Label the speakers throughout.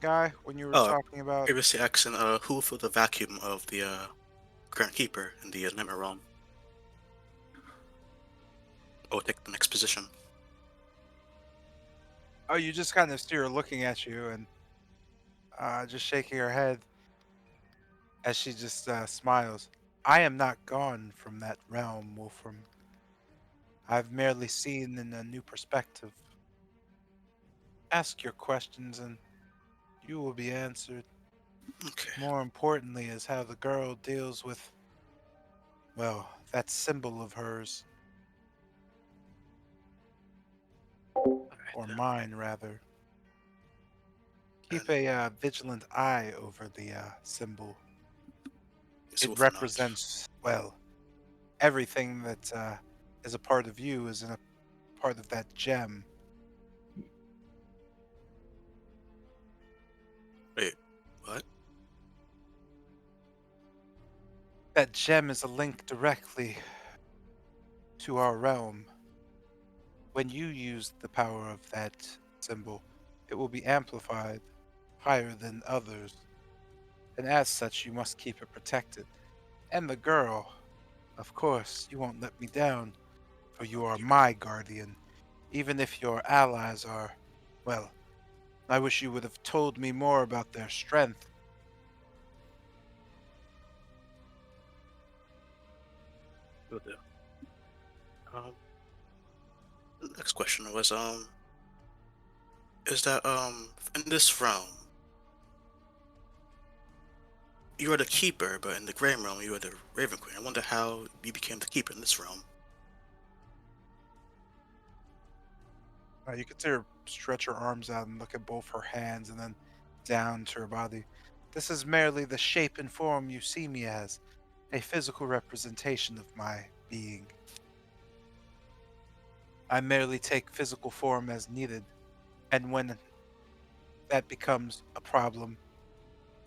Speaker 1: guy when you were
Speaker 2: Oh,
Speaker 1: talking about?
Speaker 2: previously asking, who filled the vacuum of the current keeper in the Nightmare Realm? Oh, take the next position.
Speaker 1: Oh, you just kind of see her looking at you and just shaking her head as she just smiles. I am not gone from that realm, Wolfram. I've merely seen in a new perspective. Ask your questions and you will be answered.
Speaker 2: Okay.
Speaker 1: More importantly is how the girl deals with, well, that symbol of hers,
Speaker 2: Alright
Speaker 1: or
Speaker 2: then.
Speaker 1: mine rather. Keep
Speaker 2: And
Speaker 1: a vigilant eye over the symbol.
Speaker 2: Miss
Speaker 1: It
Speaker 2: Wolf nods.
Speaker 1: represents, well, everything that is a part of you is in a part of that gem.
Speaker 2: Wait, what?
Speaker 1: That gem is a link directly to our realm. When you use the power of that symbol, it will be amplified higher than others, and as such, you must keep it protected. And the girl, of course, you won't let me down, for you are
Speaker 2: You
Speaker 1: my guardian, even if your allies are, well, I wish you would have told me more about their strength.
Speaker 2: will do. Um, the next question was, is that, in this realm, you are the keeper, but in the Grey realm, you are the Raven Queen. I wonder how you became the keeper in this realm.
Speaker 1: You could see her stretch her arms out and look at both her hands and then down to her body. This is merely the shape and form you see me as, a physical representation of my being. I merely take physical form as needed, and when that becomes a problem,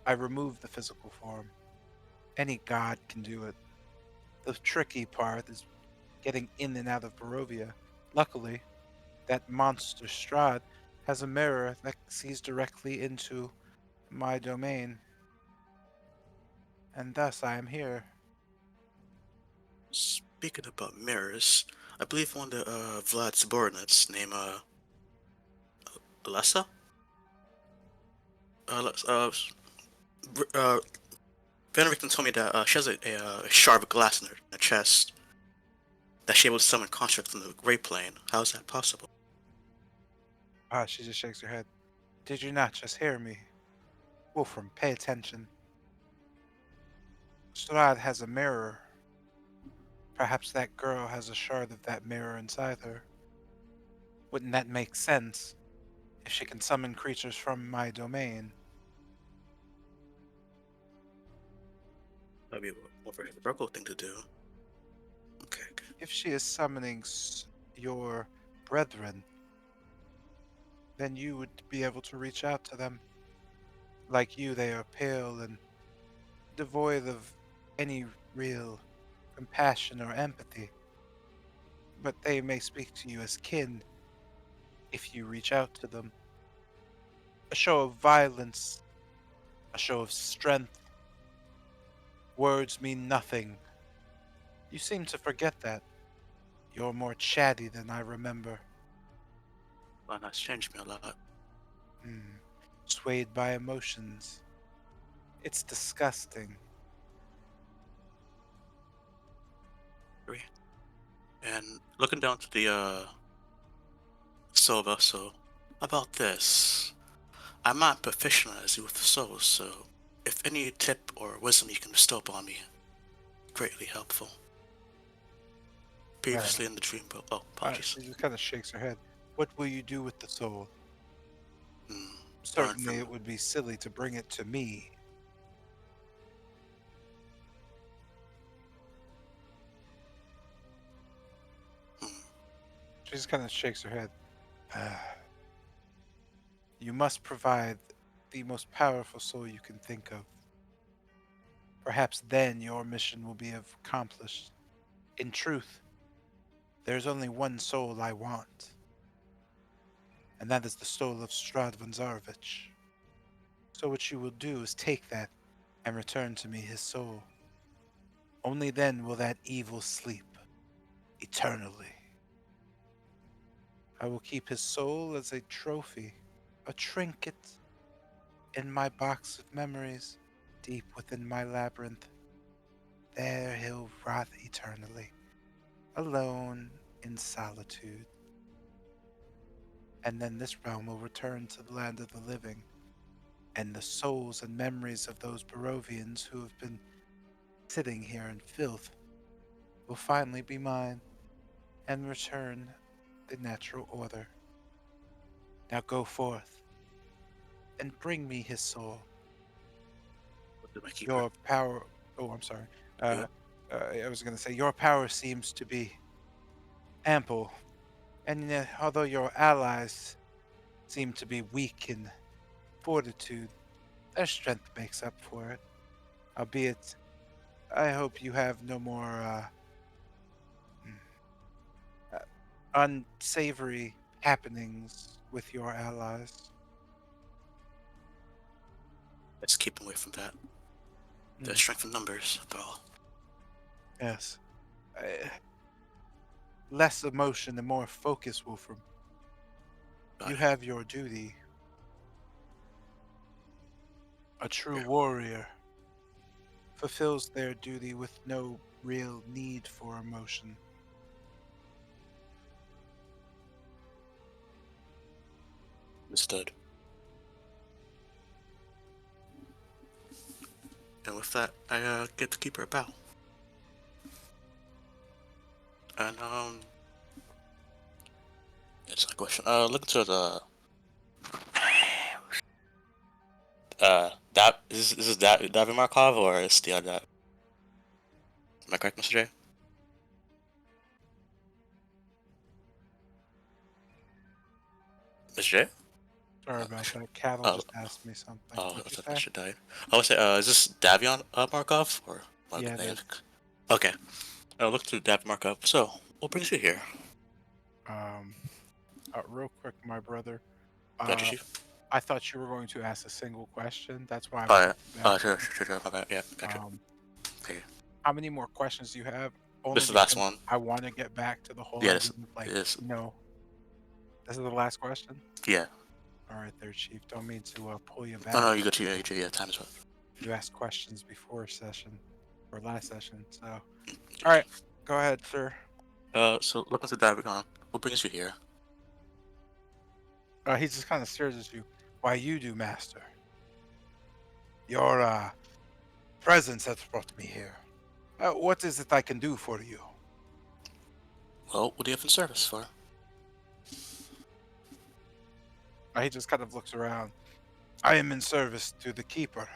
Speaker 1: I remove the physical form. Any god can do it. The tricky part is getting in and out of Barovia. Luckily, that monster Strahd has a mirror that sees directly into my domain, and thus I am here.
Speaker 2: Speaking about mirrors, I believe one of the Vlad's subordinates named Alessa. Les- Van Richten told me that she has a shard of glass in her chest that she able to summon constructs from the Great Plane. How is that possible?
Speaker 1: Ah, she just shakes her head. Did you not just hear me? Wolfram, pay attention. Strahd has a mirror. Perhaps that girl has a shard of that mirror inside her. Wouldn't that make sense if she can summon creatures from my domain?
Speaker 2: That'd be a more very Virgo thing to do. Okay, okay.
Speaker 1: If she is summoning your brethren, then you would be able to reach out to them. Like you, they are pale and devoid of any real compassion or empathy, but they may speak to you as kin if you reach out to them. A show of violence, a show of strength. Words mean nothing. You seem to forget that. You're more chatty than I remember.
Speaker 2: Well, that's changed me a lot.
Speaker 1: Hmm. Swayed by emotions. It's disgusting.
Speaker 2: Agree. And looking down to the soul vessel, about this? I'm not proficient as you with the soul, so if any tip or wisdom you can bestow upon me, greatly helpful.
Speaker 1: Well,
Speaker 2: Previously in the dream, but oh, apologies.
Speaker 1: she just kind of shakes her head. What will you do with the soul?
Speaker 2: Hmm. Learn
Speaker 1: Certainly,
Speaker 2: from.
Speaker 1: it would be silly to bring it to me.
Speaker 2: Hmm.
Speaker 1: She just kind of shakes her head. You must provide the most powerful soul you can think of. Perhaps then your mission will be accomplished. In truth, there's only one soul I want, and that is the soul of Strad Vanzarovich. So what you will do is take that and return to me his soul. Only then will that evil sleep eternally. I will keep his soul as a trophy, a trinket in my box of memories, deep within my labyrinth. There he'll rot eternally, alone in solitude. And then this realm will return to the land of the living, and the souls and memories of those Barovians who have been sitting here in filth will finally be mine and return the natural order. Now go forth and bring me his soul.
Speaker 2: Look at my keeper.
Speaker 1: Your power. Oh, I'm sorry.
Speaker 2: You
Speaker 1: Uh,
Speaker 2: good?
Speaker 1: I was going to say, your power seems to be ample, and yet, although your allies seem to be weak in fortitude, their strength makes up for it. Albeit, I hope you have no more mm, uh, unsavory happenings with your allies.
Speaker 2: Let's keep away from that. There's
Speaker 1: Mm,
Speaker 2: strength in numbers, after all.
Speaker 1: yes. Uh, Less emotion and more focus, Wolfram.
Speaker 2: Got
Speaker 1: You
Speaker 2: it.
Speaker 1: have your duty. A true
Speaker 2: Here.
Speaker 1: warrior fulfills their duty with no real need for emotion.
Speaker 2: Understood. And with that, I get the keeper a bow. And it's a question. Look to the that is this Davi Markov or is the other? Am I correct, Mr. J? Mr. J?
Speaker 1: Sorry about
Speaker 2: Sure.
Speaker 1: that. Cattle
Speaker 2: Oh,
Speaker 1: just asked me something.
Speaker 2: oh,
Speaker 1: What'd
Speaker 2: I
Speaker 1: you
Speaker 2: thought
Speaker 1: say?
Speaker 2: Mr. died. I would say, is this Davion Markov or one of
Speaker 1: Yeah,
Speaker 2: the
Speaker 1: it
Speaker 2: names?
Speaker 1: is.
Speaker 2: Okay. I'll look to Davi Markov. So, what brings you here?
Speaker 1: Um, Real quick, my brother.
Speaker 2: Gotcha,
Speaker 1: Uh,
Speaker 2: Chief.
Speaker 1: I thought you were going to ask a single question. That's why I
Speaker 2: Oh,
Speaker 1: brought
Speaker 2: yeah.
Speaker 1: you back.
Speaker 2: Sure. My bad. Yeah, gotcha.
Speaker 1: Um,
Speaker 2: Okay.
Speaker 1: how many more questions do you have? Only
Speaker 2: This is the last
Speaker 1: because
Speaker 2: one.
Speaker 1: I want to get back to the whole
Speaker 2: Yeah,
Speaker 1: idea
Speaker 2: this
Speaker 1: of like,
Speaker 2: is.
Speaker 1: this is the last question.
Speaker 2: Yeah.
Speaker 1: All right, there, Chief. Don't mean to pull you
Speaker 2: No,
Speaker 1: back.
Speaker 2: no, you got you. Yeah, time is up.
Speaker 1: You asked questions before session or last session. So, all
Speaker 2: Gotcha.
Speaker 1: right, go ahead, sir.
Speaker 2: So looking to Davion, what brings you here?
Speaker 1: He just kind of stares at you. Why you do, Master? Your presence has brought me here. What is it I can do for you?
Speaker 2: Well, what do you have in service for?
Speaker 1: He just kind of looks around. I am in service to the keeper.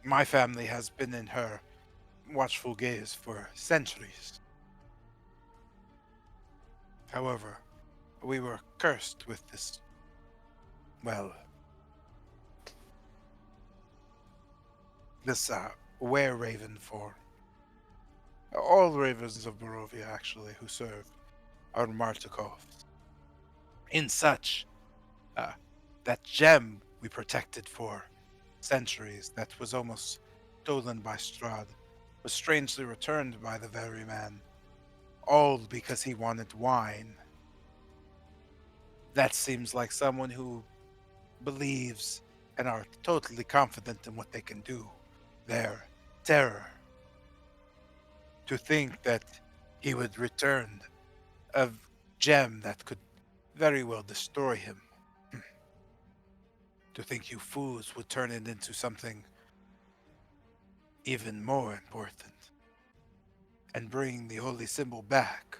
Speaker 1: My family has been in her watchful gaze for centuries. However, we were cursed with this, well, this were-raven for all ravens of Barovia, actually, who serve are Martikovs. In such, uh, that gem we protected for centuries that was almost stolen by Strahd was strangely returned by the very man, all because he wanted wine. That seems like someone who believes and are totally confident in what they can do. Their terror. To think that he would return a gem that could very well destroy him. To think you fools would turn it into something even more important and bring the holy symbol back.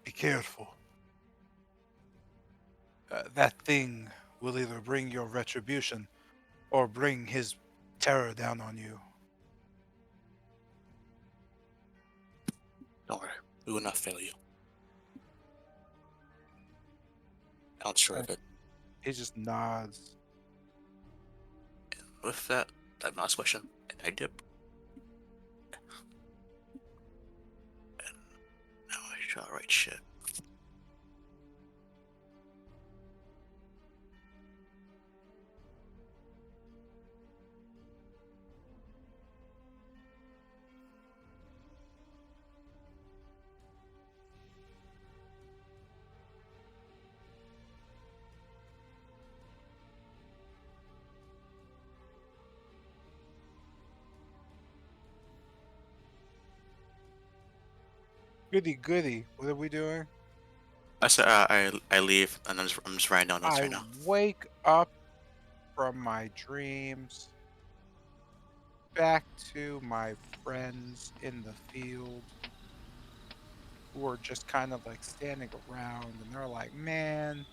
Speaker 1: Be careful. That thing will either bring your retribution or bring his terror down on you.
Speaker 2: Don't worry, we will not fail you. I'm sure
Speaker 1: Uh,
Speaker 2: of it.
Speaker 1: He just nods.
Speaker 2: With that, that last question, and I dip. And now I shall write shit.
Speaker 1: Goody goody. What are we doing?
Speaker 2: I said I leave and I'm just writing down notes
Speaker 1: I
Speaker 2: right now.
Speaker 1: wake up from my dreams back to my friends in the field who are just kind of like standing around and they're like, man,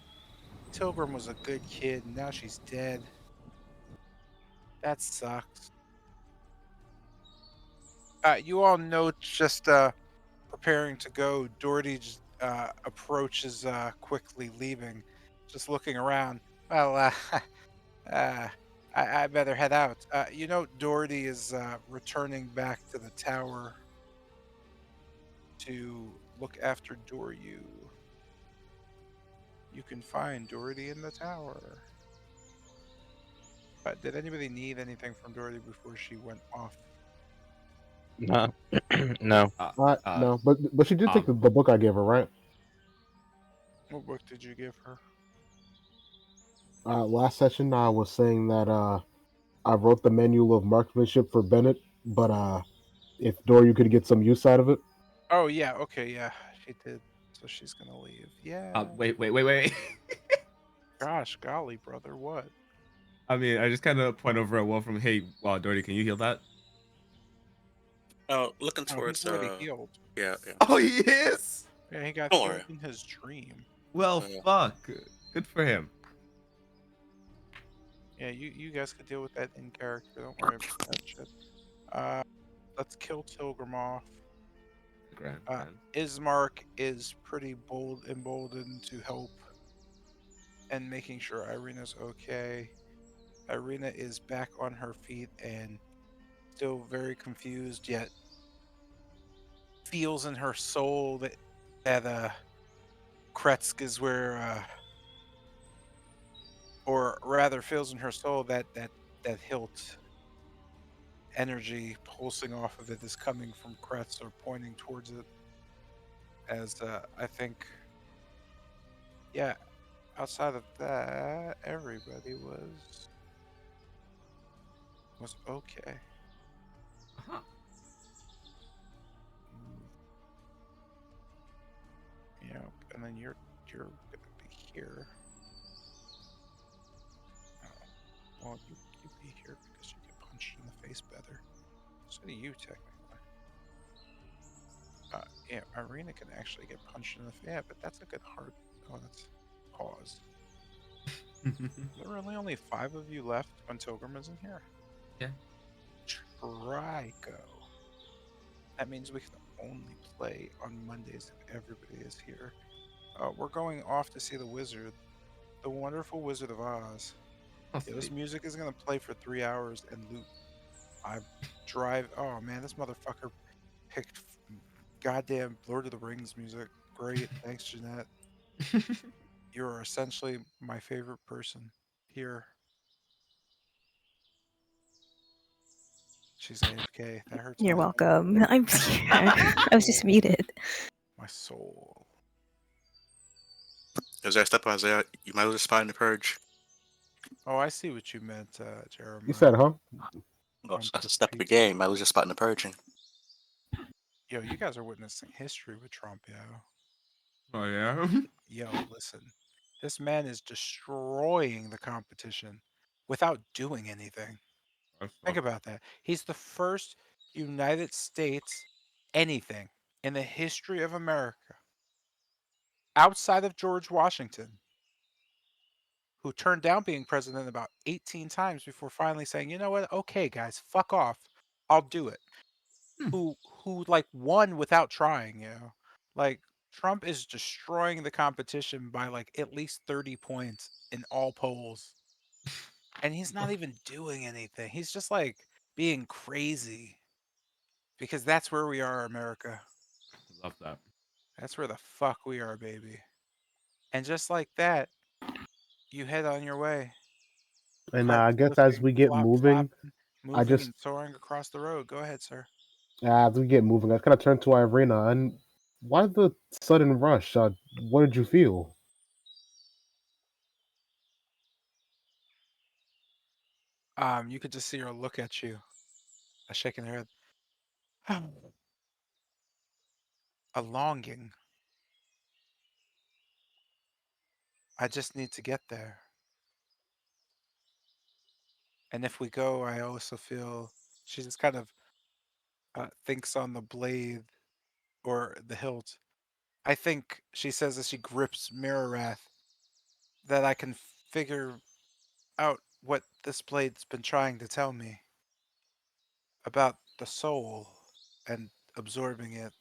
Speaker 1: Tilgrim was a good kid and now she's dead. That sucks. You all know just preparing to go, Doherty just, approaches quickly leaving, just looking around. Well, uh, I better head out. Doherty is returning back to the tower to look after Doryu. You can find Doherty in the tower. Did anybody need anything from Doherty before she went off?
Speaker 3: No, no.
Speaker 4: Uh, uh,
Speaker 5: No, but she did take
Speaker 4: um,
Speaker 5: the book I gave her, right?
Speaker 1: What book did you give her?
Speaker 5: Last session I was saying that I wrote the manual of marksmanship for Bennett, but if you could get some use out of it.
Speaker 1: Oh yeah, okay, yeah, she did. So she's gonna leave. Yeah.
Speaker 4: wait.
Speaker 1: Gosh, golly, brother, what?
Speaker 4: I mean, I just kind of point over at Wolf from, hey, wow, Doherty, can you heal that?
Speaker 2: Oh, looking
Speaker 1: Oh, he's
Speaker 2: towards
Speaker 1: already healed.
Speaker 2: yeah, yeah.
Speaker 4: Oh, he is.
Speaker 1: Yeah, he got
Speaker 2: Don't
Speaker 1: healed
Speaker 2: worry.
Speaker 1: in his dream.
Speaker 4: Well,
Speaker 2: Yeah.
Speaker 4: fuck. Good for him.
Speaker 1: Yeah, you guys could deal with that in character. Don't worry about that shit. Uh, let's kill Tilgrim off.
Speaker 4: Grand.
Speaker 1: Ismark is pretty emboldened to help and making sure Irina's okay. Irina is back on her feet and still very confused, yet feels in her soul that Kretsk is where, or rather, feels in her soul that hilt energy pulsing off of it is coming from Kretz or pointing towards it. As I think, yeah, outside of that, everybody was okay.
Speaker 4: Uh-huh.
Speaker 1: Mm, yeah, and then you're gonna be here. Oh, well, you be here because you get punched in the face better. So do you technically. Yeah, Irina can actually get punched in the face. Yeah, but that's a good hard. Oh, that's pause. There are really only 5 of you left when Tilgrim isn't here.
Speaker 4: Yeah.
Speaker 1: Trico. That means we can only play on Mondays if everybody is here. We're going off to see the wizard, the wonderful Wizard of Oz.
Speaker 4: Oh,
Speaker 1: Yeah, this
Speaker 4: sweet.
Speaker 1: music is gonna play for 3 hours and loop. I drive. Oh man, this motherfucker picked goddamn Lord of the Rings music. Great, thanks, Jeanette. You're essentially my favorite person here. She's AFK. That hurts
Speaker 6: You're
Speaker 1: my
Speaker 6: welcome. I'm here. I was just
Speaker 1: soul.
Speaker 6: muted.
Speaker 1: My soul.
Speaker 2: Isaiah, step on Isaiah. You might lose a spot in the purge.
Speaker 1: Oh, I see what you meant,
Speaker 5: You
Speaker 1: Jeremiah.
Speaker 5: said, huh?
Speaker 2: Oh,
Speaker 1: Bunch
Speaker 2: that's a
Speaker 1: of
Speaker 2: step of the
Speaker 1: people.
Speaker 2: game. Might lose a spot in the purging.
Speaker 1: Yo, you guys are witnessing history with Trump, yo.
Speaker 4: Oh, yeah.
Speaker 1: Yo, listen. This man is destroying the competition without doing anything.
Speaker 4: That's
Speaker 1: Think
Speaker 4: fucked.
Speaker 1: about that. He's the first United States anything in the history of America outside of George Washington who turned down being president about 18 times before finally saying, "You know what? Okay, guys, fuck off. I'll do it."
Speaker 4: Hmm.
Speaker 1: Who like won without trying, you know? Like Trump is destroying the competition by like at least 30 points in all polls. And he's not even doing anything. He's just like being crazy because that's where we are, America.
Speaker 4: Love that.
Speaker 1: That's where the fuck we are, baby. And just like that, you head on your way,
Speaker 5: And
Speaker 1: clap
Speaker 5: I guess as
Speaker 1: flipping,
Speaker 5: we get
Speaker 1: flop
Speaker 5: moving,
Speaker 1: flopping,
Speaker 5: I
Speaker 1: moving
Speaker 5: just
Speaker 1: and soaring across the road. Go ahead, sir.
Speaker 5: as we get moving, I kind of turn to Irina and why the sudden rush? What did you feel?
Speaker 1: You could just see her look at you, shaking her head. a longing. I just need to get there. And if we go, I also feel she just kind of thinks on the blade or the hilt. I think she says as she grips Mirrorath that I can figure out what this blade's been trying to tell me about the soul and absorbing it,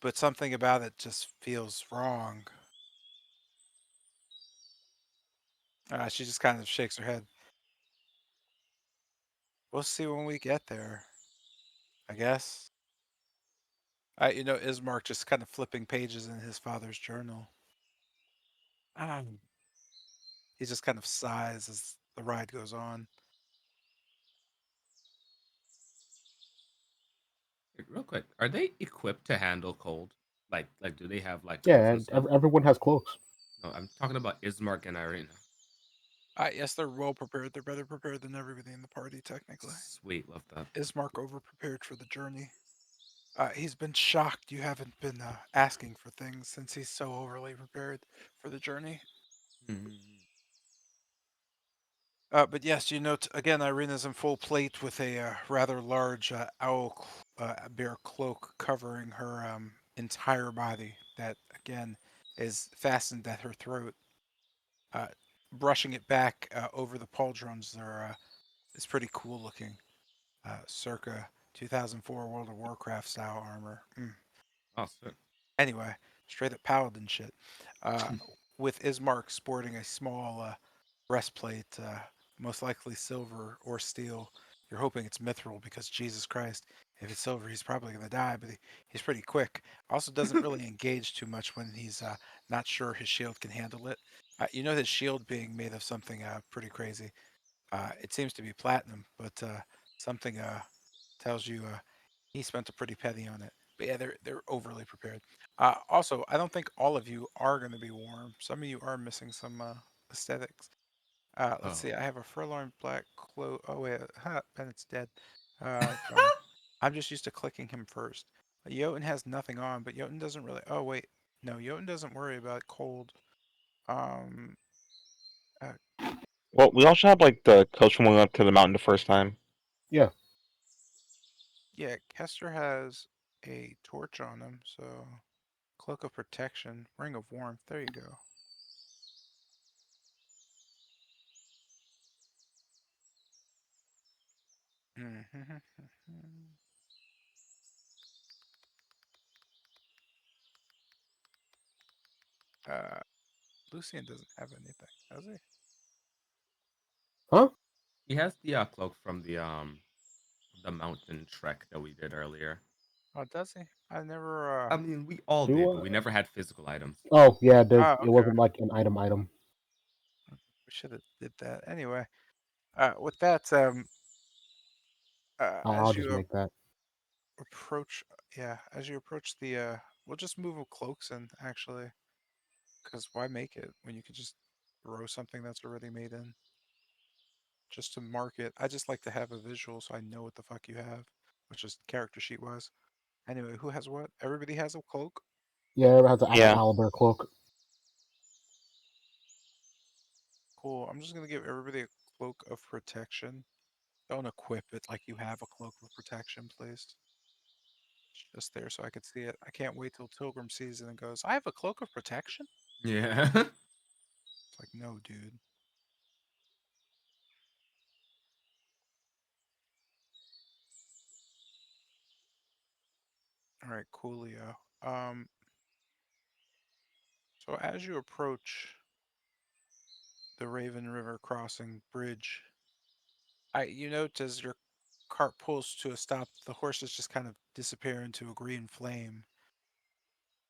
Speaker 1: but something about it just feels wrong. She just kind of shakes her head. We'll see when we get there, I guess. Ismark just kind of flipping pages in his father's journal. He just kind of sighs as the ride goes on.
Speaker 4: Real quick, are they equipped to handle cold? Like, do they have like
Speaker 5: Yeah,
Speaker 4: clothes and
Speaker 5: and
Speaker 4: stuff?
Speaker 5: everyone has cloaks.
Speaker 4: No, I'm talking about Ismark and Irina.
Speaker 1: Yes, they're well prepared. They're better prepared than everybody in the party, technically.
Speaker 4: Sweet, love that.
Speaker 1: Ismark overprepared for the journey. He's been shocked you haven't been asking for things since he's so overly prepared for the journey.
Speaker 4: Mm.
Speaker 1: But yes, again, Irina's in full plate with a rather large bear cloak covering her entire body that, again, is fastened at her throat. Uh, Brushing it back over the pauldrons is pretty cool looking. Circa 2004 World of Warcraft style armor.
Speaker 4: Oh, sick.
Speaker 1: Anyway, straight up paladin shit. Uh, with Ismark sporting a small breastplate, most likely silver or steel. You're hoping it's mithril because Jesus Christ, if it's silver, he's probably going to die, but he's pretty quick. Also, doesn't really engage too much when he's not sure his shield can handle it. His shield being made of something pretty crazy. It seems to be platinum, but something tells you he spent a pretty penny on it. But yeah, they're overly prepared. Also, I don't think all of you are going to be warm. Some of you are missing some aesthetics. Let's
Speaker 4: Oh,
Speaker 1: see. I have a furlong black cloak. Oh wait, Bennett's dead. Bummer. I'm just used to clicking him first. Jotun has nothing on, but Jotun doesn't really. Oh wait, no, Jotun doesn't worry about cold. Um, uh,
Speaker 3: Well, we also had like the coach when we went up to the mountain the first time.
Speaker 5: Yeah.
Speaker 1: yeah, Kester has a torch on him, so cloak of protection, ring of warmth. There you go. uh, Lucian doesn't have anything, does he?
Speaker 5: Huh?
Speaker 4: he has the cloak from the mountain trek that we did earlier.
Speaker 1: Oh, does he? I never.
Speaker 4: I mean, we all
Speaker 5: Do
Speaker 4: did, but we never had physical items.
Speaker 5: Oh yeah, there's. It
Speaker 1: Okay.
Speaker 5: wasn't like an item.
Speaker 1: We should have did that anyway. With that,
Speaker 5: I'll
Speaker 1: as
Speaker 5: just
Speaker 1: you
Speaker 5: make that.
Speaker 1: approach, yeah, as you approach we'll just move cloaks in actually, because why make it when you could just throw something that's already made in, just to mark it. I just like to have a visual so I know what the fuck you have, which is character sheet wise. Anyway, who has what? Everybody has a cloak.
Speaker 5: Yeah, it has an
Speaker 3: Yeah.
Speaker 5: Excalibur cloak.
Speaker 1: Cool. I'm just gonna give everybody a cloak of protection. Don't equip it like you have a cloak of protection, please. Just there so I could see it. I can't wait till Pilgrim sees it and goes, I have a cloak of protection?
Speaker 4: Yeah.
Speaker 1: It's like, no, dude. All right, coolio. So as you approach the Raven River crossing bridge, you note as your cart pulls to a stop, the horses just kind of disappear into a green flame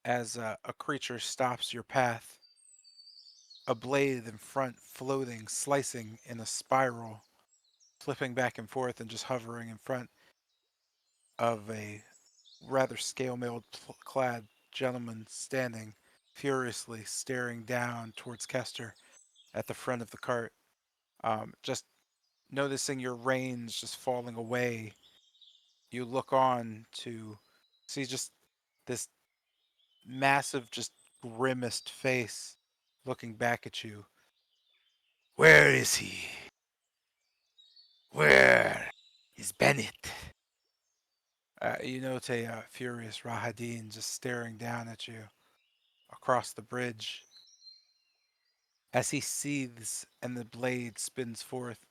Speaker 1: as a creature stops your path. A blade in front floating, slicing in a spiral, flipping back and forth and just hovering in front of a rather scale-mailed clad gentleman standing furiously staring down towards Kester at the front of the cart. Just noticing your reins just falling away, you look on to See just this massive, just grimaced face looking back at you. Where is he? Where is Bennett? You note a furious Rahadin just staring down at you across the bridge as he seethes and the blade spins forth.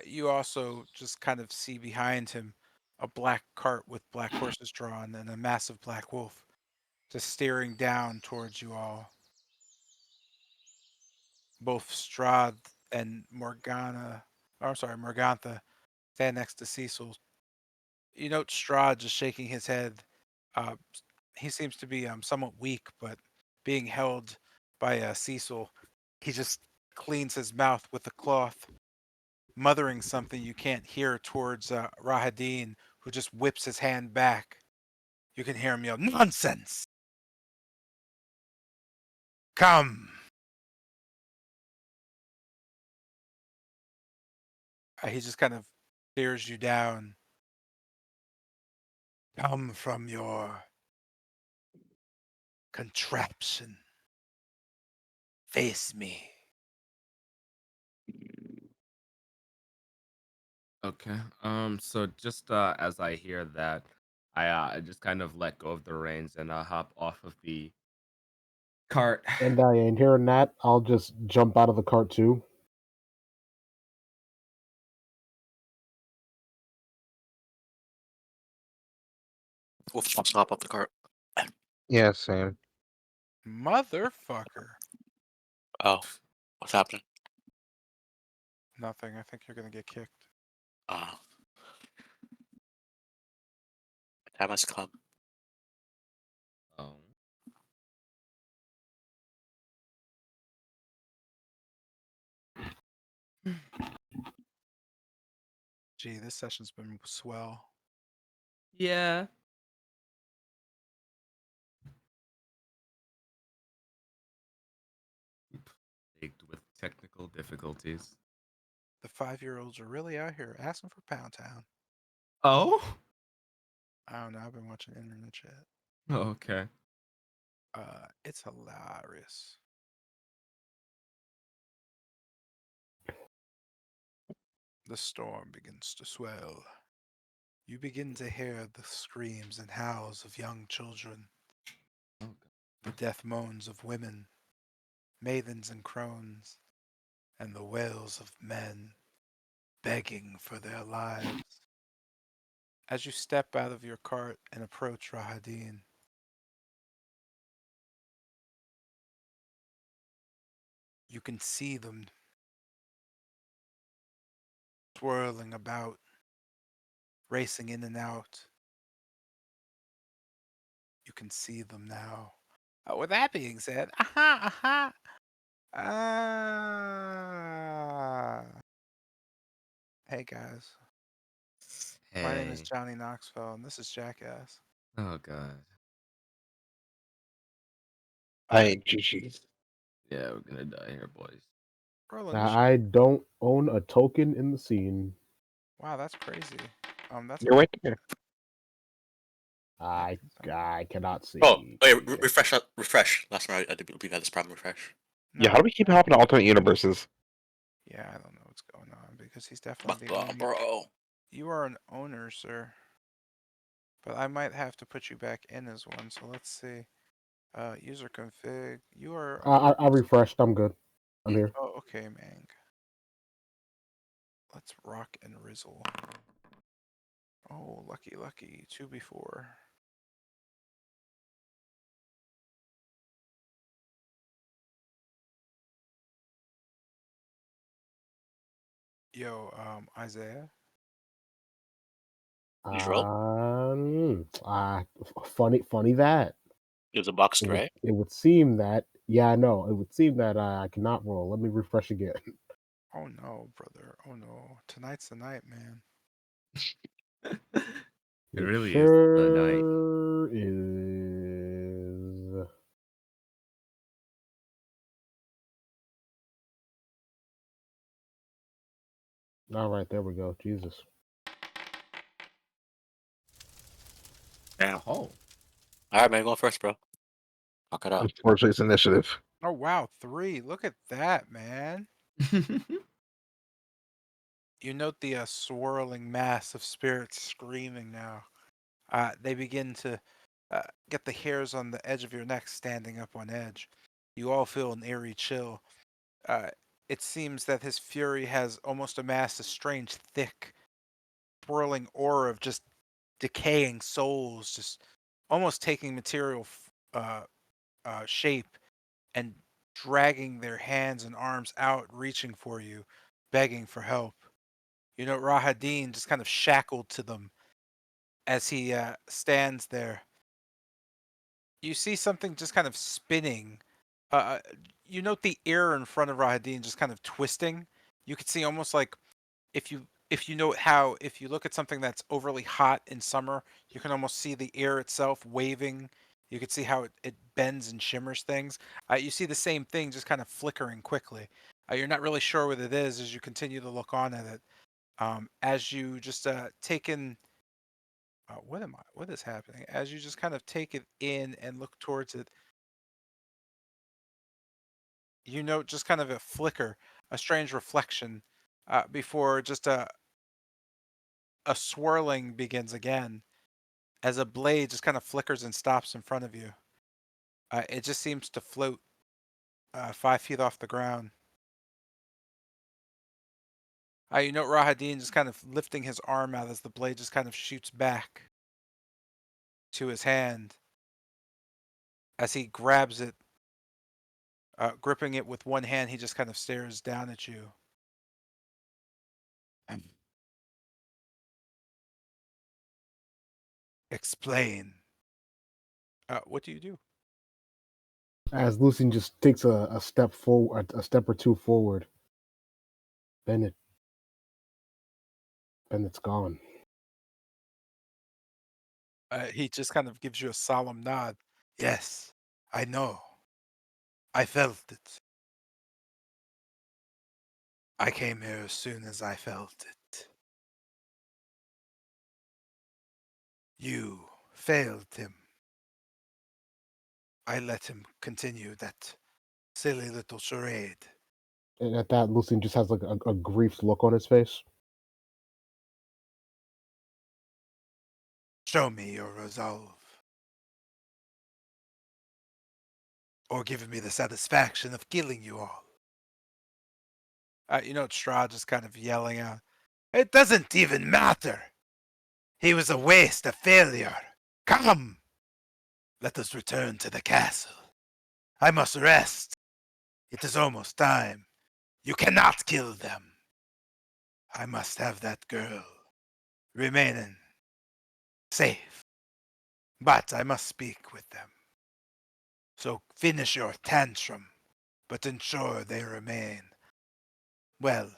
Speaker 1: You also just kind of see behind him a black cart with black horses drawn and a massive black wolf just staring down towards you all. Both Strahd and Morgana, or I'm sorry, Morgantha, stand next to Cecil. You note Strahd just shaking his head. Uh, he seems to be somewhat weak, but being held by Cecil, he just cleans his mouth with a cloth, muttering something you can't hear towards Rahadin, who just whips his hand back. You can hear him yell, "Nonsense! Come!" He just kind of stares you down. Come from your contraption. Face me.
Speaker 4: Okay. So just as I hear that, I just kind of let go of the reins and hop off of the cart.
Speaker 5: And in hearing that, I'll just jump out of the cart too.
Speaker 2: Wolf wants to hop off the cart.
Speaker 3: Yeah, same.
Speaker 1: Motherfucker.
Speaker 2: Oh, what's happening?
Speaker 1: Nothing. I think you're gonna get kicked.
Speaker 2: Uh, time has come.
Speaker 4: Oh.
Speaker 1: Gee, this session's been swell.
Speaker 4: Yeah. Plagued with technical difficulties.
Speaker 1: The 5-year-olds are really out here asking for Pound Town.
Speaker 4: Oh?
Speaker 1: I don't know. I've been watching internet chat.
Speaker 4: Oh, okay.
Speaker 1: It's hilarious. The storm begins to swell. You begin to hear the screams and howls of young children,
Speaker 4: Oh,
Speaker 1: the death moans of women, maidens and crones, and the wails of men begging for their lives. As you step out of your cart and approach Rahadin, you can see them swirling about, racing in and out. You can see them now. With that being said, ah. Hey guys, my name is
Speaker 4: hey.
Speaker 1: Johnny Knoxville, and this is Jackass.
Speaker 4: Oh god.
Speaker 3: GG.
Speaker 4: Yeah, we're gonna die here, boys.
Speaker 1: Roll
Speaker 5: Now,
Speaker 1: initiative.
Speaker 5: I don't own a token in the scene.
Speaker 1: Wow, that's crazy. That's
Speaker 3: You're right there.
Speaker 5: I cannot see.
Speaker 2: Oh, wait, refresh. Refresh. Last time I did believe I had this problem. Refresh.
Speaker 3: Yeah, how do we keep hopping to alternate universes?
Speaker 1: Yeah, I don't know what's going on because he's
Speaker 2: But,
Speaker 1: definitely the owner.
Speaker 2: bro.
Speaker 1: You are an owner, sir. But I might have to put you back in as one. So let's see. User config. You are.
Speaker 5: I refreshed. I'm good. I'm here.
Speaker 1: Oh, okay, man. Let's rock and rizzle. Oh, lucky, lucky. 2 before. Yo, Isaiah.
Speaker 2: You roll?
Speaker 5: Funny that.
Speaker 2: It was a boxed,
Speaker 5: It would,
Speaker 2: right?
Speaker 5: it would seem that. Yeah, I know. It would seem that I cannot roll. Let me refresh again.
Speaker 1: Oh no, brother. Oh no. Tonight's the night, man.
Speaker 4: It
Speaker 5: It
Speaker 4: really is the night.
Speaker 5: sure is. All right, there we go. Jesus.
Speaker 2: Damn.
Speaker 4: Oh.
Speaker 2: All right, man, going first, bro. Fuck it up.
Speaker 3: Unfortunately, it's initiative.
Speaker 1: Oh wow, 3. Look at that, man. You note the swirling mass of spirits screaming now. They begin to get the hairs on the edge of your neck standing up on edge. You all feel an eerie chill. Uh, it seems that his fury has almost amassed a strange, thick, swirling aura of just decaying souls, just almost taking material shape and dragging their hands and arms out, reaching for you, begging for help. You know, Rahadin just kind of shackled to them as he stands there. You see something just kind of spinning. Uh, you note the air in front of Rahadin just kind of twisting. You could see almost like if you know how if you look at something that's overly hot in summer, you can almost see the air itself waving. You could see how it bends and shimmers things. You see the same thing just kind of flickering quickly. You're not really sure what it is as you continue to look on at it. As you just take in what is happening? As you just kind of take it in and look towards it, you note just kind of a flicker, a strange reflection, before just a swirling begins again as a blade just kind of flickers and stops in front of you. It just seems to float 5 feet off the ground. You note Rahadin just kind of lifting his arm out as the blade just kind of shoots back to his hand as he grabs it, gripping it with one hand. He just kind of stares down at you. Explain. What do you do?
Speaker 5: As Lucian just takes a step forward, a step or two forward. Bennett's gone.
Speaker 1: He just kind of gives you a solemn nod. Yes, I know. I felt it. I came here as soon as I felt it. You failed him. I let him continue that silly little charade.
Speaker 5: And at that, Lucian just has like a grief look on his face.
Speaker 1: Show me your resolve. Or give me the satisfaction of killing you all. You know, Strahd just kind of yelling out, it doesn't even matter. He was a waste, a failure. Come! Let us return to the castle. I must rest. It is almost time. You cannot kill them. I must have that girl remaining safe. But I must speak with them. So finish your tantrum, but ensure they remain. Well,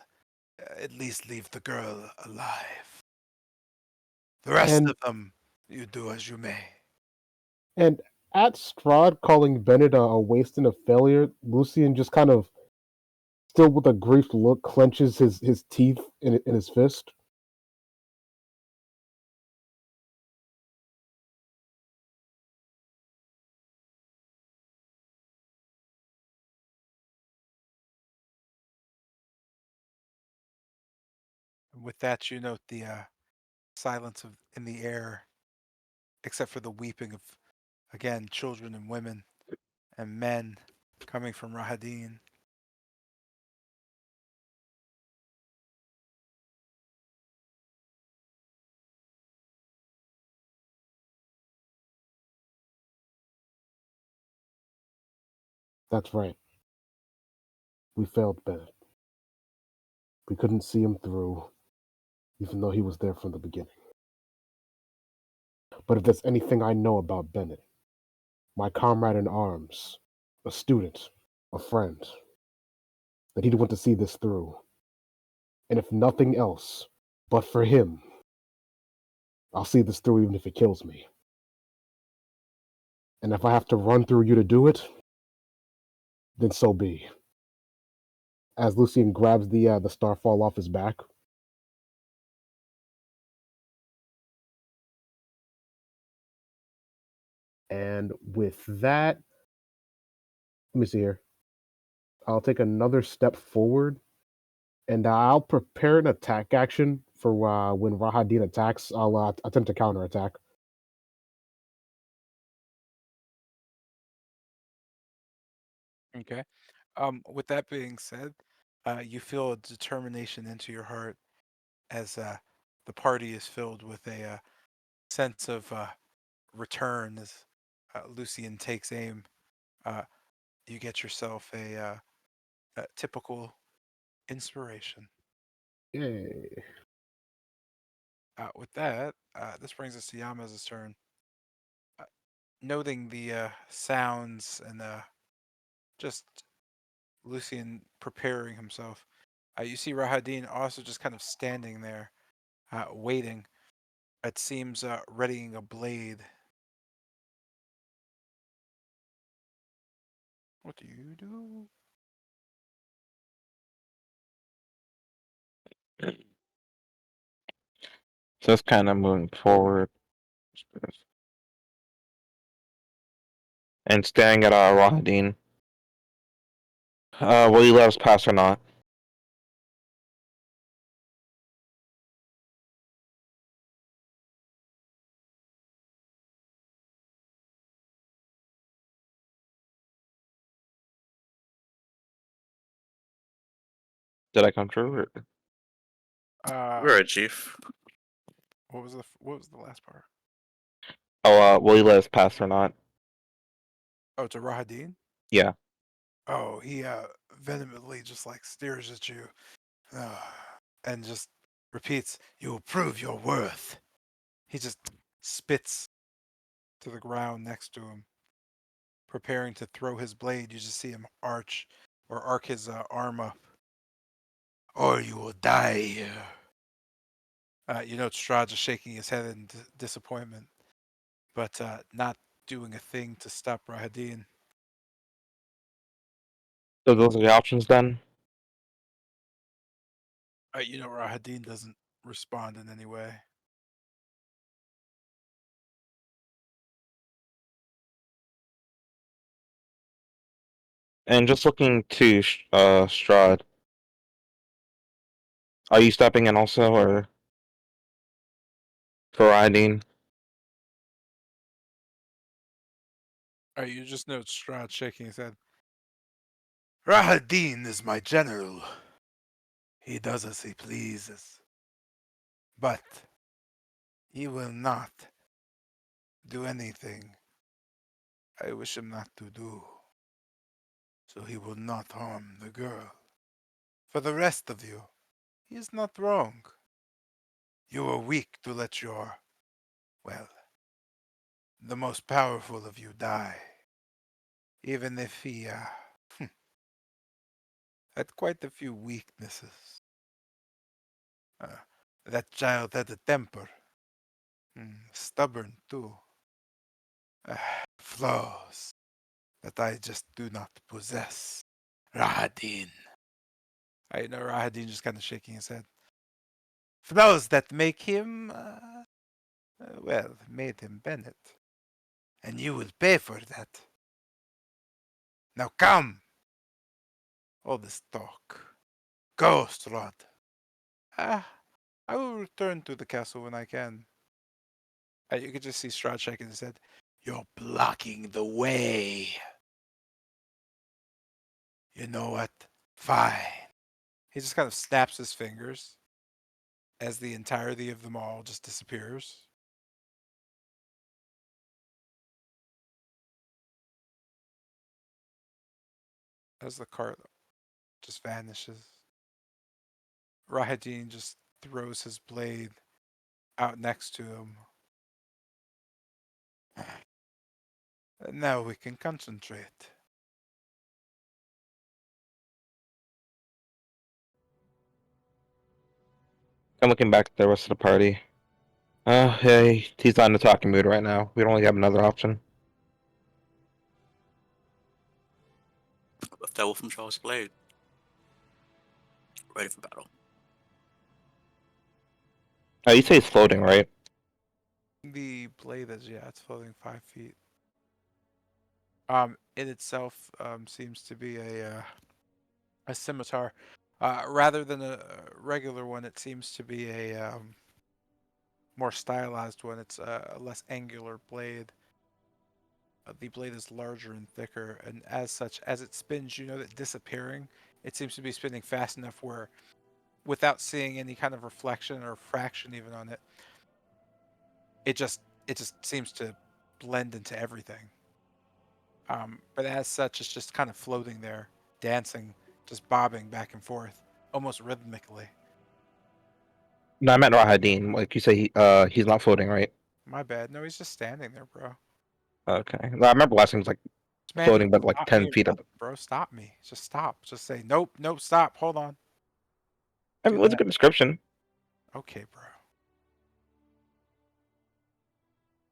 Speaker 1: at least leave the girl alive. The rest
Speaker 5: And
Speaker 1: of them, you do as you may.
Speaker 5: and at Strahd calling Bennett a waste and a failure, Lucian just kind of, still with a grief look, clenches his teeth in his fist.
Speaker 1: With that, you note the silence in the air, except for the weeping of, again, children and women and men coming from Rahadin.
Speaker 5: That's right. We failed Bennett. We couldn't see him through, even though he was there from the beginning. But if there's anything I know about Bennett, my comrade in arms, a student, a friend, that he'd want to see this through. And if nothing else, but for him, I'll see this through even if it kills me. And if I have to run through you to do it, then so be. As Lucian grabs the starfall off his back, And with that, let me see here. I'll take another step forward, and I'll prepare an attack action for when Rahadin attacks. I'll attempt to counterattack.
Speaker 1: Okay. With that being said, you feel a determination into your heart as the party is filled with a sense of return as Lucian takes aim. Uh, you get yourself a typical inspiration.
Speaker 5: Yay.
Speaker 1: With that, this brings us to Yama's turn. Uh, Noting the sounds and just Lucian preparing himself, you see Rahadin also just kind of standing there, waiting. It seems readying a blade. What do you do?
Speaker 3: Just kind of moving forward and staring at Rahadin. Will you let us pass or not? Did I come true? Or...
Speaker 1: Uh,
Speaker 2: We're a chief.
Speaker 1: what was the last part?
Speaker 3: Oh, will you let us pass or not?
Speaker 1: Oh, to Rahadin?
Speaker 3: Yeah.
Speaker 1: Oh, he vehemently just like stares at you, uh, and just repeats, "You will prove your worth." He just spits to the ground next to him, preparing to throw his blade. You just see him arc his arm up. Or you will die here. You know, Strahd just shaking his head in disappointment, but not doing a thing to stop Rahadin.
Speaker 3: So those are the options then?
Speaker 1: You know, Rahadin doesn't respond in any way.
Speaker 3: And just looking to Strahd. Are you stepping in also, or for Rahadin?
Speaker 1: You just note Strahd shaking his head. Rahadin is my general. He does as he pleases. But he will not do anything I wish him not to do. So he will not harm the girl. For the rest of you, he is not wrong. You are weak to let your, well, the most powerful of you die. Even if he had quite a few weaknesses. Uh, that child had a temper. Stubborn, too. Flaws that I just do not possess. Rahadin. I know Rahadin just kind of shaking his head. Flaws that make him, well, made him Bennett. And you will pay for that. Now come! All this talk. Go, Strahd. Ah, I will return to the castle when I can. You can just see Strahd shaking his head. You're blocking the way. You know what? Fine. He just kind of snaps his fingers as the entirety of the mall just disappears. As the cart just vanishes. Rahadin just throws his blade out next to him. And now we can concentrate.
Speaker 3: I'm looking back at the rest of the party. Hey, he's not in the talking mood right now. We don't really have another option.
Speaker 2: Lift that Wolf and Charles blade. Ready for battle.
Speaker 3: You say it's floating, right?
Speaker 1: The blade is, yeah, it's floating 5 feet. It itself seems to be a scimitar. Rather than a regular one, it seems to be a more stylized one. It's a less angular blade. The blade is larger and thicker, and as such, as it spins, you know that disappearing, it seems to be spinning fast enough where, without seeing any kind of reflection or fraction even on it, it just it just seems to blend into everything. But as such, it's just kind of floating there, dancing, just bobbing back and forth, almost rhythmically.
Speaker 3: No, I meant Rahadin. Like you say, he's not floating, right?
Speaker 1: My bad. No, he's just standing there, bro.
Speaker 3: Okay. No, I remember last time he was like
Speaker 1: This man
Speaker 3: floating,
Speaker 1: didn't
Speaker 3: but like
Speaker 1: stop me
Speaker 3: 10
Speaker 1: or
Speaker 3: feet up.
Speaker 1: nothing, bro. Stop me. Just stop. Just say nope, nope, stop. Hold on.
Speaker 3: I
Speaker 1: Do
Speaker 3: mean, it was a
Speaker 1: that.
Speaker 3: good description.
Speaker 1: Okay, bro.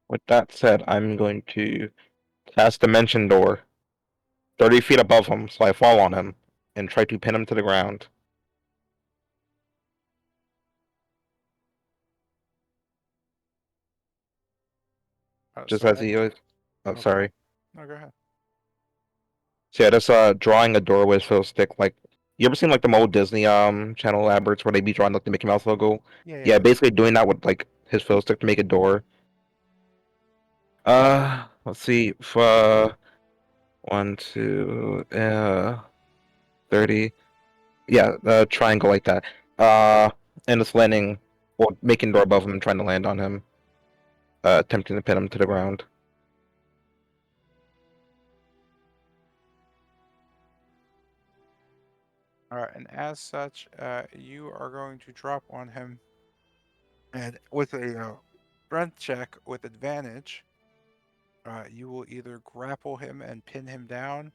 Speaker 3: With that said, I'm going to cast Dimension Door 30 feet above him, so I fall on him and try to pin him to the ground. Just
Speaker 1: So
Speaker 3: as
Speaker 1: as
Speaker 3: he was. Oh,
Speaker 1: oh, go ahead.
Speaker 3: sorry.
Speaker 1: No, go ahead.
Speaker 3: So yeah, just drawing a door with fill stick. Like, you ever seen like the old Disney channel adverts where they be drawing like the Mickey Mouse logo?
Speaker 1: Yeah,
Speaker 3: Yeah,
Speaker 1: yeah.
Speaker 3: basically doing that with like his fill stick to make a door. Let's see. For 1, 2, 30. Yeah, triangle like that. And it's landing, well, making door above him and trying to land on him. Attempting to pin him to the ground.
Speaker 1: All right, and as such, you are going to drop on him, and with a strength check with advantage, you will either grapple him and pin him down,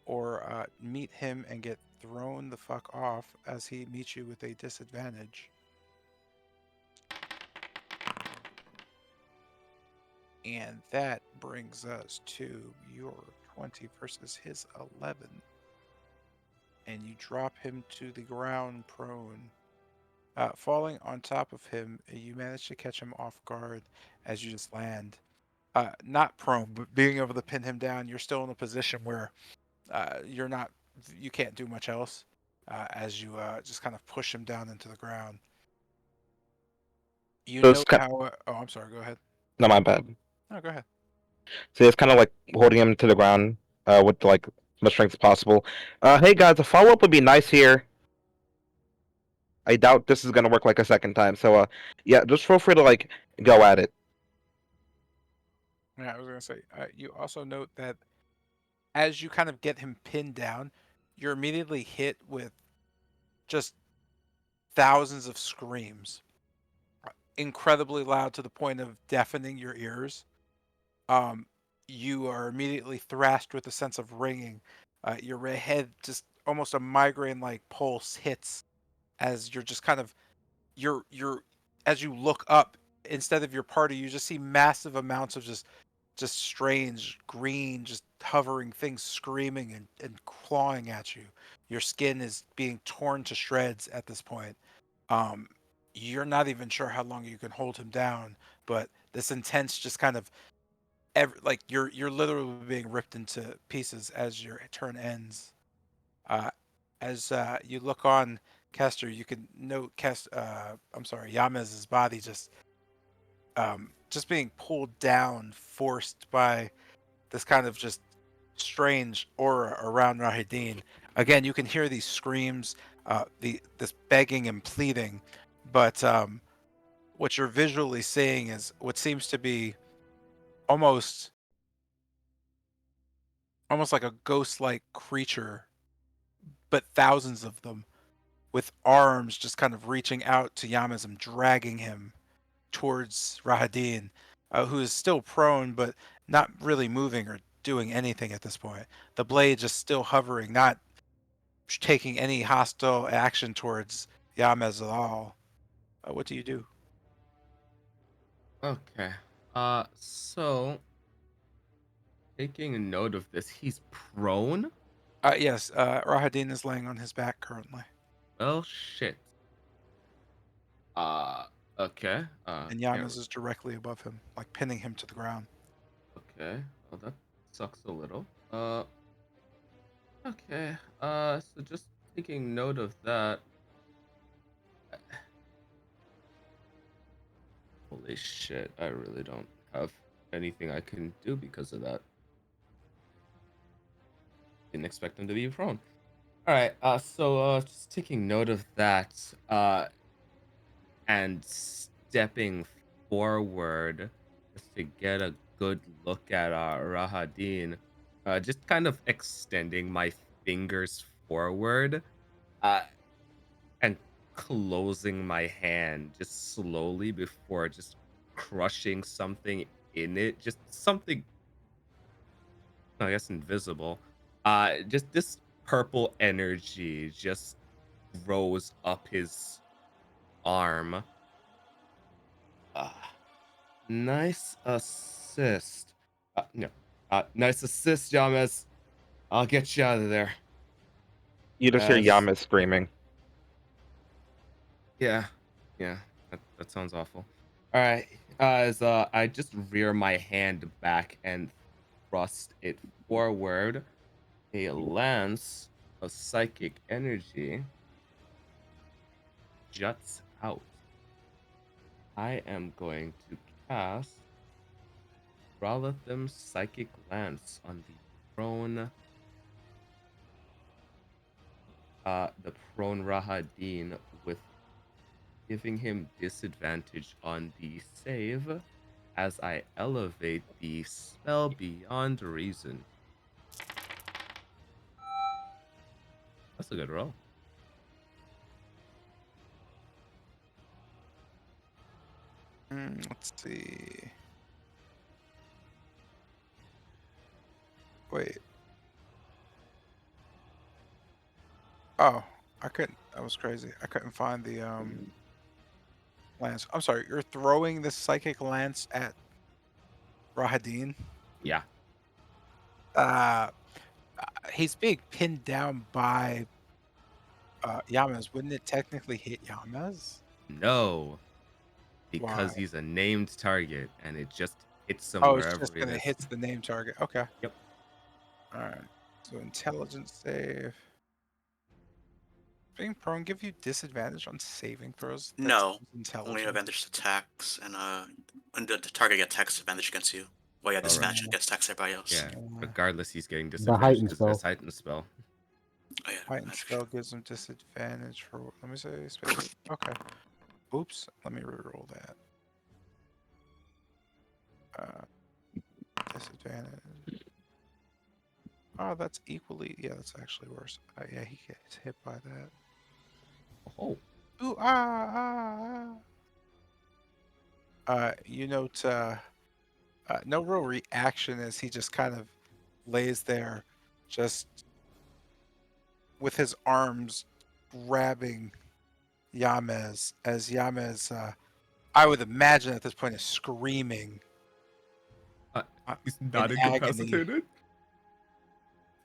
Speaker 1: or meet him and get thrown the fuck off as he meets you with a disadvantage. And that brings us to your 20 versus his 11. And you drop him to the ground prone. Falling on top of him, you manage to catch him off guard as you just land. Not prone, but being able to pin him down, you're still in a position where you're not, you can't do much else as you just kind of push him down into the ground. You
Speaker 3: So it's
Speaker 1: note
Speaker 3: kind
Speaker 1: how, oh, I'm sorry, go ahead.
Speaker 3: not my bad.
Speaker 1: No, go ahead.
Speaker 3: So it's kind of like holding him to the ground, with like as much strength as possible. Hey guys, a follow up would be nice here. I doubt this is gonna work like a second time. So yeah, just feel free to like go at it.
Speaker 1: Yeah, I was going to say, you also note that as you kind of get him pinned down, you're immediately hit with just thousands of screams, incredibly loud to the point of deafening your ears. Um, you are immediately thrashed with a sense of ringing. Your head just almost a migraine-like pulse hits as you're just kind of you're as you look up instead of your party, you just see massive amounts of just strange green, just hovering things screaming and clawing at you. Your skin is being torn to shreds at this point. Um, you're not even sure how long you can hold him down, but this intense, just kind of like you're literally being ripped into pieces as your turn ends. Uh, as you look on Kester, you can note I'm sorry, Yamez's body just being pulled down, forced by this kind of just strange aura around Rahidin. Again, you can hear these screams, this begging and pleading, but what you're visually seeing is what seems to be almost almost like a ghost-like creature, but thousands of them with arms just kind of reaching out to Yamazim, dragging him towards Rahadin, who is still prone but not really moving or doing anything at this point. The blade just still hovering, not taking any hostile action towards Yamez at all. What do you do?
Speaker 4: Okay. So taking a note of this, he's prone.
Speaker 1: Yes, Rahadin is laying on his back currently,
Speaker 4: Well, shit. Uh, okay.
Speaker 1: and
Speaker 4: Can't.
Speaker 1: Yamez is directly above him, like pinning him to the ground.
Speaker 4: Okay. Well, that sucks a little. Uh, okay. So just taking note of that. Holy shit! I really don't have anything I can do because of that. Didn't expect him to be prone. All right. So just taking note of that. And stepping forward just to get a good look at Rahadin. Just kind of extending my fingers forward, uh, and closing my hand just slowly before just crushing something in it. Just something, I guess, invisible. Just this purple energy just rose up his arm. Uh, Nice assist. No. Nice assist, Yamas. I'll get you out of there.
Speaker 3: You just hear
Speaker 4: As
Speaker 3: Yamas screaming.
Speaker 4: yeah, yeah, that sounds awful. All right. As I just rear my hand back and thrust it forward, a lance of psychic energy juts out. I am going to cast Ralathim's Psychic Lance on the prone Rahadin, with giving him disadvantage on the save as I elevate the spell beyond reason. That's a good roll.
Speaker 1: Let's see. Wait. Oh, I couldn't. That was crazy. I couldn't find the lance. I'm sorry. You're throwing the psychic lance at Rahadin.
Speaker 4: Yeah.
Speaker 1: Uh, he's being pinned down by Yamaz. Wouldn't it technically hit Yamaz?
Speaker 4: No,
Speaker 1: Why?
Speaker 4: because he's a named target and it just hits him
Speaker 1: Oh, it's
Speaker 4: wherever
Speaker 1: just
Speaker 4: it
Speaker 1: gonna
Speaker 4: is.
Speaker 1: hit the name target. Okay.
Speaker 4: Yep.
Speaker 1: All right. So intelligence save. Being prone give you disadvantage on saving throws. That's
Speaker 2: No, only
Speaker 1: intelligence.
Speaker 2: advantage attacks, and when the target gets attacks, advantage against you. Well, yeah,
Speaker 4: All right.
Speaker 2: disadvantage against attacks everybody else.
Speaker 4: Yeah.
Speaker 1: Uh,
Speaker 4: Regardless, he's getting
Speaker 5: The
Speaker 4: disadvantage
Speaker 5: heightened
Speaker 4: because of his
Speaker 5: spell.
Speaker 4: heightened spell.
Speaker 2: Oh yeah,
Speaker 1: heightened
Speaker 2: that's for
Speaker 1: spell
Speaker 2: sure.
Speaker 1: gives him disadvantage for. Let me say space. Okay. Oops. Let me reroll that. Disadvantage. Oh, that's equally. Yeah, that's actually worse. Yeah, he gets hit by that.
Speaker 4: Oh.
Speaker 1: Ooh, ah, ah, ah. You note, no real reaction as he just kind of lays there, just with his arms grabbing Yamez, as Yamez, I would imagine at this point, is screaming
Speaker 4: Uh,
Speaker 1: uh,
Speaker 4: he's
Speaker 1: in
Speaker 4: not
Speaker 1: agony.
Speaker 4: incapacitated.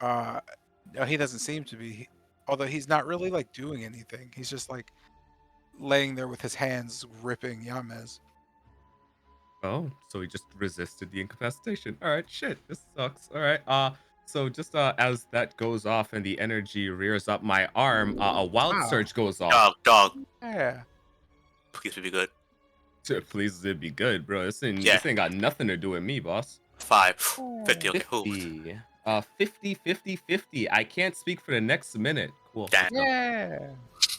Speaker 1: No, he doesn't seem to be. Although he's not really like doing anything. He's just like laying there with his hands gripping Yamez.
Speaker 4: Oh, so he just resisted the incapacitation. All right, shit, this sucks. All right, so just as that goes off and the energy rears up my arm, a wild
Speaker 1: Wow.
Speaker 4: surge goes off.
Speaker 2: Dog,
Speaker 1: Yeah.
Speaker 2: please be good.
Speaker 4: Please, it'd be good, bro.
Speaker 2: Yeah,
Speaker 4: This ain't got nothing to do with me, boss.
Speaker 2: 5,
Speaker 1: Yeah.
Speaker 2: 50. Okay, who?
Speaker 4: 50. 50, 50, 50. I can't speak for the next minute. Cool,
Speaker 2: Damn,
Speaker 4: let's go.
Speaker 1: Yeah.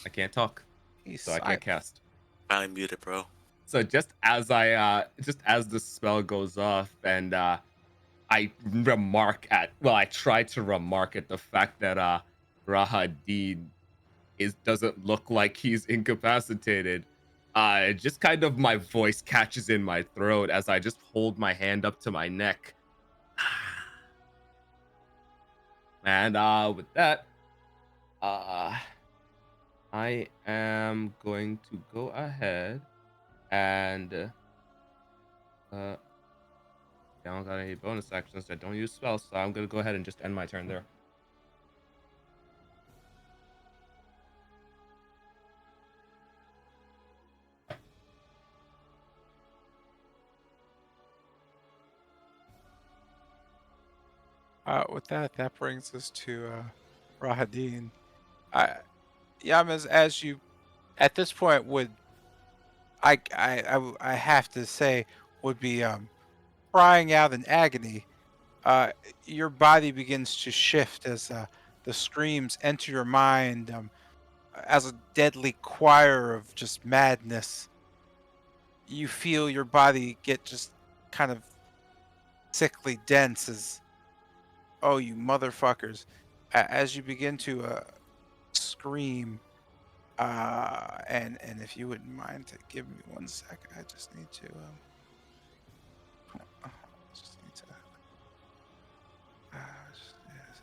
Speaker 4: I can't talk,
Speaker 1: He's
Speaker 4: so I can't
Speaker 1: silent.
Speaker 4: cast.
Speaker 2: finally muted, bro.
Speaker 4: So just as the spell goes off and I try to remark at the fact that Rahadid doesn't look like he's incapacitated. Just kind of my voice catches in my throat as I just hold my hand up to my neck. And with that, uh I am going to go ahead and I don't got any bonus actions. I don't use spells, so I'm gonna go ahead and just end my turn there.
Speaker 1: With that, that brings us to Rahadin. I, Yamas, as you at this point would I have to say would be crying out in agony. Uh, your body begins to shift as the screams enter your mind as a deadly choir of just madness. You feel your body get just kind of sickly dense as, oh, you motherfuckers. As you begin to scream, and if you wouldn't mind to give me 1 second, I just need to, just need to, just, yes,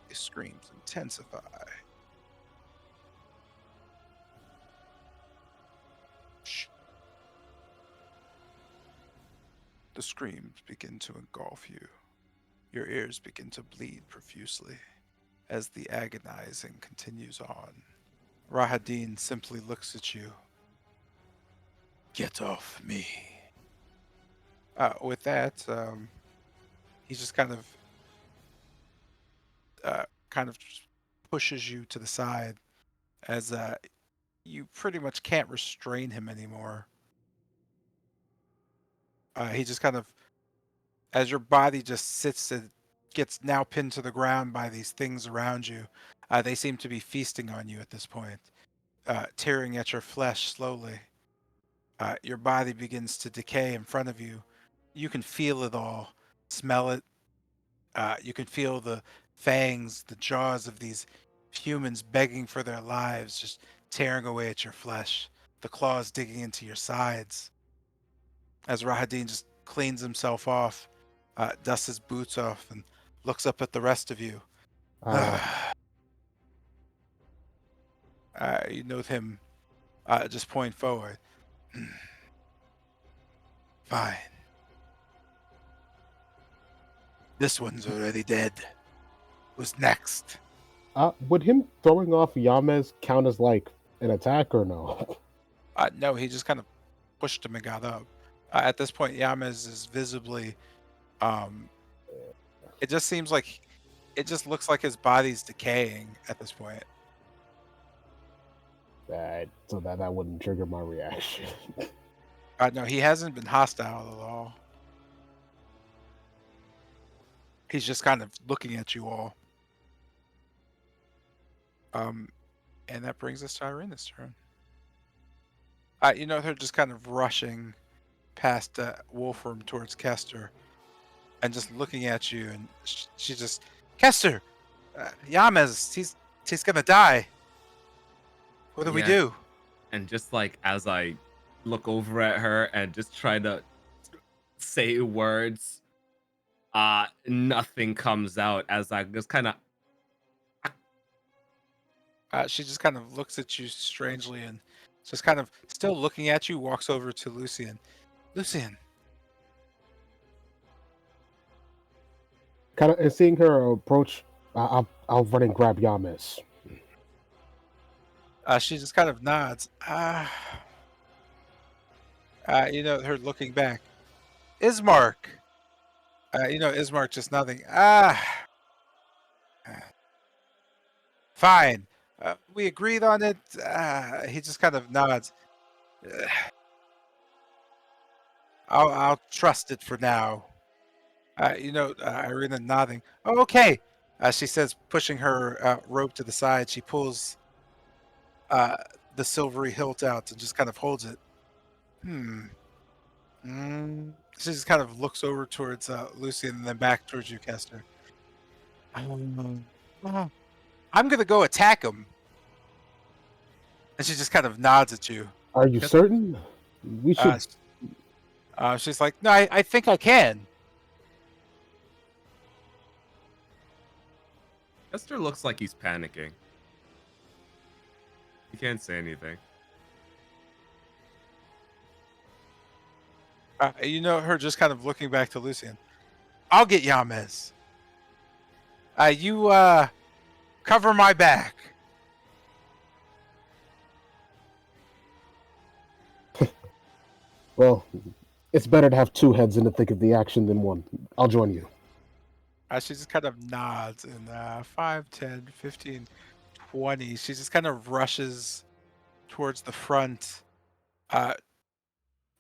Speaker 1: the screams intensify. Shh. The screams begin to engulf you. Your ears begin to bleed profusely as the agonizing continues on. Rahadin simply looks at you. Get off me. With that, he just kind of just pushes you to the side as you pretty much can't restrain him anymore. He just kind of, as your body just sits and gets now pinned to the ground by these things around you, they seem to be feasting on you at this point, tearing at your flesh slowly. Your body begins to decay in front of you. You can feel it all, smell it. You can feel the fangs, the jaws of these humans begging for their lives, just tearing away at your flesh, the claws digging into your sides. As Rahadin just cleans himself off, dusts his boots off, and looks up at the rest of you.
Speaker 5: Uh,
Speaker 1: You note him just point forward. Fine. This one's already dead. Who's next?
Speaker 5: would him throwing off Yamez count as like an attack or no?
Speaker 1: No, he just kind of pushed him and got up. At this point, Yamez is visibly. It just seems like it just looks like his body's decaying at this point.
Speaker 5: So that wouldn't trigger my reaction.
Speaker 1: No, he hasn't been hostile at all. He's just kind of looking at you all. And that brings us to Irina's turn. You know, her just kind of rushing past Wolfram towards Kester and just looking at you, and she just, Kester, Yamez, he's gonna die. What do we
Speaker 4: Yeah.
Speaker 1: do?
Speaker 4: And just like as I look over at her and just try to say words, nothing comes out as I just kind of
Speaker 1: She just kind of looks at you strangely and just kind of still looking at you, walks over to Lucian. Lucian,
Speaker 5: Kind of, and seeing her approach, I'll run and grab Yamez.
Speaker 1: she just kind of nods. You know, her looking back. Ismark. You know, Ismark just nothing. Fine. We agreed on it. He just kind of nods. "Uh, I'll trust it for now. You know, Irina nodding. Oh, okay. She says, pushing her rope to the side. She pulls uh, the silvery hilt out and just kind of holds it. She just kind of looks over towards Lucian and then back towards you, Kester. I'm gonna go attack him. And she just kind of nods at you.
Speaker 5: Are you certain? We should.
Speaker 1: She's like, no, I think I can.
Speaker 4: Esther looks like he's panicking. He can't say anything.
Speaker 1: You know her just kind of looking back to Lucian. I'll get Yamez. You cover my back.
Speaker 5: Well, it's better to have two heads in the thick of the action than one. I'll join you.
Speaker 1: She just kind of nods and 5, 10, 15, 20. She just kind of rushes towards the front,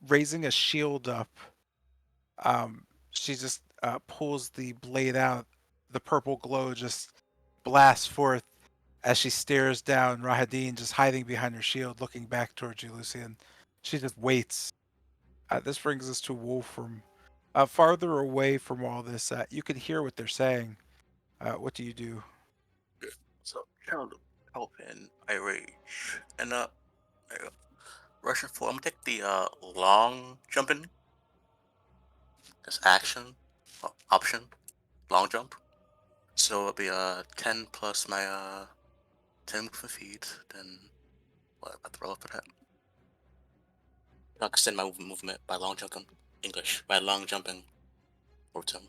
Speaker 1: raising a shield up. She just pulls the blade out. The purple glow just blasts forth as she stares down Rahadin, just hiding behind her shield, looking back towards you, Lucian. She just waits. This brings us to Wolfram. Farther away from all this, you can hear what they're saying. What do you do?
Speaker 2: So, Gerald, open, I rage. And, there you go. Russian 4. I'm gonna take the, long jumping. This action. Option. Long jump. So it'll be, 10 plus my, 10 movement feet. Then, what? I have to roll up for that. I'll extend my movement by long jumping. English. By long jumping. Rotum.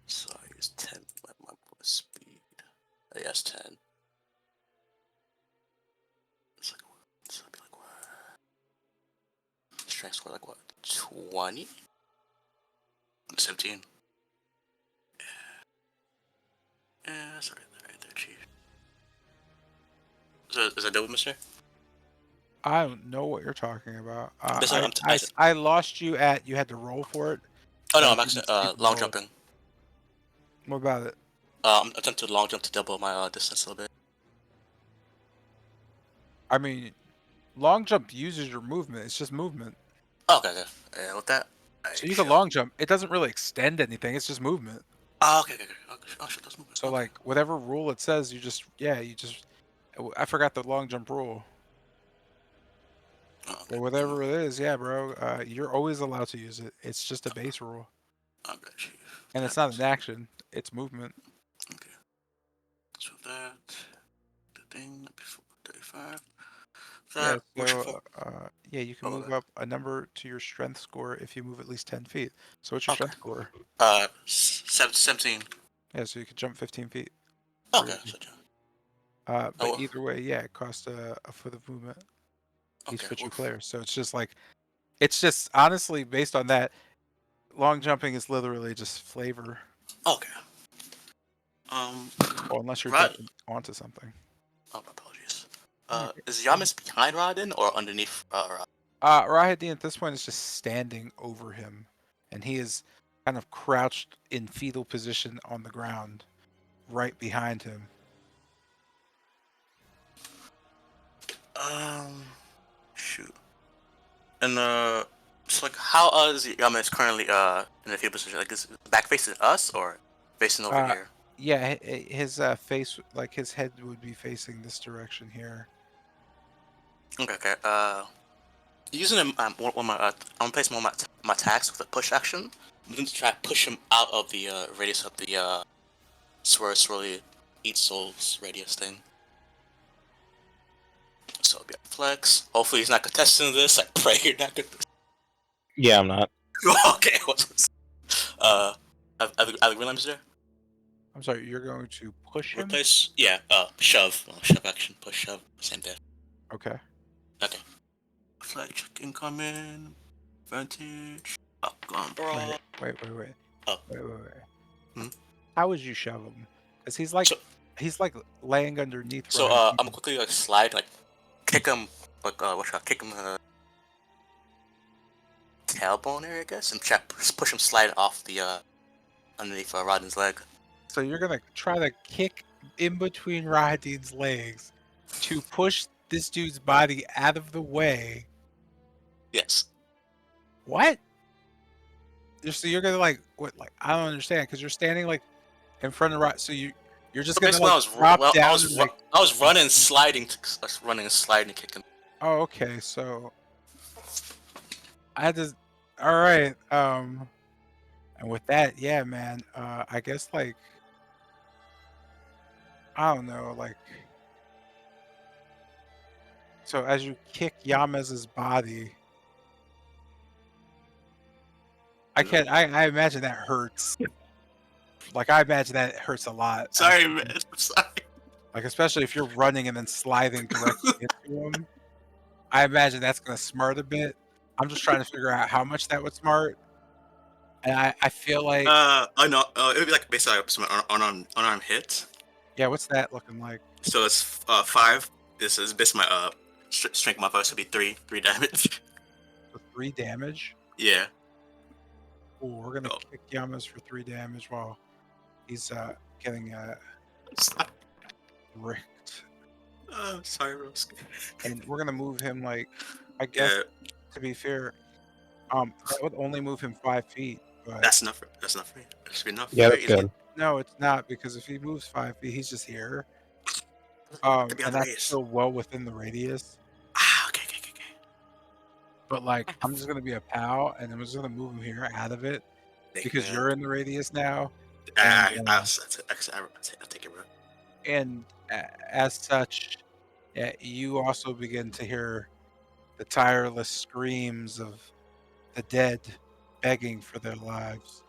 Speaker 2: So I use 10 my speed. Yes, 10. It's like, so it'd be like what? Strength score like what? 20? 17. Yeah, that's right there, chief. Is that double, mister?
Speaker 1: I don't know what you're talking about.
Speaker 2: That's
Speaker 1: I,
Speaker 2: not,
Speaker 1: I I lost you at you had to roll for it.
Speaker 2: oh no,
Speaker 1: I
Speaker 2: I'm actually
Speaker 1: didn't see the
Speaker 2: long
Speaker 1: roll.
Speaker 2: jumping.
Speaker 1: What about it?
Speaker 2: I'm attempting to long jump to double my distance a little bit.
Speaker 1: I mean, long jump uses your movement. It's just movement.
Speaker 2: Oh, okay. Yeah, with that,
Speaker 1: So you can long jump. It doesn't really extend anything. It's just movement.
Speaker 2: Oh, okay. Oh shit, that's moving.
Speaker 1: So
Speaker 2: Okay.
Speaker 1: like whatever rule it says, you just I forgot the long jump rule.
Speaker 2: Oh, okay.
Speaker 1: But whatever it is, yeah, bro. You're always allowed to use it. It's just a base rule,
Speaker 2: Okay, chief.
Speaker 1: and it's not an action. It's movement.
Speaker 2: Okay. So that the thing before 35.
Speaker 1: Yeah.
Speaker 2: That Russian 4.
Speaker 1: So yeah, you can move
Speaker 2: Okay.
Speaker 1: up a number to your strength score if you move at least 10 feet. So what's your
Speaker 2: Okay.
Speaker 1: strength score?
Speaker 2: 17.
Speaker 1: Yeah, so you could jump 15 feet.
Speaker 2: Okay.
Speaker 1: Really.
Speaker 2: So,
Speaker 1: But
Speaker 2: oh,
Speaker 1: either way, yeah, it costs a foot of movement each
Speaker 2: okay.
Speaker 1: foot you
Speaker 2: Oof.
Speaker 1: clear. So it's just honestly based on that. Long jumping is literally just flavor.
Speaker 2: Okay. Um.
Speaker 1: Well, unless you're
Speaker 2: Rod.
Speaker 1: jumping onto something.
Speaker 2: Oh, my apologies.
Speaker 1: Okay.
Speaker 2: Is Yamis behind Rodin or underneath Rod?
Speaker 1: Rahadin at this point is just standing over him, and he is kind of crouched in fetal position on the ground, right behind him.
Speaker 2: Shoot. And so like, how is Yamis currently in the fetal position? Like, is it back facing us or facing over here?
Speaker 1: Yeah, his face, like his head, would be facing this direction here.
Speaker 2: Okay. Using one of my, I'm placing one of my attacks with a push action. I'm going to try to push him out of the radius of the swirly eat souls radius thing. So it'll be a flex. Hopefully he's not contesting this. I pray you're not contesting.
Speaker 3: Yeah, I'm not.
Speaker 2: Okay. Are the green lamps there?
Speaker 1: I'm sorry, you're going to push him?
Speaker 2: Replace. Yeah. Shove. Shove action. Push. Shove. Same thing.
Speaker 1: Okay.
Speaker 2: Okay. Flag check incoming. Advantage. Up, gone, bro.
Speaker 1: Wait.
Speaker 2: Oh.
Speaker 1: Wait.
Speaker 2: Hmm?
Speaker 1: How would you shove him? Because he's like laying underneath.
Speaker 2: So
Speaker 1: Rahadin.
Speaker 2: I'm quickly like slide, like kick him, like kick him tailbone area, I guess, and push him slide off the underneath Rodden's leg.
Speaker 1: So you're gonna try to kick in between Rahadin's legs to push this dude's body out of the way.
Speaker 2: Yes.
Speaker 1: What? So you're gonna like what? Like I don't understand because you're standing like in front of So you're just gonna like drop down.
Speaker 2: I was running, sliding, kicking.
Speaker 1: Oh, okay. So I had to. All right. And with that, yeah, man. I guess like I don't know, like So as you kick Yamez's body, I imagine that hurts. Like I imagine that hurts a lot.
Speaker 2: Sorry, man. I'm sorry.
Speaker 1: Like especially if you're running and then sliding directly into him. I imagine that's gonna smart a bit. I'm just trying to figure out how much that would smart. And I feel like
Speaker 2: I know. It would be like basically like some unarmed hits.
Speaker 1: yeah, what's that looking like?
Speaker 2: So it's 5. This is basically my strength modifier. So it'd be 3 damage.
Speaker 1: For 3 damage.
Speaker 2: Yeah.
Speaker 1: Ooh, we're gonna
Speaker 2: Oh.
Speaker 1: kick Yamez for 3 damage while he's getting
Speaker 2: Sorry.
Speaker 1: ricked.
Speaker 2: Sorry, Rose.
Speaker 1: And we're gonna move him like I guess
Speaker 2: Yeah,
Speaker 1: to be fair, that would only move him 5 feet. But
Speaker 2: that's enough. That's enough for you. That should be enough.
Speaker 3: Yeah,
Speaker 2: Very
Speaker 3: that's
Speaker 2: easy.
Speaker 3: good.
Speaker 1: no, it's not because if he moves 5 feet, he's just here.
Speaker 2: Get beyond
Speaker 1: And
Speaker 2: the
Speaker 1: that's
Speaker 2: radius.
Speaker 1: still well within the radius.
Speaker 2: Okay.
Speaker 1: But like, I'm just gonna be a pal, and I'm just gonna move him here out of it
Speaker 2: Thank
Speaker 1: because
Speaker 2: you,
Speaker 1: you're in the radius now.
Speaker 2: I'll take it, bro.
Speaker 1: And as such, you also begin to hear the tireless screams of the dead begging for their lives,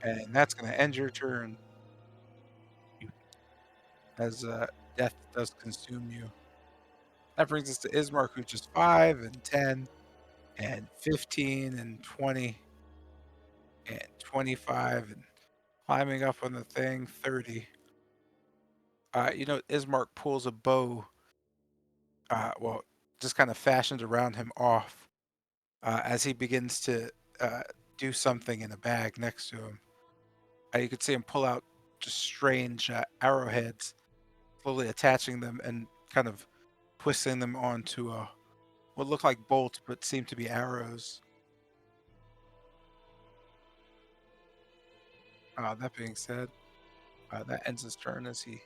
Speaker 1: and that's gonna end your turn as death does consume you. That brings us to Ismark, who's just 5 and 10 and 15 and 20 and 25 and climbing up on the thing 30. Ismark pulls a bow, well, just kind of fashions around him off as he begins to do something in a bag next to him. You could see him pull out just strange arrowheads, slowly attaching them and kind of twisting them onto what look like bolts but seem to be arrows. That being said, that ends his turn as he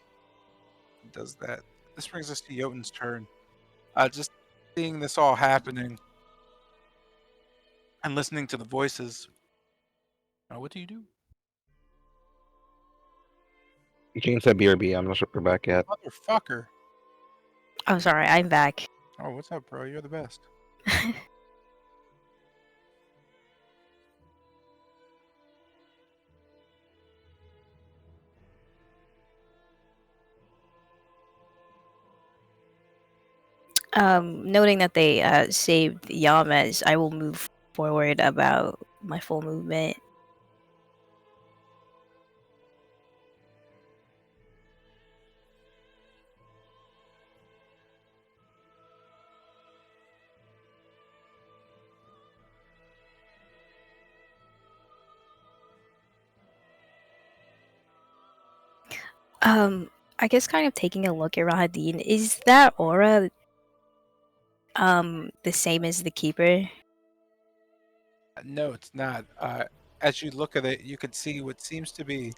Speaker 1: does that. This brings us to Jotun's turn. Just seeing this all happening and listening to the voices. What do you do?
Speaker 3: Gene said BRB. I'm not sure if we're back yet.
Speaker 1: Motherfucker.
Speaker 6: Oh, sorry, I'm back.
Speaker 1: Oh, what's up, bro? You're the best.
Speaker 6: Noting that they saved Yamez, I will move forward about my full movement. I guess kind of taking a look at Rahadin, is that aura the same as the keeper?
Speaker 1: No, it's not. As you look at it, you can see what seems to be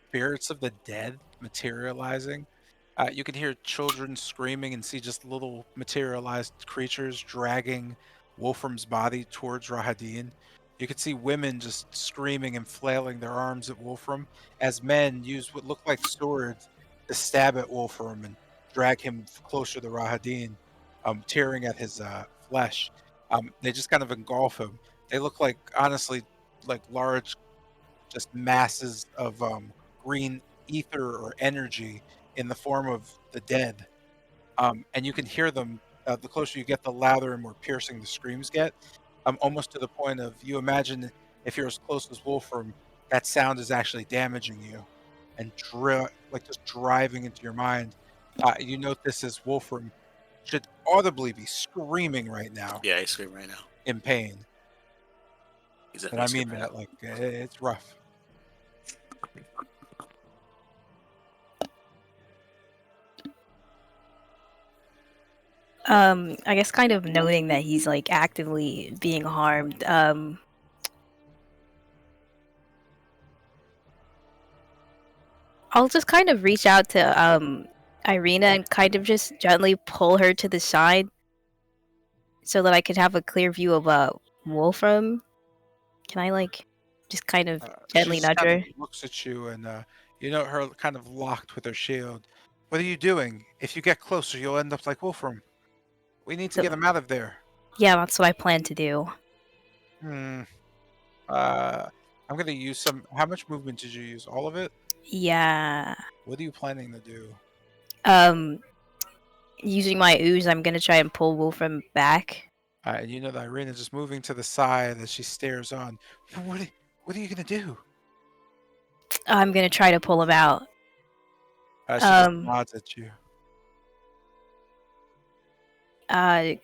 Speaker 1: spirits of the dead materializing. You can hear children screaming and see just little materialized creatures dragging Wolfram's body towards Rahadin. You can see women just screaming and flailing their arms at Wolfram as men use what look like swords to stab at Wolfram and drag him closer to Rahadin, tearing at his flesh. They just kind of engulf him. They look like, honestly, like large, just masses of green ether or energy in the form of the dead. And you can hear them. The closer you get, the louder and more piercing the screams get. Almost to the point of you imagine if you're as close as Wolfram, that sound is actually damaging you and like just driving into your mind. You note this as Wolfram should audibly be screaming right now
Speaker 2: Yeah, he's screaming right now.
Speaker 1: in pain.
Speaker 2: He's
Speaker 1: And I mean that like it's rough.
Speaker 6: I guess kind of noting that he's like actively being harmed. I'll just kind of reach out to Irina and kind of just gently pull her to the side so that I could have a clear view of Wolfram. Can I like just kind of
Speaker 1: She
Speaker 6: gently
Speaker 1: just
Speaker 6: nudge
Speaker 1: kind
Speaker 6: her?
Speaker 1: of looks at you and you know her kind of locked with her shield. What are you doing? If you get closer, you'll end up like Wolfram. We need to
Speaker 6: So-
Speaker 1: get him out of there.
Speaker 6: Yeah, that's what I plan to do.
Speaker 1: I'm gonna use some. How much movement did you use? All of it?
Speaker 6: Yeah.
Speaker 1: What are you planning to do?
Speaker 6: Using my ooze, I'm gonna try and pull Wolfram back.
Speaker 1: And you know that Irina just moving to the side as she stares on. What are you gonna do?
Speaker 6: I'm gonna try to pull him out.
Speaker 1: She just
Speaker 6: Um,
Speaker 1: nods at you.
Speaker 6: uh,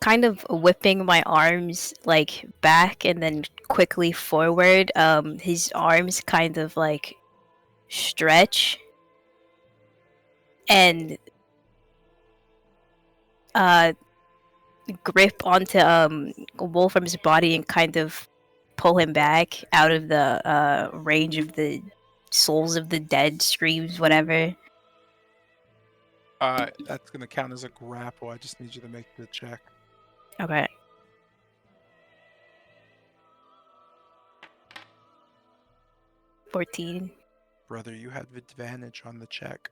Speaker 6: kind of whipping my arms like back and then quickly forward. His arms kind of like stretch and uh grip onto Wolfram's body and kind of pull him back out of the range of the souls of the dead screams, whatever.
Speaker 1: That's gonna count as a grapple. I just need you to make the check.
Speaker 6: Okay. $14.
Speaker 1: Brother, you have advantage on the check.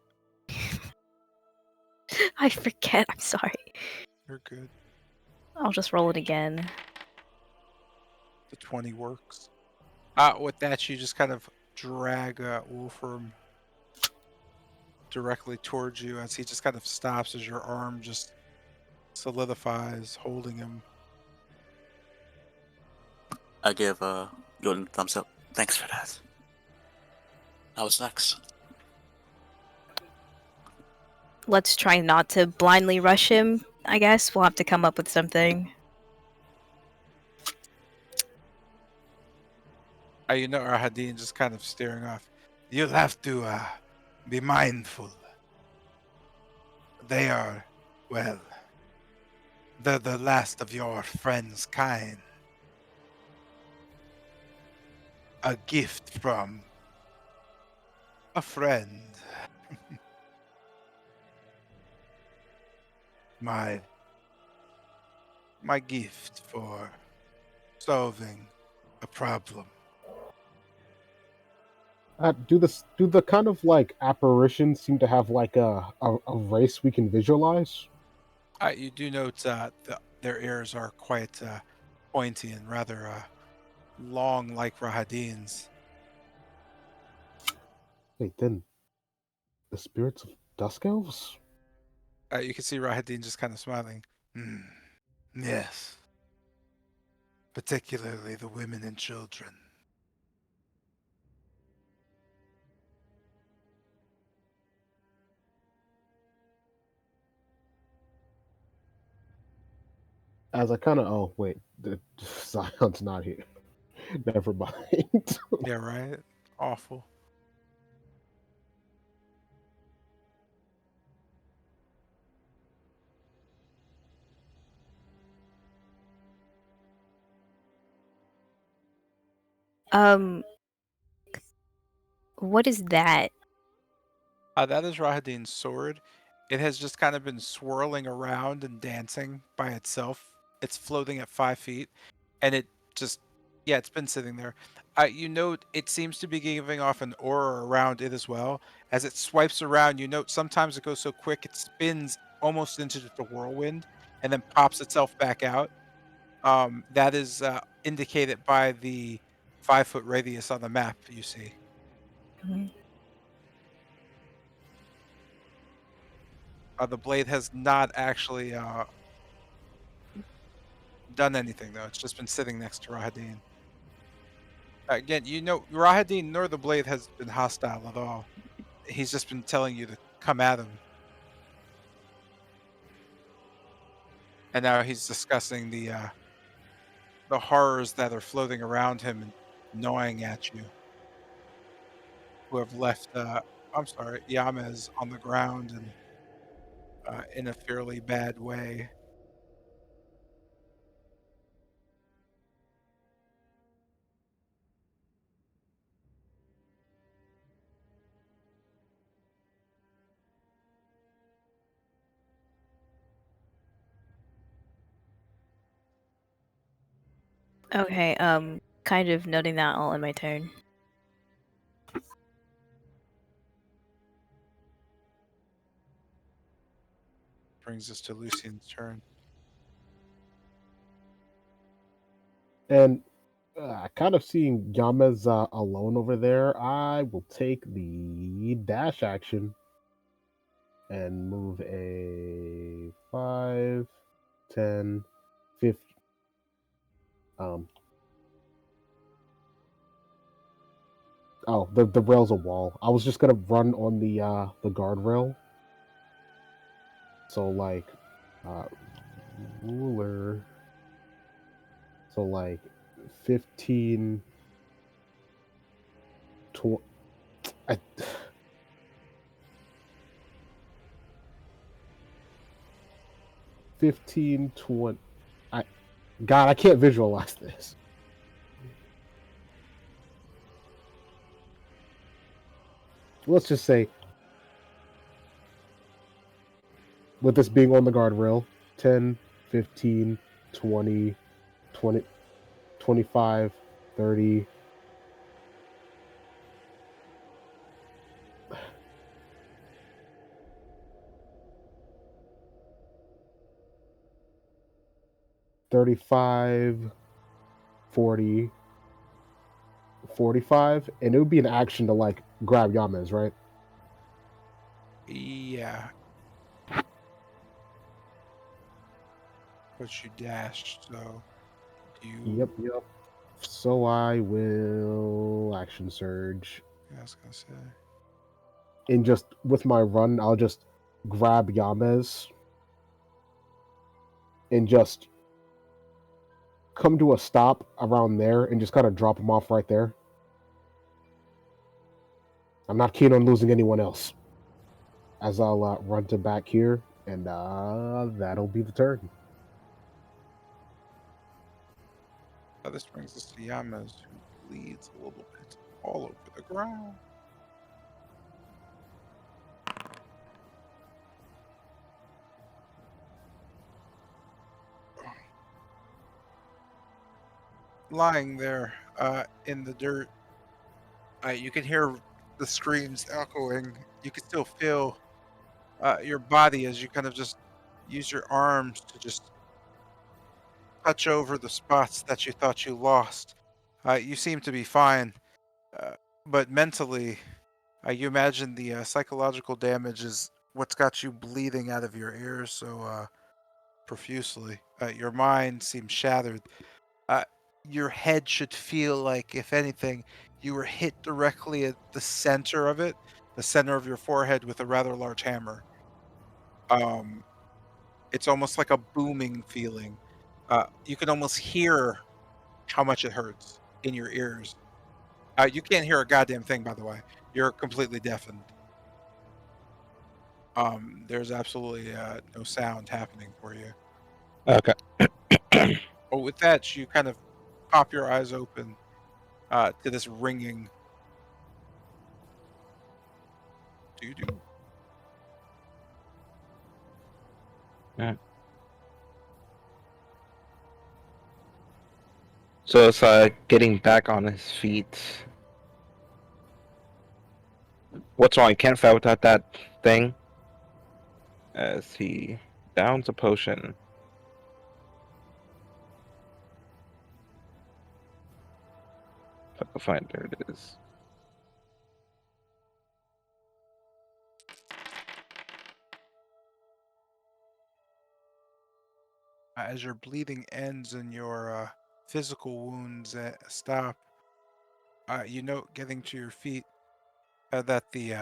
Speaker 6: I forget. I'm sorry.
Speaker 1: You're good.
Speaker 6: I'll just roll it again.
Speaker 1: The 20 works. With that, you just kind of drag Wolfram directly towards you as he just kind of stops as your arm just solidifies, holding him.
Speaker 2: I give Jordan a thumbs up. Thanks for that. Now what's next?
Speaker 6: Let's try not to blindly rush him, I guess. We'll have to come up with something.
Speaker 1: You know Rahadin just kind of staring off. You'll have to be mindful. They are, well, they're the last of your friend's kind. A gift from a friend. my gift for solving a problem.
Speaker 5: Do the kind of like apparitions seem to have like a race we can visualize?
Speaker 1: You do note their ears are quite pointy and rather long, like Rahadin's.
Speaker 5: Wait, then the spirits of Dusk Elves?
Speaker 1: You can see Rahadin just kind of smiling. Yes. Particularly the women and children.
Speaker 5: As I kind of wait, Zion's not here. Never mind.
Speaker 1: Yeah, right? Awful.
Speaker 6: What is that?
Speaker 1: That is Rahadin's sword. It has just kind of been swirling around and dancing by itself. It's floating at 5 feet, and it just, yeah, it's been sitting there. You note it seems to be giving off an aura around it as well. As it swipes around, you note sometimes it goes so quick it spins almost into just a whirlwind and then pops itself back out. That is indicated by the 5-foot radius on the map you see. The blade has not actually done anything, though. It's just been sitting next to Rahadin. Again, you know, Rahadin nor the blade has been hostile at all. He's just been telling you to come at him. And now he's discussing the horrors that are floating around him and gnawing at you. Who have left, I'm sorry, Yamez on the ground and in a fairly bad way.
Speaker 6: Okay, kind of noting that all in my turn.
Speaker 1: brings us to Lucian's turn.
Speaker 5: And kind of seeing Yamez alone over there, I will take the dash action and move a 5, 10, 50. Oh, the rail's a wall. I was just gonna run on the guardrail. So like, ruler. So like, 15, 20. 15, 20. God, I can't visualize this. Let's just say, with this being on the guardrail, 10, 15, 20, 20, 25, 30. $35, 40, 45, and it would be an action to like grab Yamez, right?
Speaker 1: Yeah. But you dashed, so you.
Speaker 5: Yep. So I will action surge.
Speaker 1: I was gonna say.
Speaker 5: And just with my run, I'll just grab Yamez and just come to a stop around there and just kind of drop him off right there. I'm not keen on losing anyone else. As I'll run to back here, and that'll be the turn.
Speaker 1: This brings us to Yamez, who bleeds a little bit all over the ground. Lying there in the dirt, you can hear the screams echoing. You can still feel your body as you kind of just use your arms to just touch over the spots that you thought you lost. You seem to be fine, but mentally, you imagine the psychological damage is what's got you bleeding out of your ears so profusely. Your mind seems shattered. Uh, your head should feel like, if anything, you were hit directly at the center of it, the center of your forehead with a rather large hammer. Um, it's almost like a booming feeling. You can almost hear how much it hurts in your ears. You can't hear a goddamn thing, by the way. You're completely deafened. There's absolutely no sound happening for you.
Speaker 3: Okay.
Speaker 1: But with that, you kind of pop your eyes open to this ringing doo-doo.
Speaker 3: So it's getting back on his feet. What's wrong? You can't fight without that thing. As he downs a potion. If I can find there it is.
Speaker 1: As your bleeding ends and your physical wounds stop, you note getting to your feet that the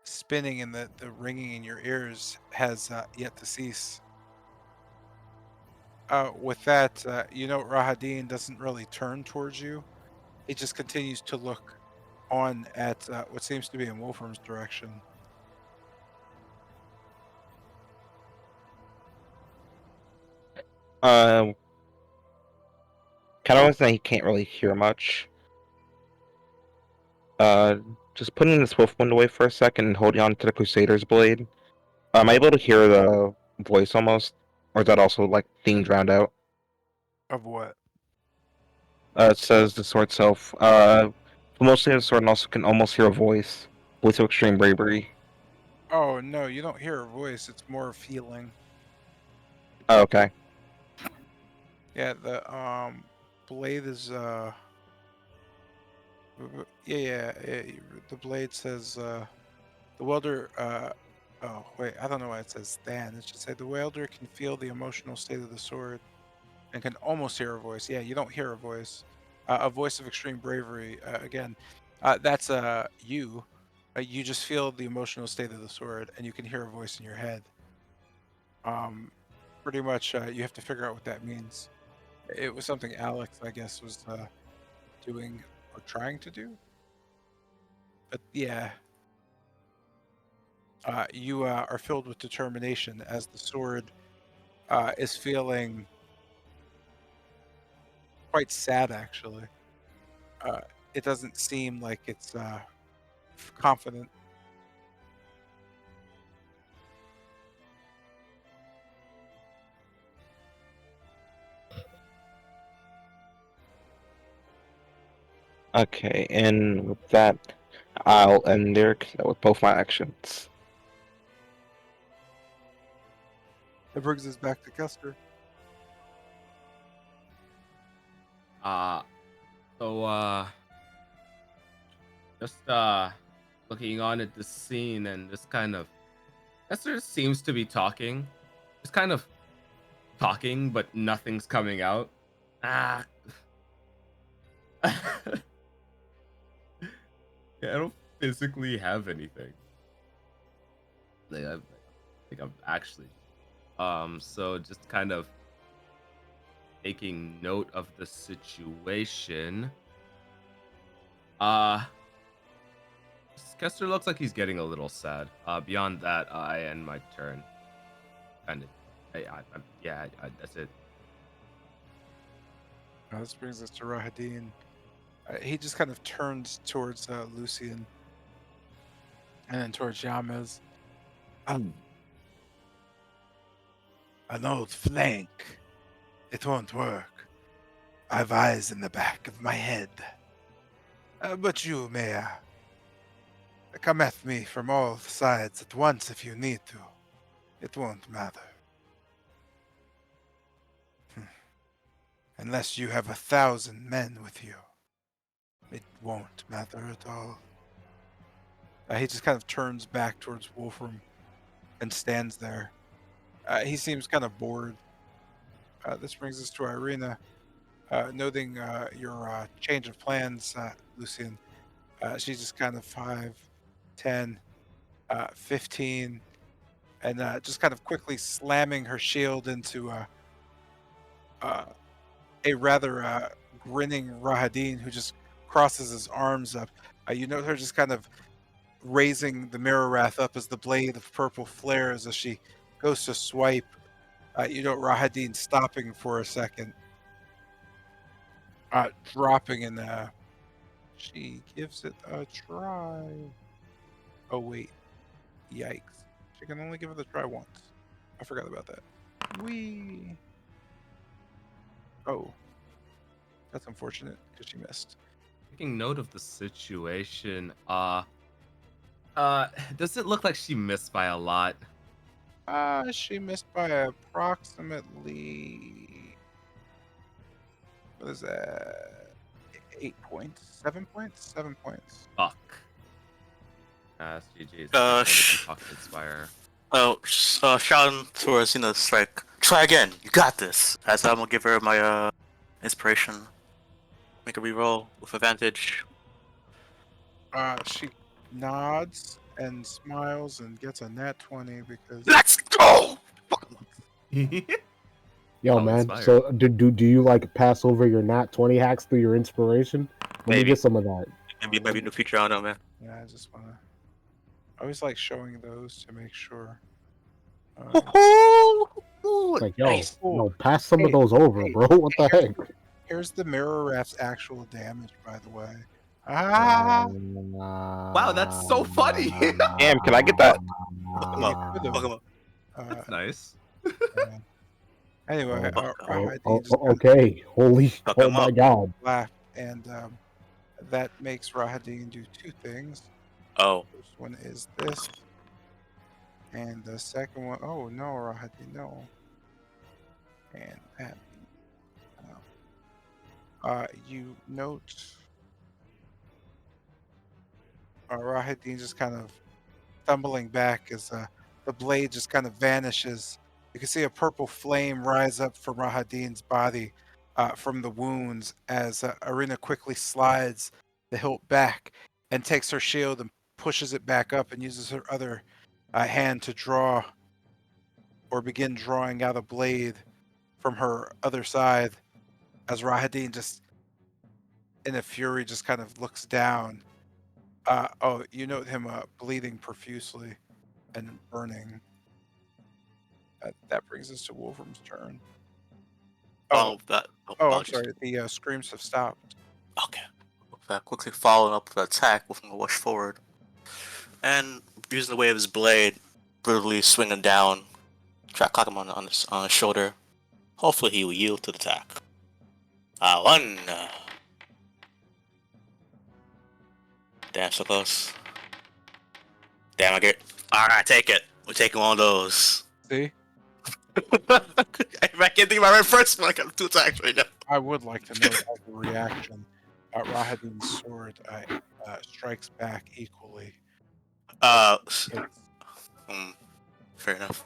Speaker 1: spinning and the ringing in your ears has yet to cease. With that, you know Rahadin doesn't really turn towards you. He just continues to look on at what seems to be in Wolfram's direction.
Speaker 3: Kind of saying he can't really hear much. Just putting this wolf wound away for a second and holding on to the Crusader's blade. Am I able to hear the voice almost? Or is that also like being drowned out?
Speaker 1: Of what?
Speaker 3: It says the sword itself. Mostly the sword and also can almost hear a voice. Voice of extreme bravery.
Speaker 1: Oh no, you don't hear a voice. It's more a feeling.
Speaker 3: Oh, okay.
Speaker 1: Yeah, the blade is the blade says the welder oh wait, I don't know why it says stand. It should say the welder can feel the emotional state of the sword and can almost hear a voice. Yeah, you don't hear a voice. A voice of extreme bravery. Again, that's you. You just feel the emotional state of the sword, and you can hear a voice in your head. Um, Pretty much, you have to figure out what that means. It was something Alex, I guess, was doing or trying to do. But yeah, you are filled with determination as the sword is feeling quite sad, actually. Uh, it doesn't seem like it's confident.
Speaker 3: Okay, and with that, I'll end there with both my actions.
Speaker 1: That brings us back to Custer.
Speaker 4: Uh, so just looking on at this scene and just kind of Esther seems to be talking. Just kind of talking, but nothing's coming out. Ah. Yeah, I don't physically have anything. I think I'm actually so just kind of taking note of the situation. Uh Kester looks like he's getting a little sad. Beyond that, I end my turn. Kind of, that's it.
Speaker 1: This brings us to Rahadin. He just kind of turns towards Lucian and then towards Yamez. An old flank. It won't work. I've eyes in the back of my head. But you may come at me from all sides at once if you need to. It won't matter. Unless you have 1,000 men with you. It won't matter at all. He just kind of turns back towards Wolfram and stands there. He seems kind of bored. This brings us to Irina. Noting your change of plans, Lucian, she's just kind of 5, 10, 15, and just kind of quickly slamming her shield into a rather grinning Rahadin who just crosses his arms up. You note her just kind of raising the mirror wrath up as the blade of purple flares as she goes to swipe. You note Rahadin stopping for a second, dropping, and she gives it a try. Oh wait, yikes! She can only give it a try once. I forgot about that. Wee. Oh, that's unfortunate because she missed.
Speaker 4: Taking note of the situation. Does it look like she missed by a lot?
Speaker 1: She missed by approximately, what is that? 8 points? 7 points? 7 points.
Speaker 4: Fuck. GG's. Talk to Inspire.
Speaker 2: Shouting towards, it's like, try again, you got this. As I'm gonna give her my inspiration. Make a reroll with advantage.
Speaker 1: She nods and smiles and gets a nat 20 because
Speaker 2: Let's go!
Speaker 5: Yo,
Speaker 4: Oh,
Speaker 5: man.
Speaker 4: inspired.
Speaker 5: So do you like pass over your nat 20 hacks through your inspiration? Let me
Speaker 2: Maybe.
Speaker 5: get some of that.
Speaker 2: Maybe in the future, I don't know, man.
Speaker 1: yeah, I just wanna. I always like showing those to make sure.
Speaker 5: Like, yo,
Speaker 2: Nice.
Speaker 5: pass some of
Speaker 1: Hey,
Speaker 5: those over,
Speaker 1: hey,
Speaker 5: bro. What the heck?
Speaker 1: Here's the mirror raft's actual damage, by the way. Ah,
Speaker 4: Wow, that's so funny.
Speaker 3: Damn, can I get that?
Speaker 2: Fuck him
Speaker 1: you
Speaker 2: up.
Speaker 1: could've.
Speaker 2: Fuck him up.
Speaker 4: That's nice.
Speaker 1: Yeah. Anyway,
Speaker 2: Fuck 'em.
Speaker 1: Rahadi just kind of
Speaker 5: Okay.
Speaker 2: Fuck
Speaker 5: Oh
Speaker 2: him
Speaker 5: my
Speaker 2: up.
Speaker 5: god.
Speaker 1: laughed, and that makes Rahadin do 2 things.
Speaker 2: Oh.
Speaker 1: First one is this, and the second one, oh no, Rahadin, no. And that you note Rahadin just kind of stumbling back as the blade just kind of vanishes. You can see a purple flame rise up from Rahadin's body from the wounds as Arena quickly slides the hilt back and takes her shield and pushes it back up and uses her other hand to draw or begin drawing out a blade from her other side as Rahadin just in a fury just kind of looks down. Oh, you note him bleeding profusely and burning. That brings us to Wolfram's turn. Oh,
Speaker 2: That. Oh,
Speaker 1: I'm
Speaker 2: apologies.
Speaker 1: sorry. The screams have stopped.
Speaker 2: Okay. Quickly following up the attack with a rush forward, and using the weight of his blade, brutally swinging down, try to clock him on his shoulder. Hopefully, he will yield to the attack. One. Damn, so close. Damn, I get. Alright, take it. We're taking one of those.
Speaker 1: See,
Speaker 2: I can't think of my right first one. I got 2 attacks right now.
Speaker 1: I would like to know as a reaction. Rahadin's sword strikes back equally.
Speaker 2: It's,
Speaker 1: It's
Speaker 2: fair enough.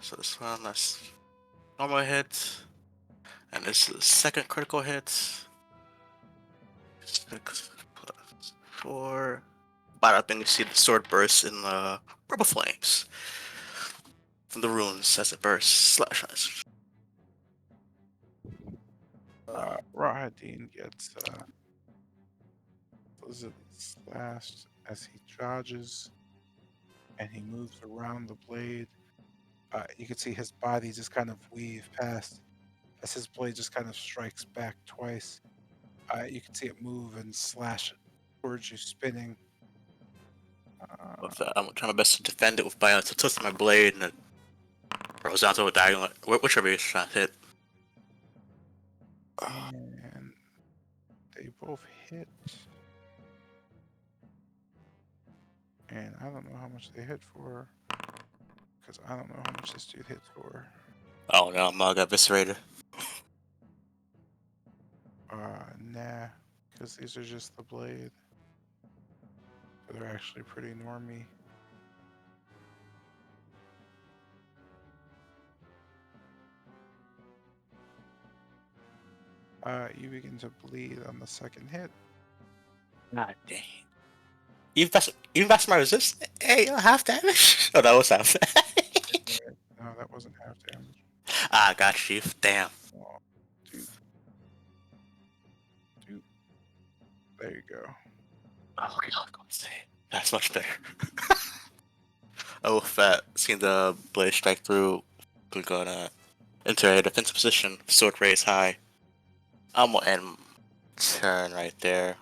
Speaker 2: So this one, that's normal hit. And this is the second critical hit. 6 plus 4. Bite up and you see the sword burst in purple flames from the runes as it bursts. Slash eyes.
Speaker 1: Rahadin gets slashed as he dodges and he moves around the blade. You can see his body just kind of weave past as his blade just kind of strikes back twice. You can see it move and slash towards you, spinning.
Speaker 2: I'm trying my best to defend it with by twisting my blade and it rolls down to a diagonal. Whichever you're trying to hit.
Speaker 1: And they both hit. And I don't know how much they hit for. Because I don't know how much this dude hits for.
Speaker 2: Oh no, Mug got eviscerated.
Speaker 1: Nah. Because these are just the blade. So they're actually pretty normy. You begin to bleed on the second hit.
Speaker 2: God dang. Even past my resist? Hey, half damage? Oh, that was half damage.
Speaker 1: No, that wasn't half damage.
Speaker 2: Got you. Damn.
Speaker 1: Oh, dude. There you go.
Speaker 2: Oh, God, that's much better. Oh, fat. Seeing the blade strike through. We're gonna enter a defensive position. Sword raised high. I'm gonna end turn right there.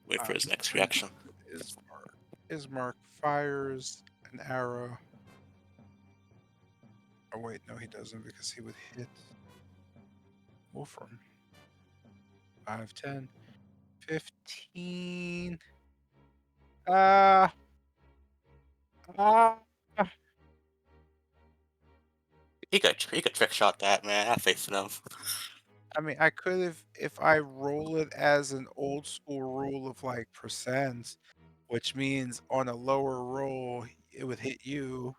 Speaker 2: Wait for his next reaction.
Speaker 1: Ismark fires an arrow. Oh wait, no he doesn't because he would hit Wolfram. 5, 10, 15.
Speaker 2: He could trick shot that, man. I have faith in him.
Speaker 1: I mean, I could have, if I roll it as an old school rule of like percents, which means on a lower roll, it would hit you.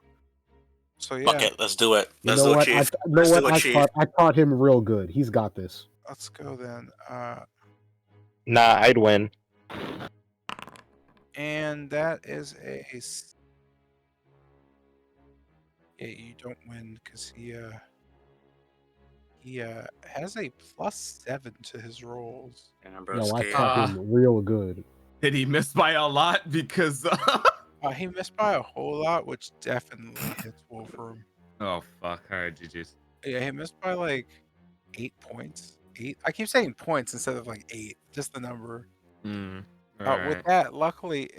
Speaker 1: So yeah,
Speaker 2: Fuck it, let's do it.
Speaker 5: You
Speaker 2: Let's
Speaker 5: know
Speaker 2: do it,
Speaker 5: what?
Speaker 2: Chief.
Speaker 5: You know
Speaker 2: Let's
Speaker 5: what?
Speaker 2: do it, Chief.
Speaker 5: I taught him real good. He's got this.
Speaker 1: let's go then.
Speaker 3: Nah, I'd win.
Speaker 1: And that is yeah, you don't win because he has a +7 to his rolls.
Speaker 2: Damn,
Speaker 5: Yo, I
Speaker 2: broski.
Speaker 5: taught him real good.
Speaker 4: Did he miss by a lot? Because
Speaker 1: He missed by a whole lot, which definitely hits Wolfram.
Speaker 4: oh fuck! All right, GG's.
Speaker 1: Yeah, he missed by like 8 points. 8. I keep saying points instead of like 8, just the number. With that, luckily,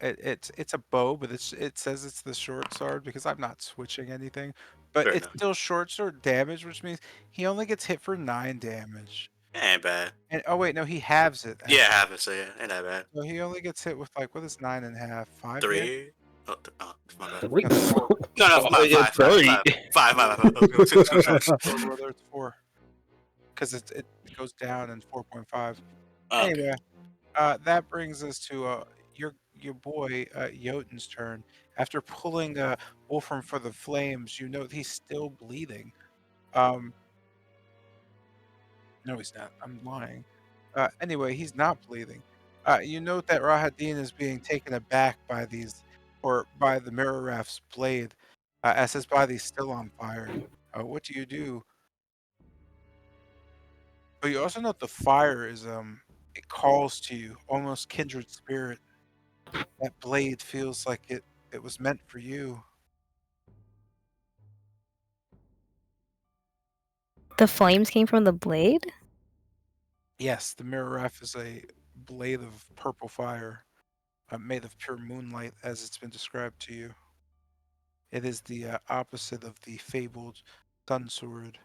Speaker 1: it's a bow, but it says it's the short sword because I'm not switching anything. But
Speaker 2: Fair
Speaker 1: it's
Speaker 2: enough.
Speaker 1: still short sword damage, which means he only gets hit for 9 damage.
Speaker 2: Ain't bad.
Speaker 1: And oh wait, no, he halves it.
Speaker 2: Yeah, I
Speaker 1: Actually.
Speaker 2: have it, so yeah, ain't that bad.
Speaker 1: So he only gets hit with like what is 9.5? 5 hit?
Speaker 2: 3. Oh, my bad.
Speaker 5: Three.
Speaker 1: No, it's 4.
Speaker 2: No, no,
Speaker 3: Oh,
Speaker 2: my
Speaker 3: it's
Speaker 2: five, five,
Speaker 3: three.
Speaker 2: five, five, five, five. Okay, two shots.
Speaker 1: 4, brother. It's 4 because it goes down in 4.5.
Speaker 2: Okay.
Speaker 1: Anyway, that brings us to your boy Jotun's turn. After pulling Wolfram for the flames, you note he's still bleeding. Um, no, he's not. I'm lying. Anyway, he's not bleeding. You note that Rahadin is being taken aback by these, or by the mirror raft's blade, as his body's still on fire. What do you do? But you also note the fire is it calls to you, almost kindred spirit. That blade feels like it was meant for you.
Speaker 6: The flames came from the blade?
Speaker 1: Yes, the mirror ref is a blade of purple fire, made of pure moonlight, as it's been described to you. It is the opposite of the fabled sun sword.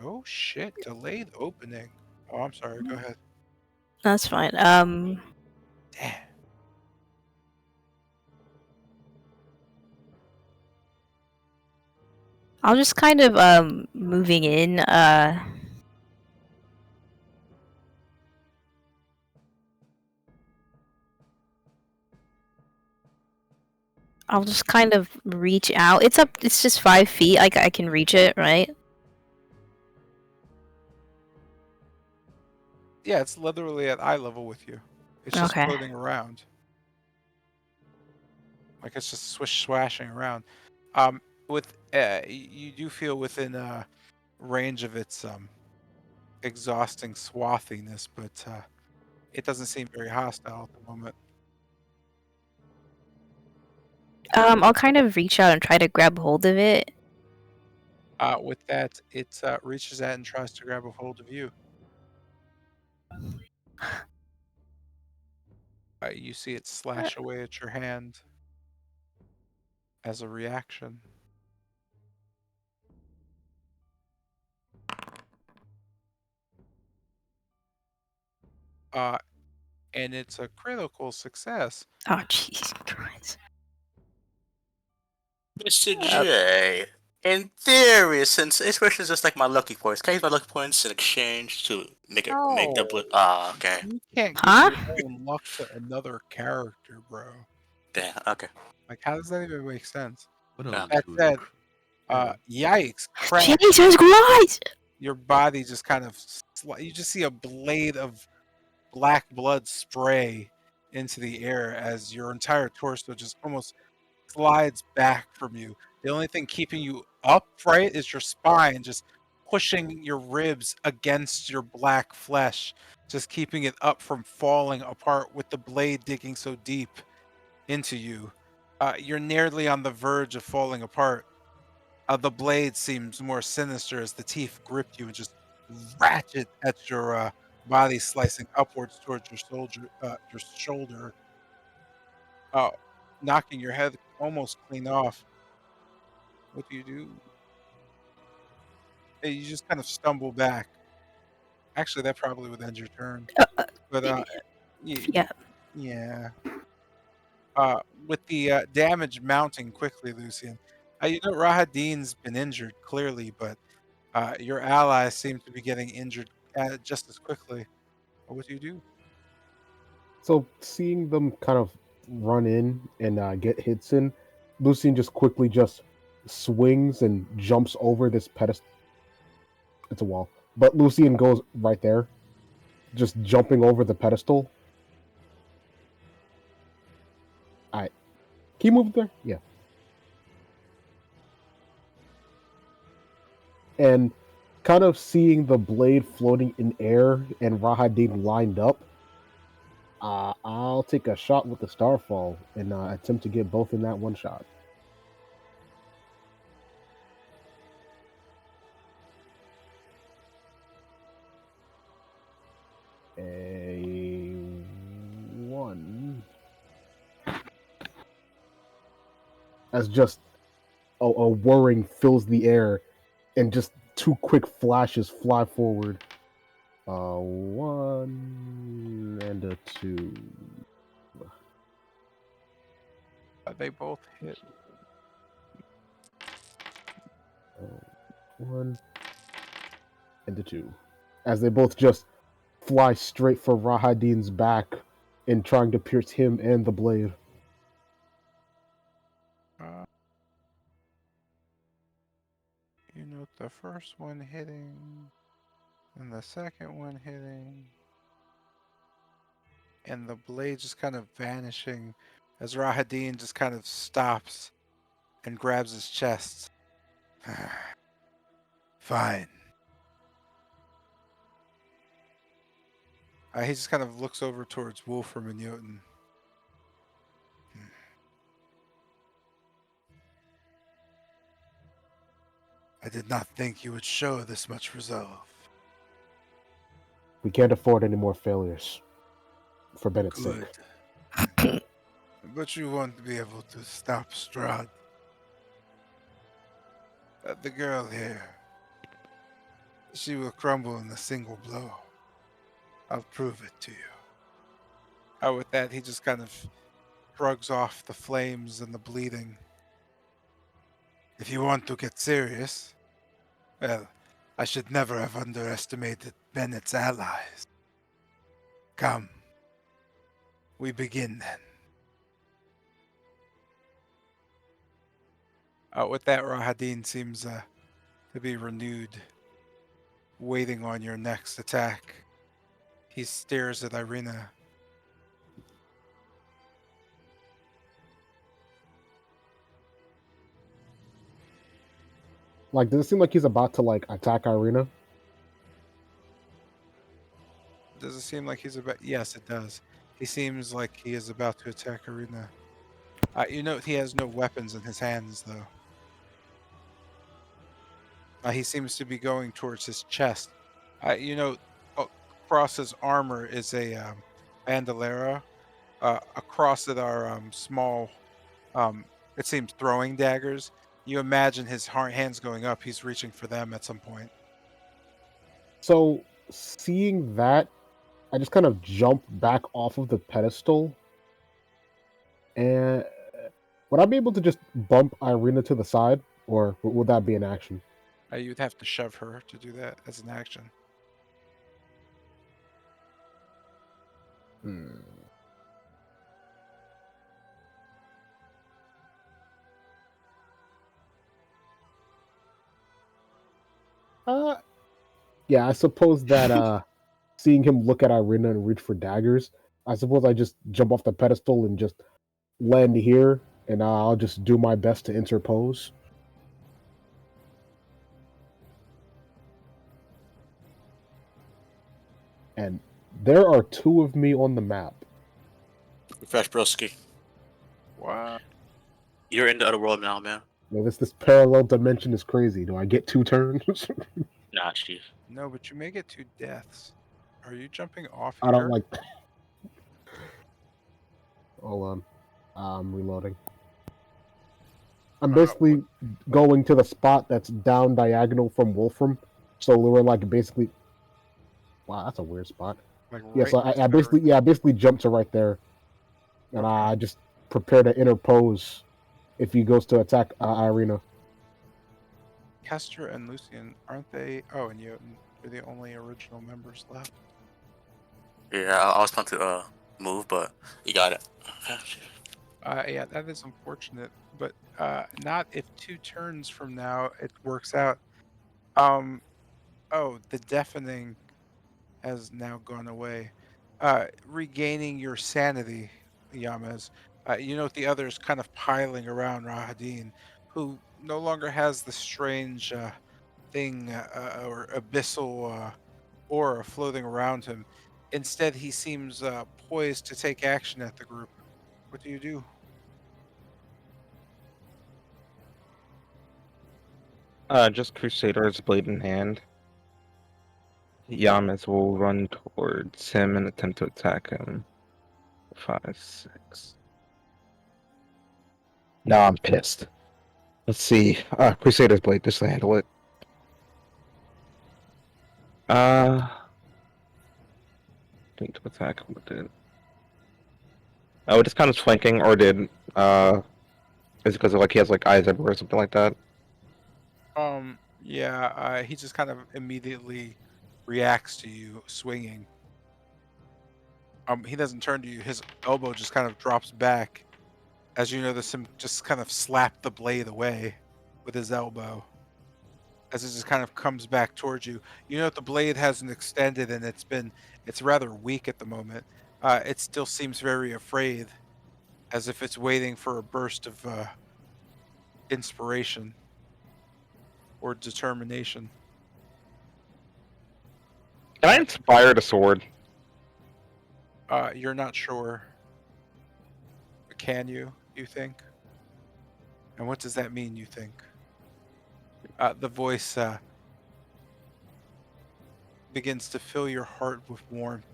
Speaker 1: Oh shit! Delayed opening. Oh, I'm sorry. Go ahead.
Speaker 6: That's fine.
Speaker 1: Damn.
Speaker 6: I'll just kind of moving in. I'll just kind of reach out. It's up. It's just 5 feet. I can reach it, right?
Speaker 1: Yeah, it's literally at eye level with you. It's just
Speaker 6: Okay.
Speaker 1: floating around. Like it's just swish swashing around. With you do feel within range of its exhausting swathiness, but it doesn't seem very hostile at the moment.
Speaker 6: I'll kind of reach out and try to grab hold of it.
Speaker 1: With that, it reaches out and tries to grab a hold of you. You see it slash away at your hand as a reaction. Uh, and it's a critical success.
Speaker 6: Oh, Jesus Christ.
Speaker 2: Mr. J, in theory, since inspiration is just like my lucky points, can I use my lucky points in exchange to make the
Speaker 1: No,
Speaker 2: okay.
Speaker 1: you can't give
Speaker 6: Huh?
Speaker 1: your own luck to another character, bro.
Speaker 2: Damn. Okay.
Speaker 1: Like, how does that even make sense?
Speaker 4: What
Speaker 2: Yeah.
Speaker 4: a
Speaker 1: That
Speaker 4: loser.
Speaker 1: said, yikes, crack.
Speaker 6: Jesus Christ!
Speaker 1: Your body just kind of, you just see a blade of black blood spray into the air as your entire torso just almost slides back from you. The only thing keeping you upright is your spine, just pushing your ribs against your black flesh, just keeping it up from falling apart with the blade digging so deep into you. You're nearly on the verge of falling apart. The blade seems more sinister as the teeth grip you and just ratchet at your body, slicing upwards towards your shoulder, uh, knocking your head almost clean off. What do you do? You just kind of stumble back. Actually, that probably would end your turn. But
Speaker 6: Yeah.
Speaker 1: yeah. With the damage mounting quickly, Lucian. You know Rahadin's been injured clearly, but your allies seem to be getting injured just as quickly. What do you do?
Speaker 5: So seeing them kind of run in and get hits in, Lucian just quickly just swings and jumps over this pedestal. It's a wall, but Lucian goes right there, just jumping over the pedestal. All right, can you move there? Yeah. And kind of seeing the blade floating in air and Rahadin lined up, I'll take a shot with the Starfall and attempt to get both in that one shot. A 1. as just a whirring fills the air, and just two quick flashes fly forward. 1 and a 2.
Speaker 1: They both hit.
Speaker 5: 1 and a 2. As they both just fly straight for Rahadin's back in trying to pierce him and the blade.
Speaker 1: Uh, you note the first one hitting, and the second one hitting, and the blade just kind of vanishing as Rahadin just kind of stops and grabs his chest. Fine. He just kind of looks over towards Wolfram and Jotun. I did not think you would show this much resolve.
Speaker 5: We can't afford any more failures. For Bennett's
Speaker 1: Good.
Speaker 5: sake.
Speaker 1: But you won't be able to stop Strahd. The girl here, she will crumble in a single blow. I'll prove it to you. With that, he just kind of shrugs off the flames and the bleeding. If you want to get serious, well, I should never have underestimated Bennett's allies. Come, we begin then. With that, Rahadin seems to be renewed, waiting on your next attack. He stares at Irina.
Speaker 5: Like, does it seem like he's about to like attack Irina?
Speaker 1: Does it seem like he's about? Yes, it does. He seems like he is about to attack Irina. You note he has no weapons in his hands, though. He seems to be going towards his chest. Across his armor is a bandolera. Across it are small, it seems, throwing daggers. You imagine his hands going up. He's reaching for them at some point.
Speaker 5: So, seeing that, I just kind of jump back off of the pedestal. And would I be able to just bump Irina to the side? Or would that be an action?
Speaker 1: You'd have to shove her to do that as an action.
Speaker 5: Hmm. Yeah, I suppose that seeing him look at Irina and reach for daggers, I suppose I just jump off the pedestal and just land here, and I'll just do my best to interpose. And there are two of me on the map.
Speaker 2: Refresh, broski.
Speaker 1: Wow.
Speaker 2: You're in the other world now, man.
Speaker 5: Well, this parallel dimension is crazy. Do I get 2 turns?
Speaker 2: Nah, chief.
Speaker 1: No, but you may get 2 deaths. Are you jumping off
Speaker 5: I don't
Speaker 1: here?
Speaker 5: like. Hold on. I'm reloading. I'm basically going to the spot that's down diagonal from Wolfram. So we're like basically. Wow, that's a weird spot.
Speaker 1: Like
Speaker 5: Yeah, so
Speaker 1: next
Speaker 5: I
Speaker 1: to Irina?
Speaker 5: basically jumped to right there, and
Speaker 1: Okay.
Speaker 5: I just prepare to interpose if he goes to attack Irina.
Speaker 1: Kester and Lucian, aren't they? Oh, and Jotun. They're the only original members left.
Speaker 2: Yeah, I was planning to move, but you got it.
Speaker 1: Yeah, that is unfortunate, but not if 2 turns from now it works out. Oh, the deafening has now gone away. Regaining your sanity, Yamez. You note the others kind of piling around Rahadin, who no longer has the strange thing or abyssal aura floating around him. Instead, he seems poised to take action at the group. What do you do?
Speaker 3: Just Crusader's blade in hand. Yamas will run towards him and attempt to attack him. 5, 6. Now I'm pissed. Let's see. Crusader's Blade, just to handle it. Need to attack with it. Oh, it just kind of flanking, or did is it because like he has like eyes everywhere or something like that?
Speaker 1: Yeah, he just kind of immediately reacts to you swinging. He doesn't turn to you. His elbow just kind of drops back. As you notice him just kind of slap the blade away with his elbow. As it just kind of comes back towards you. You know the blade hasn't extended and it's rather weak at the moment. It still seems very afraid, as if it's waiting for a burst of inspiration or determination.
Speaker 3: Can I inspire the sword?
Speaker 1: You're not sure. Can you think? And what does that mean, you think? The voice begins to fill your heart with warmth.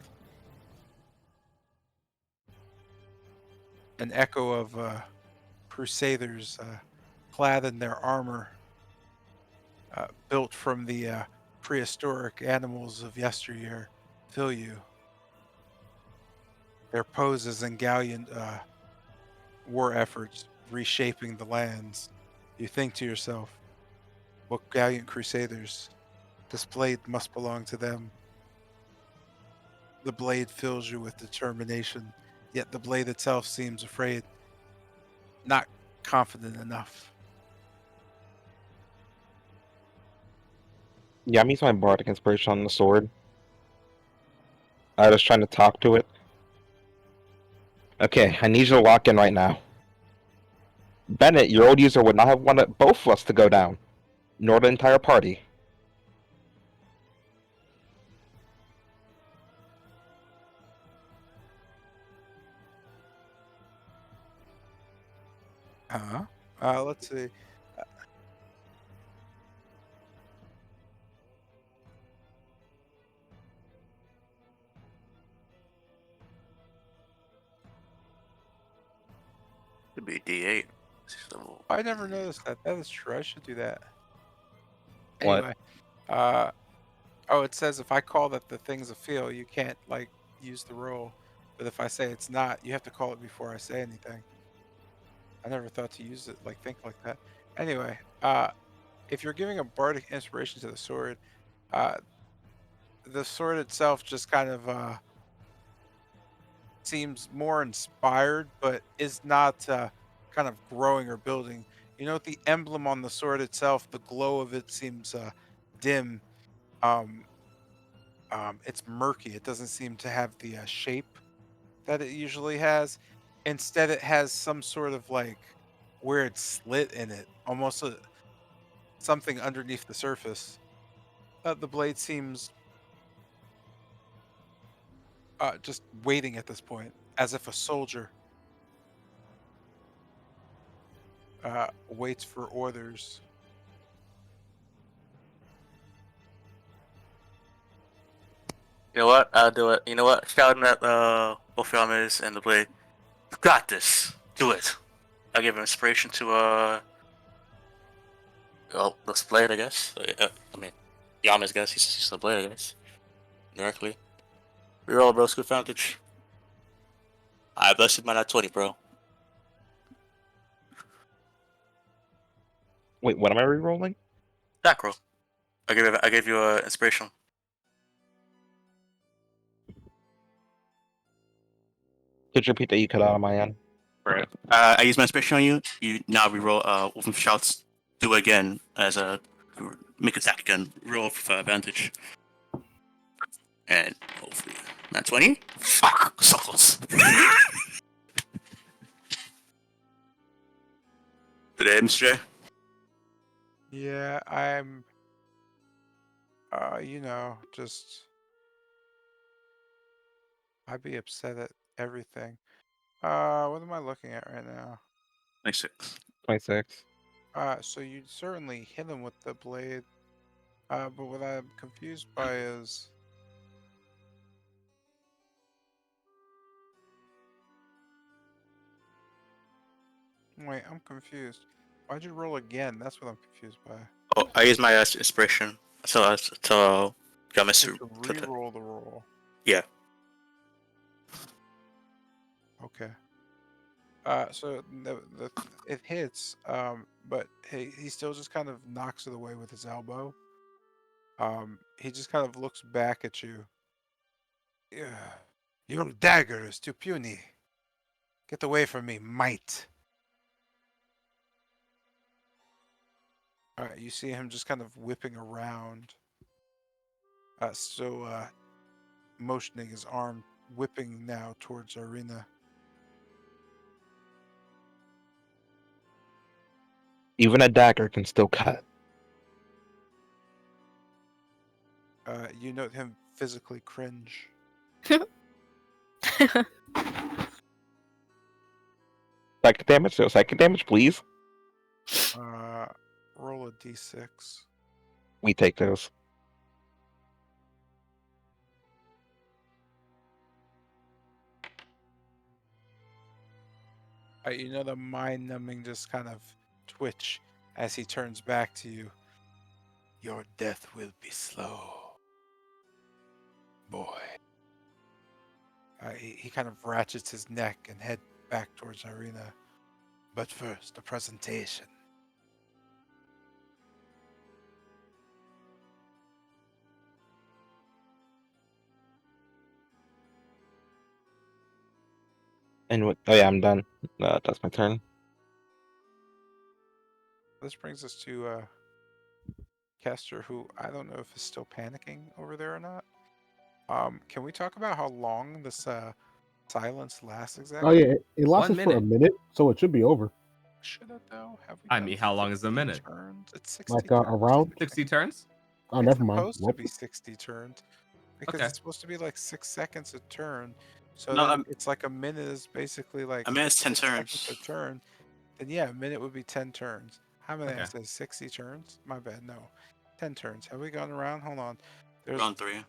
Speaker 1: An echo of crusaders clad in their armor, built from the prehistoric animals of yesteryear, fill you. Their poses and gallant war efforts reshaping the lands. You think to yourself, what gallant crusaders? This blade must belong to them. The blade fills you with determination, yet the blade itself seems afraid, not confident enough.
Speaker 3: Yeah, I'm using my bardic inspiration on the sword. I was trying to talk to it. Okay, I need you to lock in right now. Bennett, your old user would not have wanted both of us to go down, nor the entire party.
Speaker 1: Huh? Let's see.
Speaker 2: Could be D8.
Speaker 1: I never noticed that. That is true. I should do that.
Speaker 3: What?
Speaker 1: Anyway, uh, oh, it says if I call that the thing's a feel, you can't like use the roll. But if I say it's not, you have to call it before I say anything. I never thought to use it think like that. Anyway, if you're giving a bardic inspiration to uh, the sword itself just kind of seems more inspired, but is not kind of growing or building. You know, the emblem on the sword itself, the glow of it seems dim. Um, it's murky. It doesn't seem to have the shape that it usually has. Instead, it has some sort of weird slit in it, almost something underneath the surface. The blade seems just waiting at this point, as if a soldier waits for orders.
Speaker 2: You know what? I'll do it. You know what? Shouting at both armies and the blade. You got this. Do it. I'll give him inspiration to this blade, I guess. I mean, Yamas, I guess he's the blade, I guess. Directly. Reroll, bro. Scoot advantage. I blessed my not 20, bro.
Speaker 3: Wait, what am I re-rolling?
Speaker 2: Attack roll. I gave you inspiration.
Speaker 3: Could you repeat that? You cut out on my end.
Speaker 2: Right. I use my inspiration on you. You now reroll Wolfen shouts. Do it again as a make attack again. Roll for advantage. And hopefully not 20. Fuck, so close. Today, Mr. J.
Speaker 1: Yeah, I'm. Just I'd be upset at everything. What am I looking at right now?
Speaker 2: 26.
Speaker 3: 26.
Speaker 1: So you certainly hit him with the blade. But what I'm confused by is Wait, I'm confused. Why'd you roll again? That's what I'm confused by.
Speaker 2: Oh, I use my inspiration to get my
Speaker 1: Oh,
Speaker 2: suit.
Speaker 1: to re-roll the roll.
Speaker 2: Yeah.
Speaker 1: Okay. So it hits, but he still just kind of knocks it away with his elbow. He just kind of looks back at you. Yeah, your dagger is too puny. Get away from me, mite. All right, you see him just kind of whipping around. Motioning his arm, whipping now towards Arena.
Speaker 3: Even a dagger can still cut.
Speaker 1: You note him physically cringe.
Speaker 3: Psychic damage, so psychic damage, please.
Speaker 1: Roll a d6.
Speaker 3: We take those.
Speaker 1: You know the mind-numbing just kind of twitch as he turns back to you. Your death will be slow, boy. He kind of ratchets his neck and head back towards Irina. But first, a presentation.
Speaker 3: And what? Oh yeah, I'm done. That's my turn.
Speaker 1: This brings us to Kester, who I don't know if is still panicking over there or not. Can we talk about how long this silence lasts
Speaker 5: Oh
Speaker 1: exactly?
Speaker 5: yeah, it lasts
Speaker 4: 1
Speaker 5: us for a
Speaker 4: minute.
Speaker 5: minute, so it should be over.
Speaker 1: Should it though? Have we
Speaker 4: I
Speaker 1: done
Speaker 4: mean, how long is a
Speaker 1: 60
Speaker 4: minute?
Speaker 1: turns? It's 60
Speaker 5: Like
Speaker 1: turns.
Speaker 5: around.
Speaker 4: 60 turns?
Speaker 5: Oh,
Speaker 1: It's
Speaker 5: never mind.
Speaker 1: supposed to
Speaker 5: Nope.
Speaker 1: be 60 turns because
Speaker 4: Okay.
Speaker 1: it's supposed to be like 6 seconds a turn. So
Speaker 2: No,
Speaker 1: then it's like a minute is basically like
Speaker 2: I mean it's 10
Speaker 1: 6 seconds a
Speaker 2: turns.
Speaker 1: turn. Then yeah, a minute would be 10 turns. How many I
Speaker 4: Okay.
Speaker 1: say 60 turns? My bad. No. 10 turns. Have we gone around? Hold on. There's
Speaker 2: Round 3.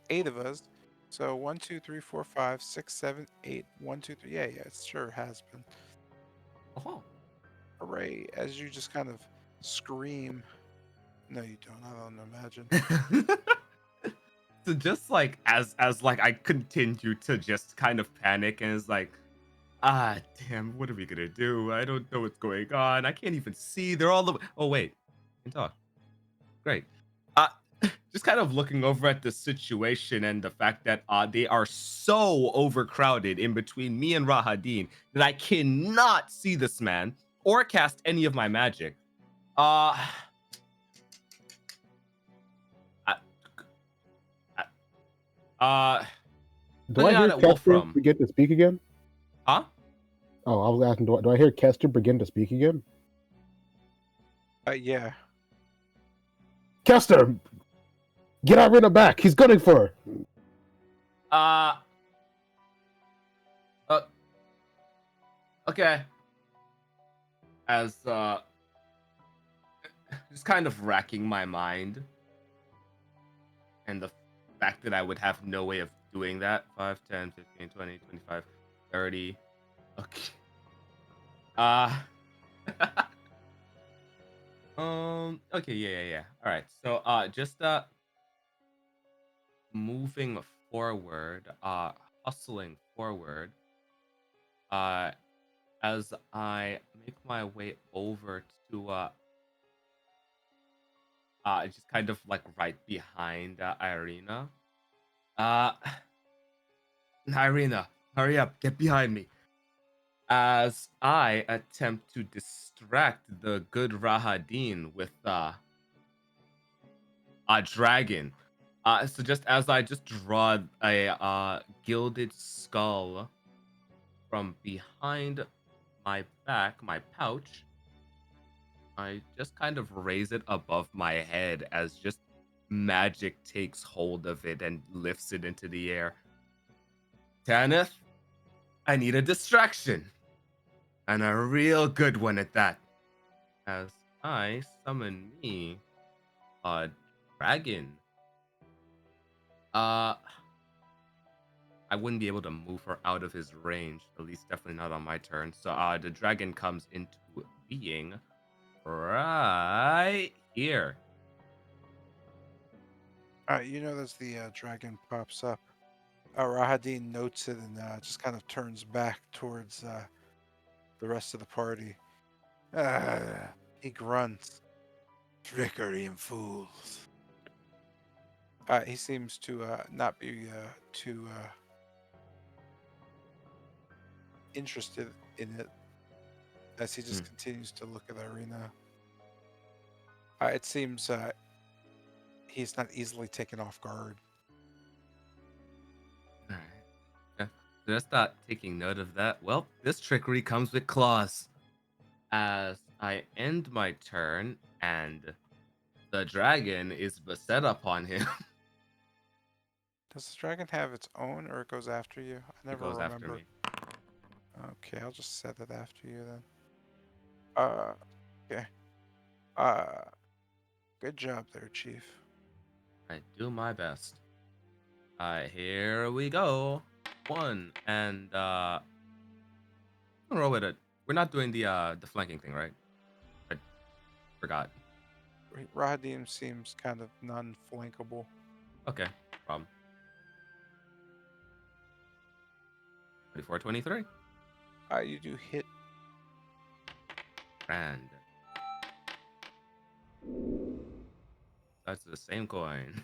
Speaker 1: 8 of us. So 1, 2, 3, 4, 5, 6, 7, 8. 1, 2, 3. Yeah, it sure has been.
Speaker 4: Oh.
Speaker 1: Hooray! As you just kind of scream. No, you don't. I don't imagine.
Speaker 4: So just like as like I continue to just kind of panic and it's like, ah damn, what are we gonna do? I don't know what's going on. I can't even see. They're all the oh wait. You can talk. Great. Uh just kind of looking over at the situation and the fact that they are so overcrowded in between me and Rahadin that I cannot see this man or cast any of my magic. Uh I,
Speaker 5: Do I
Speaker 4: putting
Speaker 5: hear
Speaker 4: on at
Speaker 5: Kester
Speaker 4: Wolfram.
Speaker 5: begin to speak again?
Speaker 4: Huh?
Speaker 5: Oh, I was asking, do I hear Kester begin to speak again?
Speaker 1: Yeah.
Speaker 5: Kester, get Irina back. He's gunning for her.
Speaker 4: Uh, uh okay. As just kind of racking my mind and the fact that I would have no way of doing that. 5, 10, 15, 20, 25, 30. Okay. Uh okay, yeah. All right. So just moving forward, hustling forward, uh as I make my way over to just kind of like right behind Irina. Uh Irina, hurry up, get behind me. As I attempt to distract the good Rahadin with a dragon. So just as I just draw a gilded skull from behind my back, my pouch, I just kind of raise it above my head as just magic takes hold of it and lifts it into the air. Tanith, I need a distraction. And a real good one at that. As I summon me a dragon. Uh I wouldn't be able to move her out of his range. At least, definitely not on my turn. So, the dragon comes into being right here.
Speaker 1: You know, as the dragon pops up, Rahadin notes it and just kind of turns back towards the rest of the party. He grunts. Trickery and fools. He seems to not be too interested in it as he just continues to look at Irina. It seems he's not easily taken off guard.
Speaker 4: All right. Yeah. Just not taking note of that. Well, this trickery comes with claws. As I end my turn, and the dragon is beset upon him.
Speaker 1: Does the dragon have its own, or it goes after you? I
Speaker 4: It
Speaker 1: never
Speaker 4: goes after
Speaker 1: remember.
Speaker 4: me.
Speaker 1: Okay, I'll just set it after you then. Okay. Good job there, Chief.
Speaker 4: I do my best. Here we go. One and I'm gonna roll with it. We're not doing the flanking thing, right? I forgot.
Speaker 1: Rahadim seems kind of non-flankable.
Speaker 4: Okay, no problem. 24, 23.
Speaker 1: You do hit.
Speaker 4: And that's the same coin.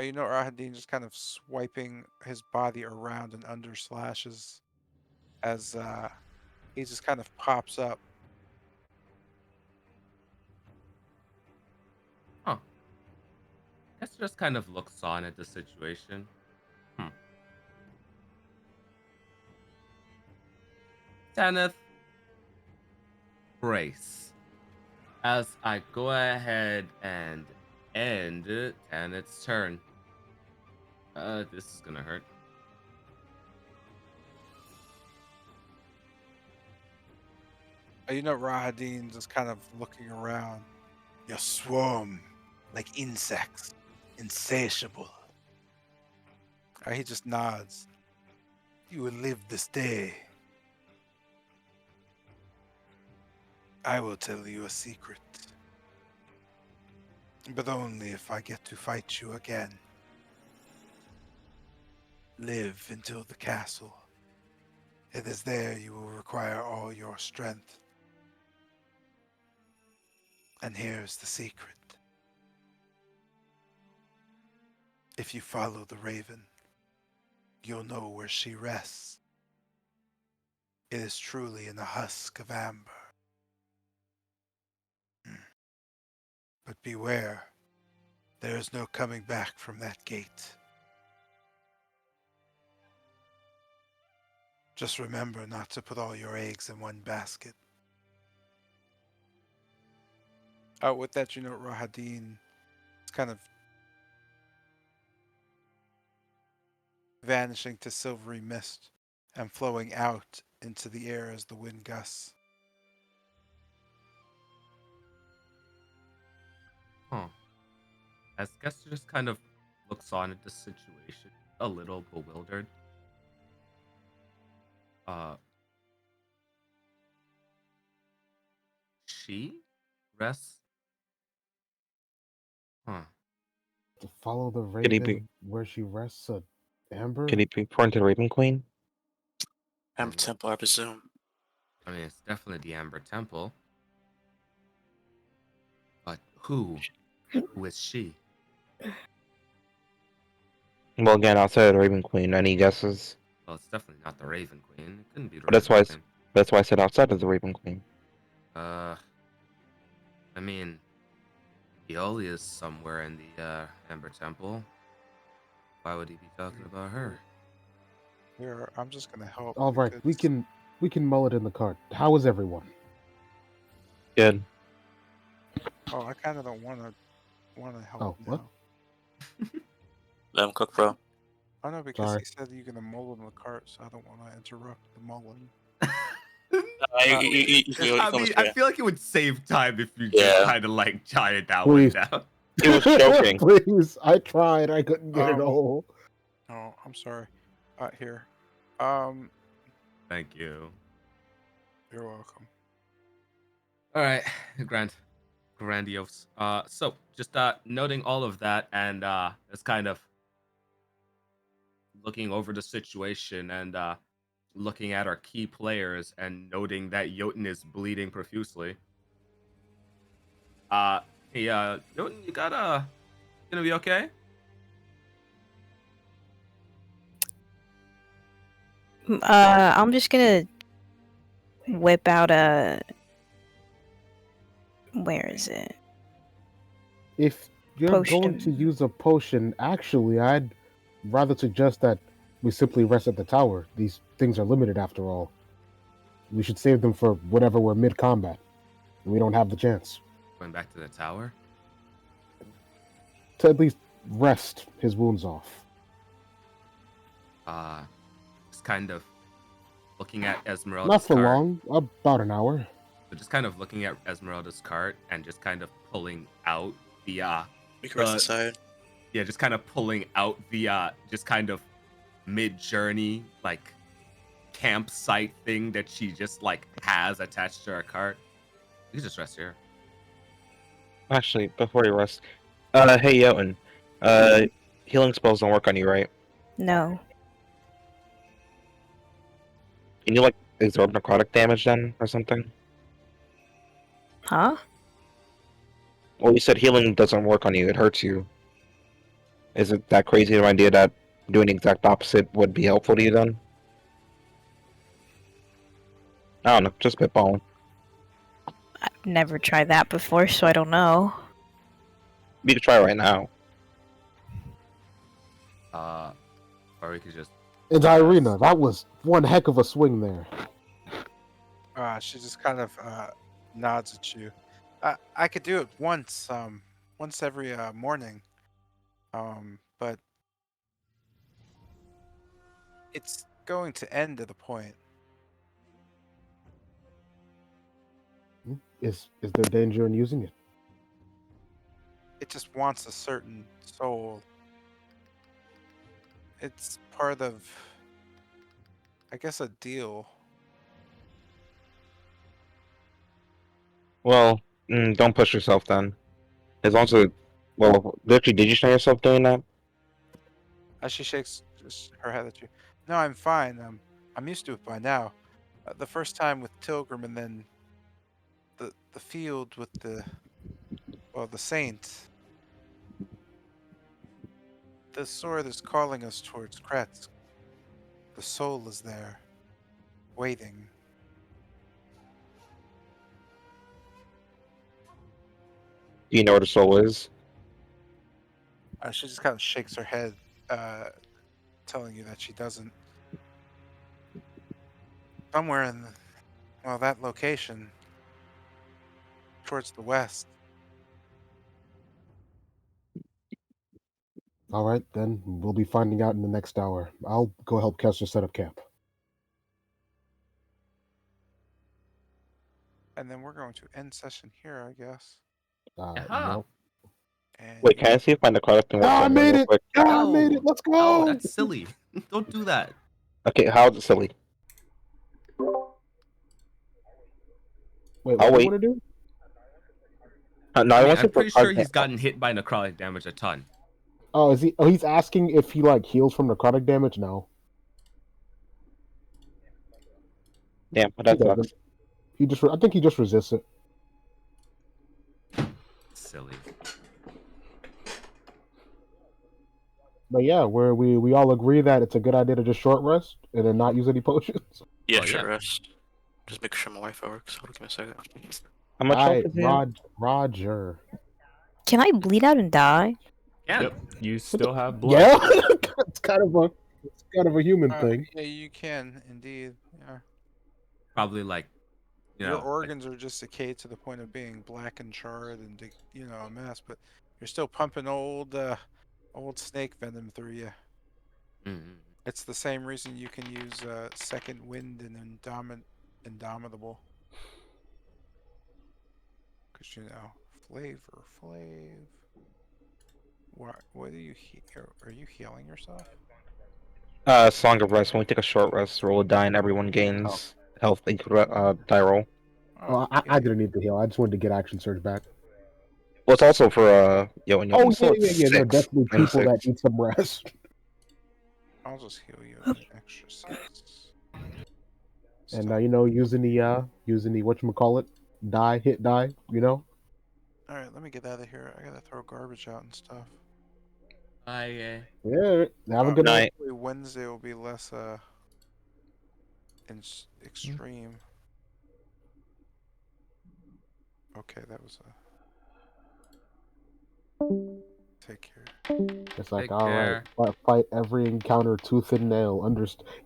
Speaker 1: You know, Rahadin just kind of swiping his body around and under slashes as he just kind of pops up.
Speaker 4: Huh. Guess just kind of looks on at the situation. Tanith, brace. As I go ahead and end Tanith's turn. This is gonna hurt.
Speaker 1: You know, Rahadin just kind of looking around. You swarm like insects, insatiable. He just nods. You will live this day. I will tell you a secret. But only if I get to fight you again. Live until the castle. It is there you will require all your strength. And here's the secret. If you follow the raven, you'll know where she rests. It is truly in a husk of amber. But beware, there is no coming back from that gate. Just remember not to put all your eggs in one basket. With that, you know, Rahadin is kind of vanishing to silvery mist and flowing out into the air as the wind gusts.
Speaker 4: Huh. As Guess just kind of looks on at the situation, a little bewildered. She rests. Huh.
Speaker 5: To follow the
Speaker 3: Could he
Speaker 5: raven
Speaker 3: be?
Speaker 5: where she rests at Amber?
Speaker 3: Could he be referring to the Raven Queen?
Speaker 2: I'm Temple, I presume.
Speaker 4: I mean, it's definitely the Amber Temple. But who? Who is she?
Speaker 3: Well, again, outside of the Raven Queen, any guesses?
Speaker 4: Well, it's definitely not the Raven Queen. It couldn't be the
Speaker 3: But that's
Speaker 4: Raven
Speaker 3: why.
Speaker 4: Queen.
Speaker 3: That's why I said outside of the Raven Queen.
Speaker 4: I mean, Ioli is somewhere in the Amber Temple. Why would he be talking about her?
Speaker 1: Here, I'm just gonna help.
Speaker 5: All right,
Speaker 1: because-
Speaker 5: we can mull it in the cart. How is everyone?
Speaker 3: Good.
Speaker 1: Oh, I kind of don't want to help.
Speaker 5: Oh, what?
Speaker 1: now.
Speaker 2: Let him cook, bro.
Speaker 1: Oh no, because
Speaker 5: Sorry.
Speaker 1: he said you're gonna mull in the cart, so I don't want to interrupt the mulling.
Speaker 4: I mean, I feel like it would save time if you
Speaker 2: Yeah.
Speaker 4: just kind of like jotted that
Speaker 5: Please.
Speaker 4: one down.
Speaker 3: He was joking.
Speaker 5: Please, I tried. I couldn't get it
Speaker 1: Um,
Speaker 5: all.
Speaker 1: Oh, I'm sorry. pot here. Um,
Speaker 4: Thank you.
Speaker 1: you're welcome.
Speaker 4: All right, grandiose. So just noting all of that, and it's kind of looking over the situation and looking at our key players and noting that Jotun is bleeding profusely. Uh, hey, Jotun, you gonna be okay?
Speaker 6: I'm just gonna whip out a. Where is it?
Speaker 5: If you're going to
Speaker 6: Potion.
Speaker 5: use a potion, actually, I'd rather suggest that we simply rest at the tower. These things are limited after all. We should save them for whatever we're mid combat. We don't have the chance
Speaker 4: Going back to the tower.
Speaker 5: to at least rest his wounds off.
Speaker 4: Uh, just kind of looking at
Speaker 5: Not
Speaker 4: Esmeralda's
Speaker 5: for
Speaker 4: cart.
Speaker 5: long, about an hour.
Speaker 4: So just kind of looking at Esmeralda's cart and just kind of pulling out the
Speaker 2: We can rest
Speaker 4: the
Speaker 2: inside.
Speaker 4: yeah, just kind of pulling out the just kind of mid journey like campsite thing that she just like has attached to her cart. You can just rest here.
Speaker 3: Actually, before you rest, hey Jotun, healing spells don't work on you, right?
Speaker 6: No.
Speaker 3: Can you like absorb necrotic damage then, or something?
Speaker 6: Huh?
Speaker 3: Well, you said healing doesn't work on you; it hurts you. Is it that crazy of an idea that doing the exact opposite would be helpful to you then? I don't know, just spitballing.
Speaker 6: I've never tried that before, so I don't know.
Speaker 3: You could try right now.
Speaker 4: Or we could just
Speaker 5: And Irina, that was one heck of a swing there.
Speaker 1: She just kind of nods at you. I could do it once every morning. But it's going to end at a point.
Speaker 5: Is there danger in using it?
Speaker 1: It just wants a certain soul. It's part of, I guess, a deal.
Speaker 3: Well, don't push yourself then. As long as it, well, literally, did you strain yourself doing that?
Speaker 1: As she shakes her head at you. No, I'm fine. I'm used to it by now. The first time with Tilgrim, and then the field with the saint. The sword is calling us towards Kretsk. The soul is there, waiting.
Speaker 3: Do you know where the soul is?
Speaker 1: She just kind of shakes her head, telling you that she doesn't. Somewhere in, that location, towards the west.
Speaker 5: All right, then we'll be finding out in the next hour. I'll go help Kessler set up camp.
Speaker 1: And then we're going to end session here, I guess.
Speaker 4: Aha.
Speaker 5: Yep.
Speaker 1: And
Speaker 3: Wait, can I see if my necrotic can work
Speaker 5: Ah, I
Speaker 3: on me
Speaker 5: made
Speaker 3: real
Speaker 5: it!
Speaker 3: quick?
Speaker 5: Ah, I made it! Let's
Speaker 4: No,
Speaker 5: go!
Speaker 4: that's silly. Don't do that.
Speaker 3: Okay, how's it silly?
Speaker 5: Wait,
Speaker 3: I'll
Speaker 5: what do you
Speaker 3: wait.
Speaker 5: want to do?
Speaker 3: No, I
Speaker 4: I mean,
Speaker 3: want to see
Speaker 4: I'm
Speaker 3: if the
Speaker 4: pretty sure
Speaker 3: necrotic
Speaker 4: he's gotten hit by necrotic damage a ton.
Speaker 5: Oh, is he? Oh, he's asking if he like heals from necrotic damage. No,
Speaker 3: Damn, but
Speaker 5: he
Speaker 3: that
Speaker 5: doesn't.
Speaker 3: sucks.
Speaker 5: He just. I think he just resists it.
Speaker 4: Silly.
Speaker 5: But yeah, where we all agree that it's a good idea to just short rest and then not use any potions.
Speaker 2: Yeah,
Speaker 4: Oh,
Speaker 2: sure,
Speaker 4: yeah.
Speaker 2: rest. Just make sure my Wi-Fi works. Hold on, give me a second.
Speaker 3: How much
Speaker 5: All
Speaker 3: health
Speaker 5: right,
Speaker 3: is he at?
Speaker 5: Roger.
Speaker 6: Can I bleed out and die?
Speaker 4: Can.
Speaker 7: Yep, you still have blood.
Speaker 5: Yeah, it's kind of a human thing.
Speaker 1: yeah, you can indeed. Yeah.
Speaker 4: Probably like,
Speaker 1: Your
Speaker 4: like,
Speaker 1: organs are just decayed to the point of being black and charred and a mess, but you're still pumping old snake venom through you.
Speaker 4: mm,
Speaker 1: It's the same reason you can use second wind and indomitable, because flav. What are you? Are you healing yourself?
Speaker 3: Song of Rest. When we take a short rest, roll a die, and everyone gains health die roll.
Speaker 5: Oh, I didn't need to heal. I just wanted to get action surge back.
Speaker 3: Well, it's also for
Speaker 5: Oh
Speaker 3: so it's
Speaker 5: yeah. There are
Speaker 3: 6.
Speaker 5: definitely
Speaker 3: And
Speaker 5: people that
Speaker 3: 6.
Speaker 5: need some rest.
Speaker 1: I'll just heal you an extra 6.
Speaker 5: And
Speaker 1: Stop.
Speaker 5: using the whatchamacallit, hit die.
Speaker 1: Alright, let me get out of here. I gotta throw garbage out and stuff.
Speaker 5: Yeah. Have a good night.
Speaker 1: Hopefully Wednesday will be less extreme. Okay, that was take care.
Speaker 5: It's like,
Speaker 4: Take
Speaker 5: all right,
Speaker 4: care.
Speaker 5: fight every encounter tooth and nail.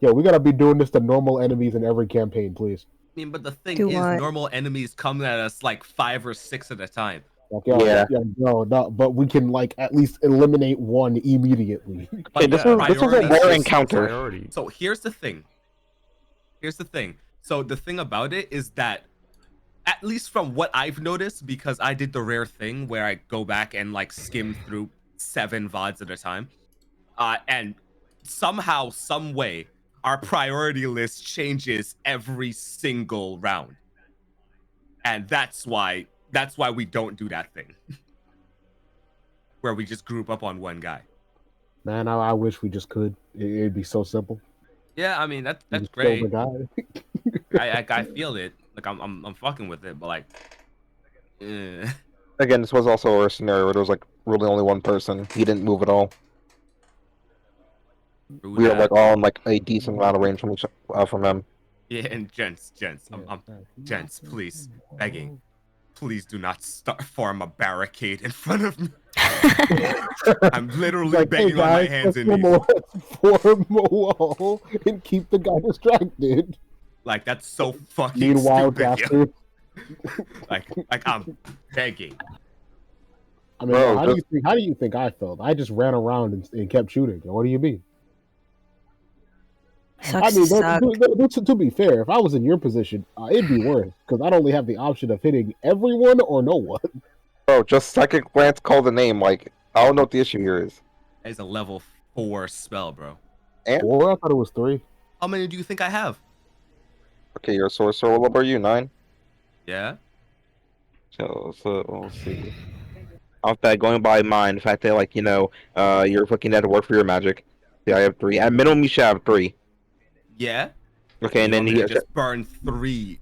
Speaker 5: Yeah, we gotta be doing this to normal enemies in every campaign, please.
Speaker 4: I mean, but the thing
Speaker 6: Do
Speaker 4: is,
Speaker 6: what?
Speaker 4: normal enemies come at us like 5 or 6 at a time.
Speaker 5: Like,
Speaker 3: Yeah.
Speaker 5: no, but we can like at least eliminate one immediately.
Speaker 3: Okay, this was a
Speaker 4: priorities
Speaker 3: rare
Speaker 4: is
Speaker 3: encounter.
Speaker 7: Priority.
Speaker 4: So here's the thing. So the thing about it is that, at least from what I've noticed, because I did the rare thing where I go back and like skim through 7 VODs at a time, and somehow, some way, our priority list changes every single round, and that's why we don't do that thing where we just group up on one guy.
Speaker 5: Man, I wish we just could. It'd be so simple.
Speaker 4: Yeah, I mean that's
Speaker 5: Just kill the
Speaker 4: great.
Speaker 5: guy.
Speaker 4: I feel it. Like I'm fucking with it, but like,
Speaker 3: Again, this was also a scenario where there was like really only one person. He didn't move at all. We were like all in like a decent amount of range from him.
Speaker 4: Yeah, and gents, gents, please, begging, please do not form a barricade in front of me. I'm literally
Speaker 5: Like, hey
Speaker 4: begging on my
Speaker 5: guys,
Speaker 4: hands
Speaker 5: let's
Speaker 4: and knees.
Speaker 5: form a wall and keep the guy distracted.
Speaker 4: Like that's so fucking
Speaker 5: Meanwhile,
Speaker 4: stupid. Yo.
Speaker 5: Gaster.
Speaker 4: Like I'm begging.
Speaker 5: I mean,
Speaker 3: Bro,
Speaker 5: how do you think I felt? I just ran around and kept shooting. What do you mean?
Speaker 6: Sucks
Speaker 5: I mean,
Speaker 6: to suck.
Speaker 5: to be fair, if I was in your position, it'd be worse because I'd only have the option of hitting everyone or no one.
Speaker 3: Bro, just second glance, call the name. Like, I don't know what the issue here is.
Speaker 4: It's a level 4 spell, bro.
Speaker 3: And
Speaker 5: 4? I thought it was 3.
Speaker 4: How many do you think I have?
Speaker 3: okay, you're a sorcerer. What level are you? 9.
Speaker 4: Yeah.
Speaker 3: So we'll see. Off that, going by mine, the fact that like you're looking at to work for your magic. Yeah, I have 3. At minimum, you should have 3.
Speaker 4: Yeah.
Speaker 3: Okay, and then
Speaker 4: you
Speaker 3: you
Speaker 4: just burn three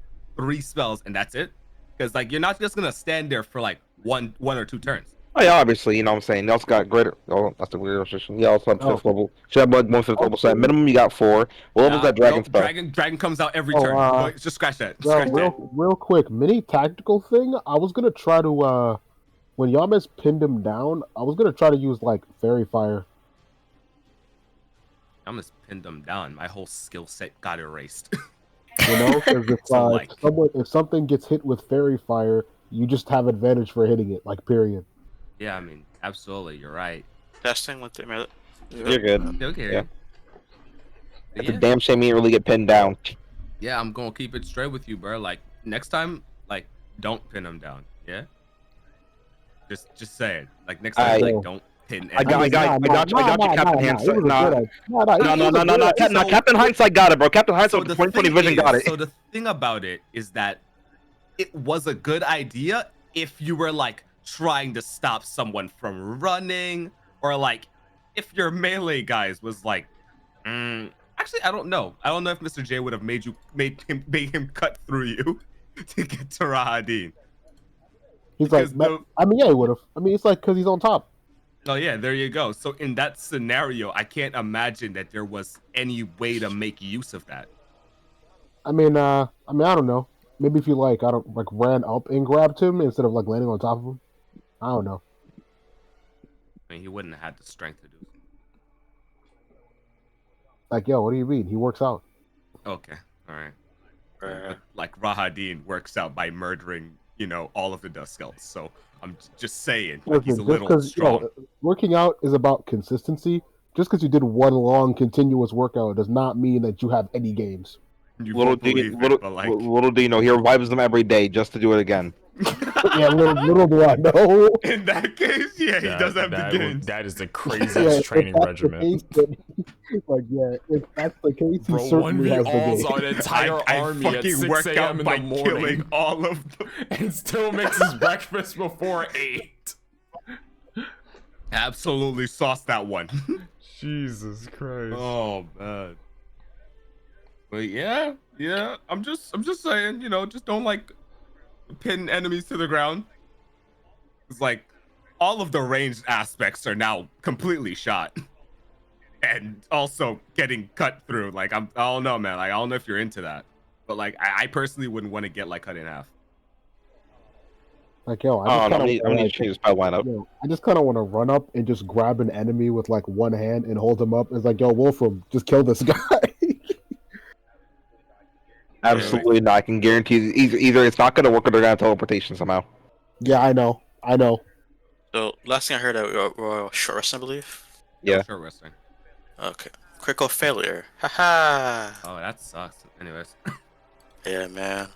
Speaker 4: spells and that's it. Because like you're not just gonna stand there for like one or 2 turns.
Speaker 3: Oh yeah, obviously, what I'm saying. You also got greater. Oh, that's the weird restriction. Yeah, also have 5th level. Should have one 5th level. So at minimum, you got 4. What level's that dragon
Speaker 4: nope,
Speaker 3: spell?
Speaker 4: Dragon comes out every turn. Just scratch that. Scratch that.
Speaker 5: Real quick, mini tactical thing. I was gonna try to when Yamas pinned him down, I was gonna try to use like fairy fire.
Speaker 4: I almost pinned him down. My whole skill set got erased.
Speaker 5: Because
Speaker 4: So,
Speaker 5: if something gets hit with fairy fire, you just have advantage for hitting it. Like period.
Speaker 4: Yeah, I mean, absolutely, you're right.
Speaker 2: Testing with the
Speaker 3: You're good.
Speaker 4: Okay.
Speaker 3: Yeah.
Speaker 4: But
Speaker 3: It's a damn shame you didn't really get pinned down.
Speaker 4: yeah, I'm gonna keep it straight with you, bro. Like next time, like don't pin him down. Yeah. Just say it. Like next time, like don't pin.
Speaker 3: I got you, Captain Hindsight. No, Captain Hindsight got it, bro. Captain Hindsight with the 2020 vision got it.
Speaker 4: So the thing about it is that it was a good idea if you were like trying to stop someone from running, or like if your melee guys was like, actually, I don't know. I don't know if Mr. J would have made him cut through you to get to Rahadin.
Speaker 5: He's like, I mean, yeah, he would have. I mean, it's like because he's on top.
Speaker 4: Oh yeah, there you go. So in that scenario, I can't imagine that there was any way to make use of that.
Speaker 5: I mean, I don't know. Maybe if you ran up and grabbed him instead of like landing on top of him. I don't know.
Speaker 4: I mean, he wouldn't have had the strength to do it.
Speaker 5: Like, yo, what do you mean? He works out.
Speaker 4: Okay, all right. But, like Rahadin works out by murdering, all of the Dust Skulls. So I'm just saying, he's a little strong.
Speaker 5: Working out is about consistency. Just because you did one long continuous workout does not mean that you have any games.
Speaker 3: Little do you know, he revives them every day just to do it again.
Speaker 5: Yeah, little do I know.
Speaker 4: In that case, yeah, he does have the gains.
Speaker 7: That is the
Speaker 5: Yeah,
Speaker 7: craziest
Speaker 5: if
Speaker 7: training
Speaker 5: that's
Speaker 7: regimen.
Speaker 5: the case, then, like, yeah, if that's the case, he
Speaker 7: Bro,
Speaker 5: certainly has the
Speaker 7: 1v-alls
Speaker 5: game.
Speaker 7: on an entire
Speaker 4: I
Speaker 7: army at
Speaker 4: fucking
Speaker 7: 6
Speaker 4: work
Speaker 7: a.m.
Speaker 4: out
Speaker 7: in
Speaker 4: by
Speaker 7: the morning
Speaker 4: killing all of them.
Speaker 7: and still makes his breakfast before 8.
Speaker 4: Absolutely sauce that one.
Speaker 7: Jesus Christ.
Speaker 4: Oh man. But yeah, I'm just saying, just don't like pin enemies to the ground. It's like all of the ranged aspects are now completely shot. And also getting cut through. Like I don't know, man. Like I don't know if you're into that. But like I personally wouldn't want to get like cut in half.
Speaker 5: Like, yo, I
Speaker 3: Oh,
Speaker 5: just
Speaker 3: no, I'm
Speaker 5: kind
Speaker 3: gonna
Speaker 5: of
Speaker 3: need to change this spell lineup.
Speaker 5: yo, I just kind of want to run up and just grab an enemy with like one hand and hold him up. It's like, yo, Wolfram, just kill this guy.
Speaker 3: Absolutely not. I can guarantee either it's not gonna work or they're gonna have teleportation somehow.
Speaker 5: Yeah, I know.
Speaker 2: So last thing I heard, we're short rest, I believe.
Speaker 3: Yeah.
Speaker 4: Short resting.
Speaker 2: Okay. Critical failure. Haha.
Speaker 4: Oh, that sucks. Anyways.
Speaker 2: Yeah, man.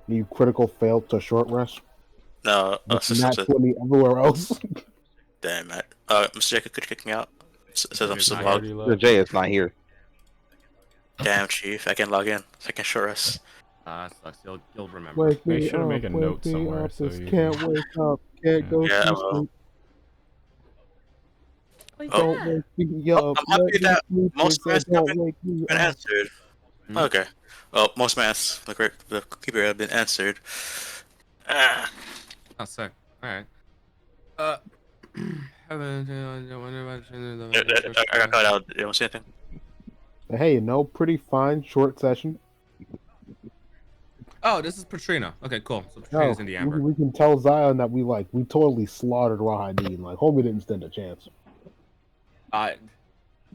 Speaker 5: You critical fail to short rest.
Speaker 2: No,
Speaker 5: Not 20 everywhere else.
Speaker 2: damn it. Mr. Jacob, could you kick me out? It says I'm
Speaker 4: He's
Speaker 2: still
Speaker 4: not
Speaker 2: logged.
Speaker 7: Already
Speaker 3: The
Speaker 7: left.
Speaker 3: J is not here.
Speaker 2: Damn, Chief. I can log in. I can short rest.
Speaker 4: That sucks. You'll remember.
Speaker 5: Wake
Speaker 7: Make
Speaker 5: me
Speaker 7: sure to
Speaker 5: up,
Speaker 7: make a
Speaker 5: wake
Speaker 7: note
Speaker 5: me
Speaker 7: somewhere
Speaker 5: up,
Speaker 7: so
Speaker 5: this
Speaker 7: you
Speaker 5: can't
Speaker 7: can-
Speaker 5: wake up, can't go
Speaker 2: Yeah, I
Speaker 5: to
Speaker 2: will.
Speaker 5: sleep.
Speaker 2: Oh.
Speaker 5: Don't wake me up.
Speaker 2: I'm happy
Speaker 5: let me
Speaker 2: that
Speaker 5: sleep,
Speaker 2: most
Speaker 5: so
Speaker 2: guys
Speaker 5: don't
Speaker 2: haven't
Speaker 5: wake me
Speaker 2: been
Speaker 5: up.
Speaker 2: answered.
Speaker 4: Hmm?
Speaker 2: Okay. Well, most maths, the keeper have been answered. Ah.
Speaker 4: Oh, sick. All right.
Speaker 2: I got cut out. You want to say anything?
Speaker 5: Hey, no, pretty fine short session.
Speaker 4: Oh, this is Patrina. Okay, cool. So
Speaker 5: No,
Speaker 4: Patrina's in the amber.
Speaker 5: we can tell Zion that we totally slaughtered Rahadin. Like, homie didn't stand a chance.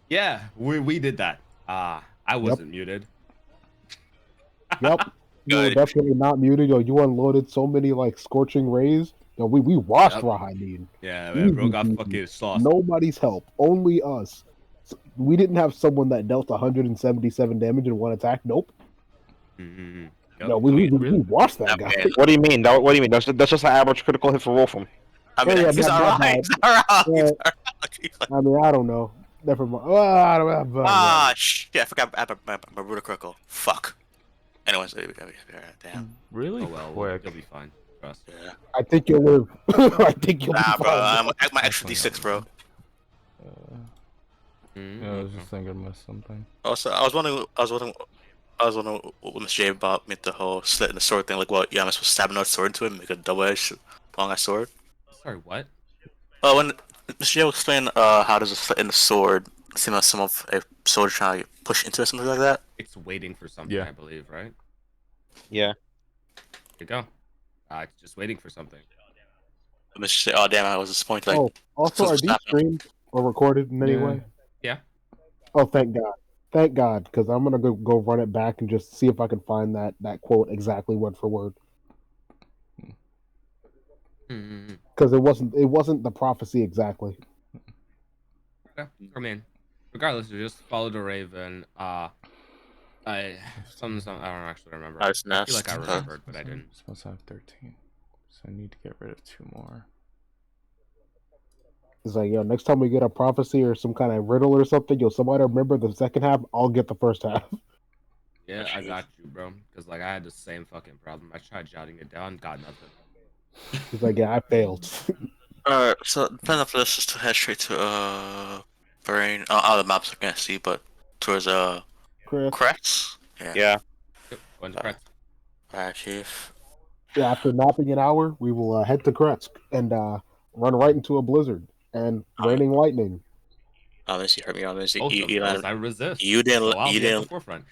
Speaker 4: Yeah, we did that. I wasn't muted.
Speaker 5: Yep. You were
Speaker 2: Good.
Speaker 5: definitely not muted. Yo, you unloaded so many like scorching rays. Yo, we washed
Speaker 4: Yep.
Speaker 5: Rahadin.
Speaker 4: Yeah, man, bro
Speaker 5: Easy
Speaker 4: got
Speaker 5: peasy.
Speaker 4: fucking sauce.
Speaker 5: Nobody's help. Only us. We didn't have someone that dealt 177 damage in one attack. Nope.
Speaker 4: Mm-hmm. Yep.
Speaker 5: No, we
Speaker 7: Really?
Speaker 5: washed that
Speaker 2: That
Speaker 5: guy.
Speaker 2: man.
Speaker 3: What do you mean? What do you mean? That's just an average critical hit for Wolfram.
Speaker 2: I mean,
Speaker 5: Yeah,
Speaker 2: he's
Speaker 5: not
Speaker 2: alright.
Speaker 5: bad.
Speaker 2: He's alright.
Speaker 5: Yeah.
Speaker 2: He's alright.
Speaker 5: I mean, I don't know. Never mind. I don't know.
Speaker 2: Ah, shit. I forgot about my brutal critical. Fuck. Anyways, damn.
Speaker 7: Really
Speaker 4: Oh well,
Speaker 7: quick.
Speaker 4: you'll be fine. Trust.
Speaker 2: Yeah.
Speaker 5: I think you'll live. I think you'll
Speaker 2: Nah,
Speaker 5: be
Speaker 2: bro.
Speaker 5: fine.
Speaker 2: I'm my extra D6, bro.
Speaker 4: Mm-hmm.
Speaker 7: Yeah, I was just thinking about something.
Speaker 2: Also, I was wondering what Mr. J about me the whole slit in the sword thing. Like, what? Yeah, I'm supposed to stab another sword into it, and make a double-edged long-ass sword.
Speaker 4: Sorry, what?
Speaker 2: Oh, when Mr. J was explaining how does a slit in the sword seem like some of a sword trying to push into it, something like that.
Speaker 4: It's waiting for something,
Speaker 7: Yeah.
Speaker 4: I believe, right?
Speaker 3: Yeah.
Speaker 4: There you go. It's just waiting for something.
Speaker 2: Mr. J, oh damn, I was disappointed. Like,
Speaker 5: Oh, also, are
Speaker 2: supposed to
Speaker 5: these
Speaker 2: stop him.
Speaker 5: streamed or recorded in any
Speaker 7: Yeah.
Speaker 5: way?
Speaker 4: Yeah.
Speaker 5: Oh, thank God. Thank God, because I'm gonna go run it back and just see if I can find that quote exactly word for word.
Speaker 4: Mm-hmm.
Speaker 5: Because it wasn't the prophecy exactly.
Speaker 4: Yeah. I mean, regardless, you just follow the raven. I I don't actually remember.
Speaker 2: Nice
Speaker 4: I feel like I
Speaker 2: nest.
Speaker 4: remembered, but I
Speaker 7: I'm
Speaker 4: didn't.
Speaker 7: supposed to have 13. So I need to get rid of 2 more.
Speaker 5: It's like, yo, next time we get a prophecy or some kind of riddle or something, yo, somebody remember the second half. I'll get the first half.
Speaker 4: Yeah, I got you, bro. Because like I had the same fucking problem. I tried jotting it down, got nothing.
Speaker 5: He's like, yeah, I failed.
Speaker 2: Alright, so the plan after this is to head straight to Bahrain. All the maps I can't see, but towards
Speaker 5: Chris.
Speaker 2: Kretz. Yeah.
Speaker 3: Yeah.
Speaker 4: Yep, going to correct.
Speaker 2: Alright, Chief.
Speaker 5: Yeah, after napping an hour, we will head to Kretsk and run right into a blizzard and raining lightning.
Speaker 2: Honestly, you hurt me on this.
Speaker 4: Both of those, I resist.
Speaker 2: You didn't.
Speaker 4: So I'll
Speaker 2: You
Speaker 4: be at the
Speaker 2: didn't.
Speaker 4: forefront.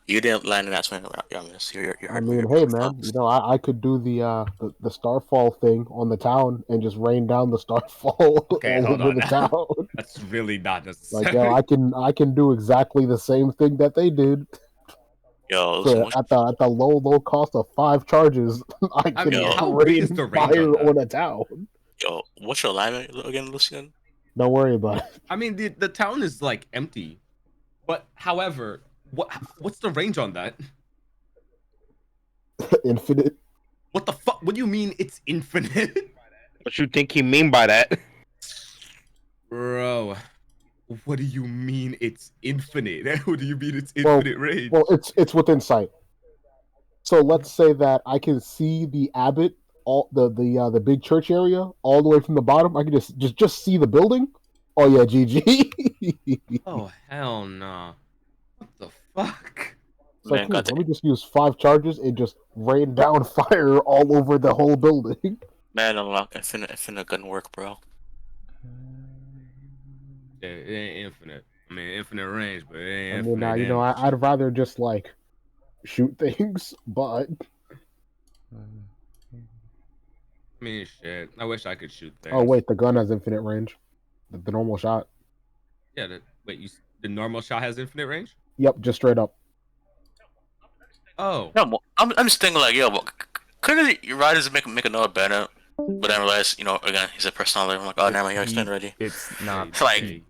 Speaker 2: You didn't land in that swing. You're
Speaker 5: I
Speaker 2: hurt.
Speaker 5: mean, hey man, you know, I could do the starfall thing on the town and just rain down the starfall
Speaker 4: Okay,
Speaker 5: all
Speaker 4: hold
Speaker 5: over
Speaker 4: on.
Speaker 5: the town.
Speaker 4: That's really not necessary.
Speaker 5: Like, yo, I can do exactly the same thing that they did.
Speaker 2: Yo,
Speaker 5: So
Speaker 2: listen,
Speaker 5: at the low cost of 5 charges, I can
Speaker 4: mean,
Speaker 2: Yo.
Speaker 4: how big
Speaker 5: rain
Speaker 4: is the range
Speaker 5: fire
Speaker 4: on that?
Speaker 5: on a town.
Speaker 2: yo, what's your alignment again, Lucian?
Speaker 5: Don't worry about it.
Speaker 4: I mean, the town is like empty, but however, what's the range on that?
Speaker 5: Infinite.
Speaker 4: What the fuck? What do you mean it's infinite?
Speaker 3: What you think he mean by that?
Speaker 4: Bro, what do you mean it's infinite? What do you mean it's
Speaker 5: Well,
Speaker 4: infinite range?
Speaker 5: Well, it's within sight. So let's say that I can see the abbot, all the big church area, all the way from the bottom. I can just see the building. Oh yeah, GG.
Speaker 4: Oh, hell no. What the fuck?
Speaker 5: So
Speaker 2: Man,
Speaker 5: cool.
Speaker 2: got
Speaker 5: Let
Speaker 2: the
Speaker 5: me just use 5 charges and just rain down fire all over the whole building.
Speaker 2: man unlock infinite gun work, bro.
Speaker 4: Yeah, it ain't infinite. I mean, infinite range, but it ain't
Speaker 5: I mean,
Speaker 4: infinite
Speaker 5: you know,
Speaker 4: damage.
Speaker 5: I'd rather just like shoot things, but
Speaker 4: I mean, shit. I wish I could shoot things.
Speaker 5: oh wait, the gun has infinite range. The normal shot.
Speaker 4: Yeah, wait, the normal shot has infinite range?
Speaker 5: Yep, just straight up.
Speaker 4: Oh.
Speaker 2: No, I'm just thinking like, yo, couldn't your riders make another banner? But then I realized, again, he's a personality. I'm like, oh, never mind, you're extended already.
Speaker 7: It's not.
Speaker 2: It's like,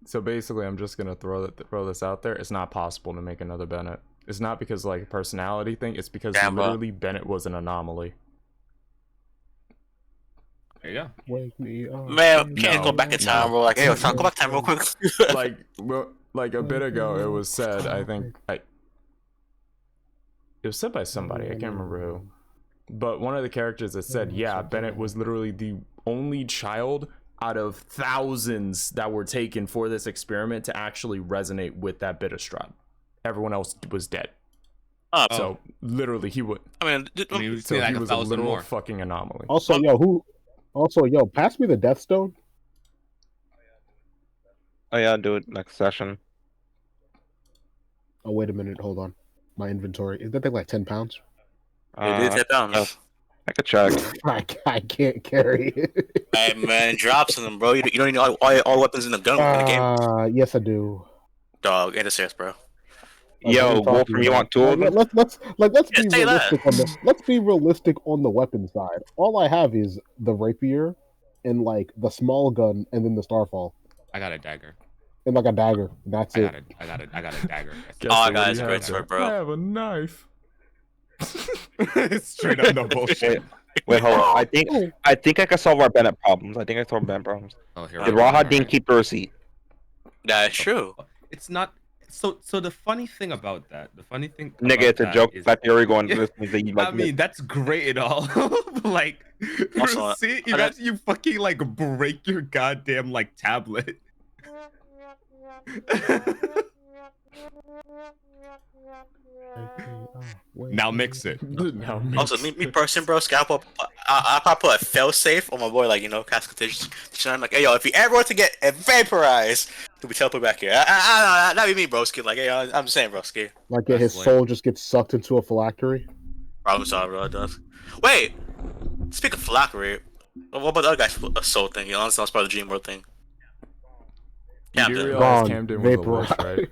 Speaker 7: So basically, I'm just gonna throw this out there. It's not possible to make another Bennett. It's not because like a personality thing. It's because
Speaker 2: Damn, bro.
Speaker 7: literally Bennett was an anomaly.
Speaker 4: There you go.
Speaker 5: Wake me up.
Speaker 2: man, can't
Speaker 7: No,
Speaker 2: go back in
Speaker 7: no.
Speaker 2: time, bro. Like, hey, Sean, go back in time real quick.
Speaker 7: like a bit ago, it was said. I think it was said by somebody. I can't remember who. But one of the characters that said, yeah, Bennett was literally the only child out of thousands that were taken for this experiment to actually resonate with that bit of Strahd. Everyone else was dead. So literally, he would.
Speaker 2: I mean,
Speaker 4: he was
Speaker 7: So
Speaker 4: like
Speaker 7: he
Speaker 4: a
Speaker 7: was a
Speaker 4: thousand
Speaker 7: literal
Speaker 4: more.
Speaker 7: fucking anomaly.
Speaker 5: Also, pass me the Death Stone.
Speaker 3: Oh yeah, I'll do it next session.
Speaker 5: Oh wait a minute, hold on. My inventory is that thing like 10 pounds?
Speaker 2: it is hit down.
Speaker 3: I could check.
Speaker 5: I can't carry it.
Speaker 2: Hey, man, drops in them, bro. You don't need all weapons in the gun in the game.
Speaker 5: Yes, I do.
Speaker 2: Dog, get the serious, bro.
Speaker 3: Yo, Wolfram, you want 2 of them?
Speaker 5: Let's
Speaker 2: Yeah,
Speaker 5: be
Speaker 2: say that.
Speaker 5: realistic on the let's be realistic on the weapon side. All I have is the rapier and like the small gun and then the starfall
Speaker 4: I got a dagger.
Speaker 5: and like a dagger. That's
Speaker 4: I
Speaker 5: it.
Speaker 4: got a dagger.
Speaker 7: Guess
Speaker 2: Oh,
Speaker 7: what
Speaker 2: guys,
Speaker 7: do you
Speaker 2: great
Speaker 7: have
Speaker 2: sword,
Speaker 7: there?
Speaker 2: bro.
Speaker 7: I have a knife.
Speaker 4: Straight up no bullshit.
Speaker 3: Wait, hold on. I think I can solve our Bennett problems.
Speaker 4: Oh, here
Speaker 3: Did
Speaker 4: we go.
Speaker 3: Raha Dean
Speaker 4: Alright.
Speaker 3: keep the receipt?
Speaker 2: That's true.
Speaker 4: It's not. So the funny thing about that,
Speaker 3: Nigga,
Speaker 4: about
Speaker 3: it's a
Speaker 4: that
Speaker 3: joke.
Speaker 4: is-
Speaker 3: That theory going this means that you like
Speaker 4: I mean, that's great and all. But, like,
Speaker 2: Also,
Speaker 4: see,
Speaker 2: I got-
Speaker 4: imagine you fucking like break your goddamn like tablet. Now mix it.
Speaker 7: Now
Speaker 2: Also,
Speaker 7: mix
Speaker 2: me
Speaker 7: it.
Speaker 2: personally, bro, scalp I probably put a fail safe on my boy, like, cast contagion. I'm like, hey, yo, if you ever want to get vaporized, he'll be teleported back here. That'd be me, broski. Like, hey, I'm just saying, broski.
Speaker 5: Like yeah, his
Speaker 4: That's
Speaker 5: soul just gets sucked into a phylactery.
Speaker 2: Problem solved, bro. It does. Wait, speak of phylactery, what about the other guy's soul thing? That's part of the dream world thing.
Speaker 7: You do
Speaker 2: Camden.
Speaker 7: realize
Speaker 5: Gone.
Speaker 7: Camden was a
Speaker 5: Vaporized.
Speaker 7: lich, right?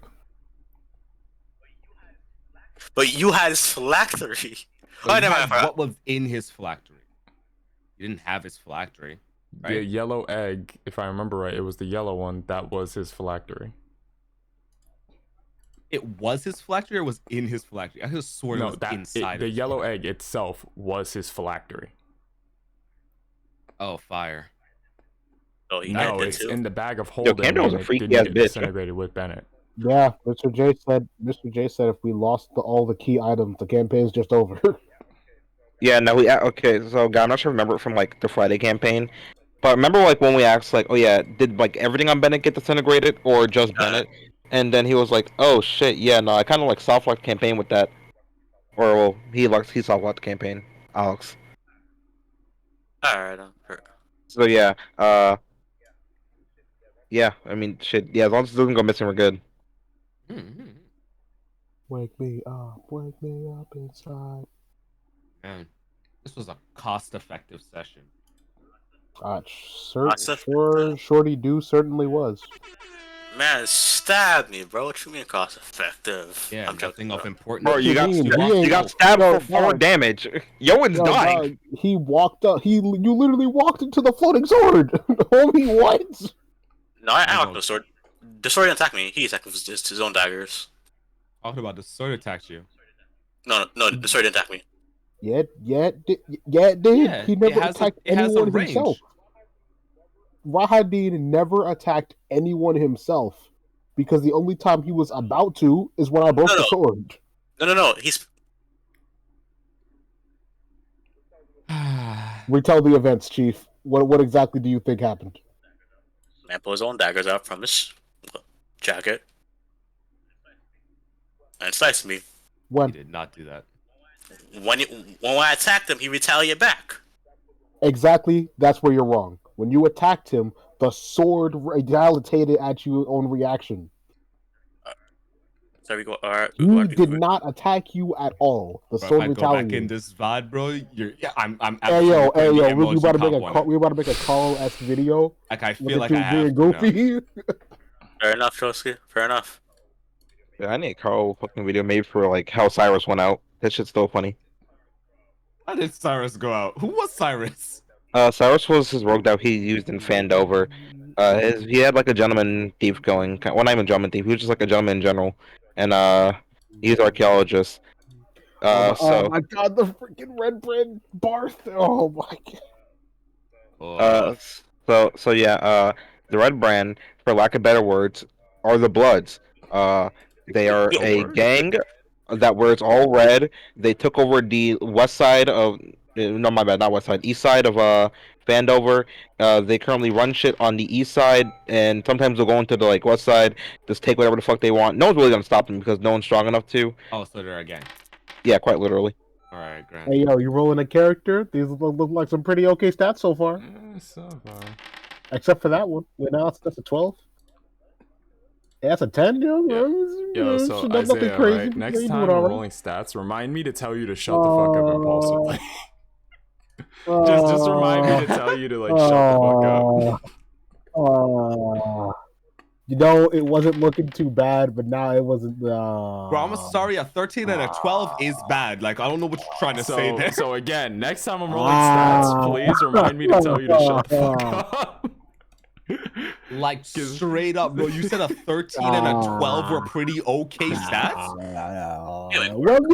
Speaker 2: But you had his phylactery.
Speaker 4: But
Speaker 2: Oh,
Speaker 4: you
Speaker 2: never
Speaker 4: had
Speaker 2: mind.
Speaker 4: what was in his phylactery? You didn't have his phylactery.
Speaker 7: The
Speaker 4: Right.
Speaker 7: yellow egg, if I remember right, it was the yellow one that was his phylactery.
Speaker 4: It was his phylactery or was in his phylactery? I just swore it
Speaker 7: No,
Speaker 4: was inside.
Speaker 7: the
Speaker 4: of his
Speaker 7: yellow
Speaker 4: phylactery.
Speaker 7: egg itself was his phylactery.
Speaker 4: Oh, fire.
Speaker 2: Oh, he
Speaker 7: No,
Speaker 2: did
Speaker 7: it's
Speaker 2: too.
Speaker 7: in the bag of holding.
Speaker 3: Camden was a
Speaker 7: and it
Speaker 3: freaky
Speaker 7: didn't
Speaker 3: ass
Speaker 7: get
Speaker 3: bitch.
Speaker 7: disintegrated with Bennett.
Speaker 5: Yeah, Mr. J said if we lost all the key items, the campaign's just over.
Speaker 3: Yeah, no, okay. So, God, I'm not sure. Remember it from like the Friday campaign, but remember like when we asked like, oh yeah, did like everything on Bennett get disintegrated or just Bennett? And then he was like, oh shit, yeah, no, I kind of like soft locked the campaign with that, or well, he soft locked the campaign, Alex.
Speaker 2: Alright,
Speaker 3: So yeah, yeah, I mean, shit, yeah, as long as it doesn't go missing, we're good.
Speaker 4: Mm-hmm.
Speaker 5: Wake me up inside.
Speaker 4: Man, this was a cost-effective session.
Speaker 5: Shorty Do certainly was.
Speaker 2: Man, stab me, bro. What you mean cost effective?
Speaker 4: Yeah,
Speaker 2: I'm joking,
Speaker 4: nothing of
Speaker 2: bro.
Speaker 4: importance.
Speaker 3: Bro, you got
Speaker 5: mean?
Speaker 3: you got stabbed for 4 damage. Yowen's dying.
Speaker 5: dog, he walked up. You literally walked into the floating sword. Homie, what?
Speaker 2: No, I don't the sword. The sword didn't attack me. He attacked with his own daggers.
Speaker 4: Talking about the sword attacked you.
Speaker 2: No, the sword didn't attack me.
Speaker 5: Yeah, it did.
Speaker 4: Yeah,
Speaker 5: He never attacked
Speaker 4: it has a
Speaker 5: anyone
Speaker 4: range.
Speaker 5: himself. Rahadin never attacked anyone himself because the only time he was about to is when I broke the sword.
Speaker 2: No. He's
Speaker 5: Retell the events, Chief. What exactly do you think happened?
Speaker 2: man pulled his own daggers out from his jacket and sliced me.
Speaker 4: He
Speaker 5: When?
Speaker 4: did not do that.
Speaker 2: When I attacked him, he retaliated back.
Speaker 5: Exactly, that's where you're wrong. When you attacked him, the sword retaliated at you on reaction.
Speaker 2: So we go. All right.
Speaker 5: He did not attack you at all. The
Speaker 4: Bro, if
Speaker 5: sword
Speaker 4: I go back in
Speaker 5: retaliated.
Speaker 4: this VOD, bro, I'm
Speaker 5: Hey yo,
Speaker 4: putting the
Speaker 5: we about to make
Speaker 4: emoji top
Speaker 5: we about to make a Carl-esque video.
Speaker 4: Like I
Speaker 5: Look
Speaker 4: feel
Speaker 5: at
Speaker 4: like
Speaker 5: you
Speaker 4: I have
Speaker 5: being
Speaker 4: to now.
Speaker 5: goofy.
Speaker 2: Fair enough, Trotsky. Fair enough.
Speaker 3: Yeah, I need a Carl fucking video made for like how Cyrus went out. That shit's still funny.
Speaker 4: How did Cyrus go out? Who was Cyrus?
Speaker 3: Cyrus was his rogue that he used in Fandover. He had like a gentleman thief going. Well, not even gentleman thief. He was just like a gentleman in general, and he's an archaeologist.
Speaker 5: Oh my god, the freaking red bread Barth. Oh my god.
Speaker 3: So yeah, the Red Brand, for lack of better words, are the Bloods. They are a gang that wears all red. They took over the west side of no, my bad, not west side, east side of Vandover. They currently run shit on the east side, and sometimes they'll go into the like west side, just take whatever the fuck they want. No one's really gonna stop them because no one's strong enough to.
Speaker 4: Oh, so they're a gang.
Speaker 3: Yeah, quite literally.
Speaker 4: All right, Grant.
Speaker 5: Hey yo, you rolling a character? These look like some pretty okay stats so far.
Speaker 7: So far.
Speaker 5: Except for that one. Wait, now that's a 12. Yeah, that's a 10, yo.
Speaker 7: Yo, so Isaiah, right? Next time we're rolling stats, remind me to tell you to shut the fuck up impulsively. just remind me to tell you to like shut the fuck up.
Speaker 5: You know, it wasn't looking too bad, but now it wasn't.
Speaker 4: Bro, I'm sorry. A 13 and a 12 is bad. Like I don't know what you're trying to say there.
Speaker 7: So again, next time I'm rolling stats, please remind me to tell you to shut the fuck up.
Speaker 4: Like straight up, bro. You said a 13 and a 12 were pretty okay stats.
Speaker 5: Well, you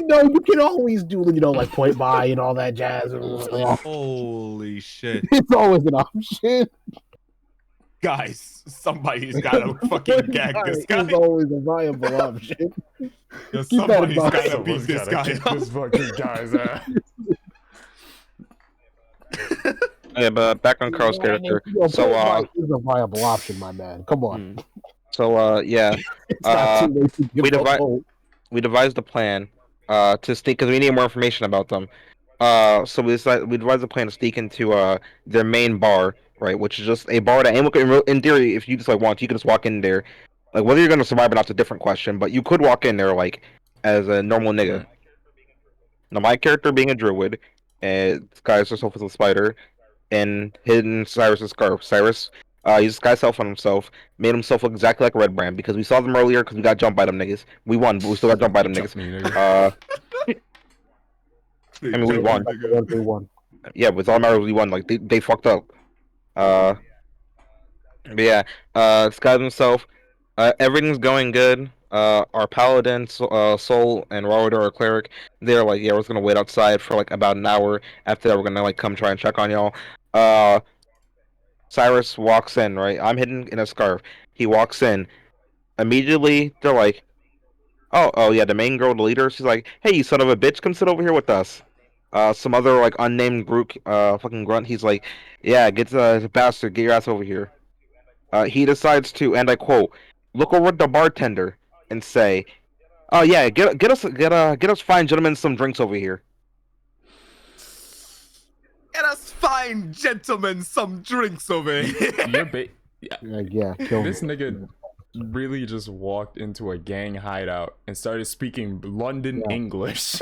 Speaker 5: know, you can always do, you know, like point by and all that jazz.
Speaker 4: Holy shit.
Speaker 5: It's always an option.
Speaker 4: Guys, somebody's gotta fucking gag this guy.
Speaker 5: It's always a viable option.
Speaker 4: Yo, somebody's gotta beat
Speaker 7: Someone's
Speaker 4: this
Speaker 7: gotta
Speaker 4: guy
Speaker 7: kick
Speaker 4: up.
Speaker 7: this fucking guy's ass.
Speaker 3: Yeah, but back on Carl's character. So
Speaker 5: is a viable option, my man. Come on.
Speaker 3: So yeah,
Speaker 5: It's not too late to give up hope.
Speaker 3: we devised a plan to sneak because we need more information about them. So we devised a plan to sneak into their main bar, right, which is just a bar that in theory, if you just like want, you can just walk in there. Like whether you're gonna survive or not's a different question, but you could walk in there like as a normal nigga. Now my character being a druid, disguised herself as a spider, and hidden Cyrus's scarf. Cyrus used disguised self on himself, made himself look exactly like Red Brand because we saw them earlier because we got jumped by them niggas. We won, but we still got jumped by them niggas. I mean, we won.
Speaker 5: They won.
Speaker 3: Yeah, with all matters we won. Like they fucked up. But yeah, disguised himself. Everything's going good. Our paladin, Soul, and Roder, our cleric, they're like, yeah, we're just gonna wait outside for like about an hour. After that, we're gonna like come try and check on y'all. Cyrus walks in, right? I'm hidden in a scarf. He walks in. Immediately, they're like, oh yeah, the main girl, the leader. She's like, hey, you son of a bitch, come sit over here with us. Some other like unnamed group, fucking grunt. He's like, yeah, get the bastard, get your ass over here. He decides to, and I quote, look over at the bartender and say, "Oh yeah, get us fine gentlemen some drinks over here."
Speaker 4: Get us fine gentlemen some drinks over here.
Speaker 5: Kill
Speaker 7: This
Speaker 5: me.
Speaker 7: nigga really just walked into a gang hideout and started speaking London English.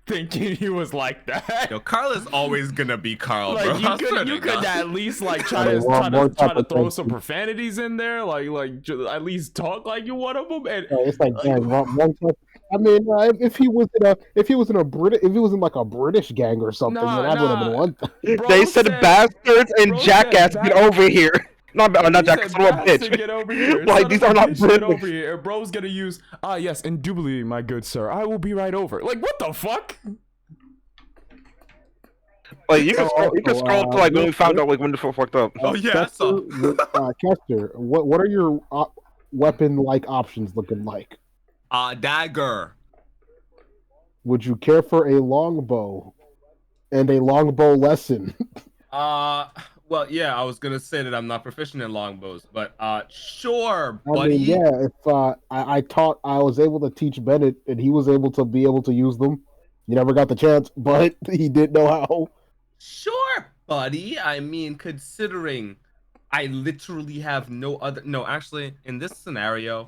Speaker 7: Thinking he was like that.
Speaker 4: Yo, Carl is always gonna be Carl,
Speaker 7: Like
Speaker 4: bro.
Speaker 7: you could at least like try to throw some profanities in there, like at least talk like you one of them. And
Speaker 5: It's like, gang, wrong type. I mean, if he was in like a British gang or something, then that would have been one thing.
Speaker 3: They said bastards and jackass, get over here. Not jackass, son of a bitch.
Speaker 7: Get over here.
Speaker 3: Like these are not
Speaker 7: Get over
Speaker 3: British.
Speaker 7: here. Bro's gonna use yes, indubitably, my good sir. I will be right over. Like what the fuck?
Speaker 3: Like you
Speaker 5: Oh,
Speaker 3: can scroll to like when we found out like when the fucked up.
Speaker 4: Oh yeah, I saw.
Speaker 5: Kester, what are your weapon-like options looking like?
Speaker 4: Dagger.
Speaker 5: Would you care for a longbow and a longbow lesson?
Speaker 4: Well, yeah, I was gonna say that I'm not proficient in longbows, but sure,
Speaker 5: I
Speaker 4: buddy.
Speaker 5: mean, yeah. If I was able to teach Bennett, and he was able to use them. You never got the chance, but he did know how.
Speaker 4: Sure, buddy. I mean, considering I literally have no other. No, actually, in this scenario,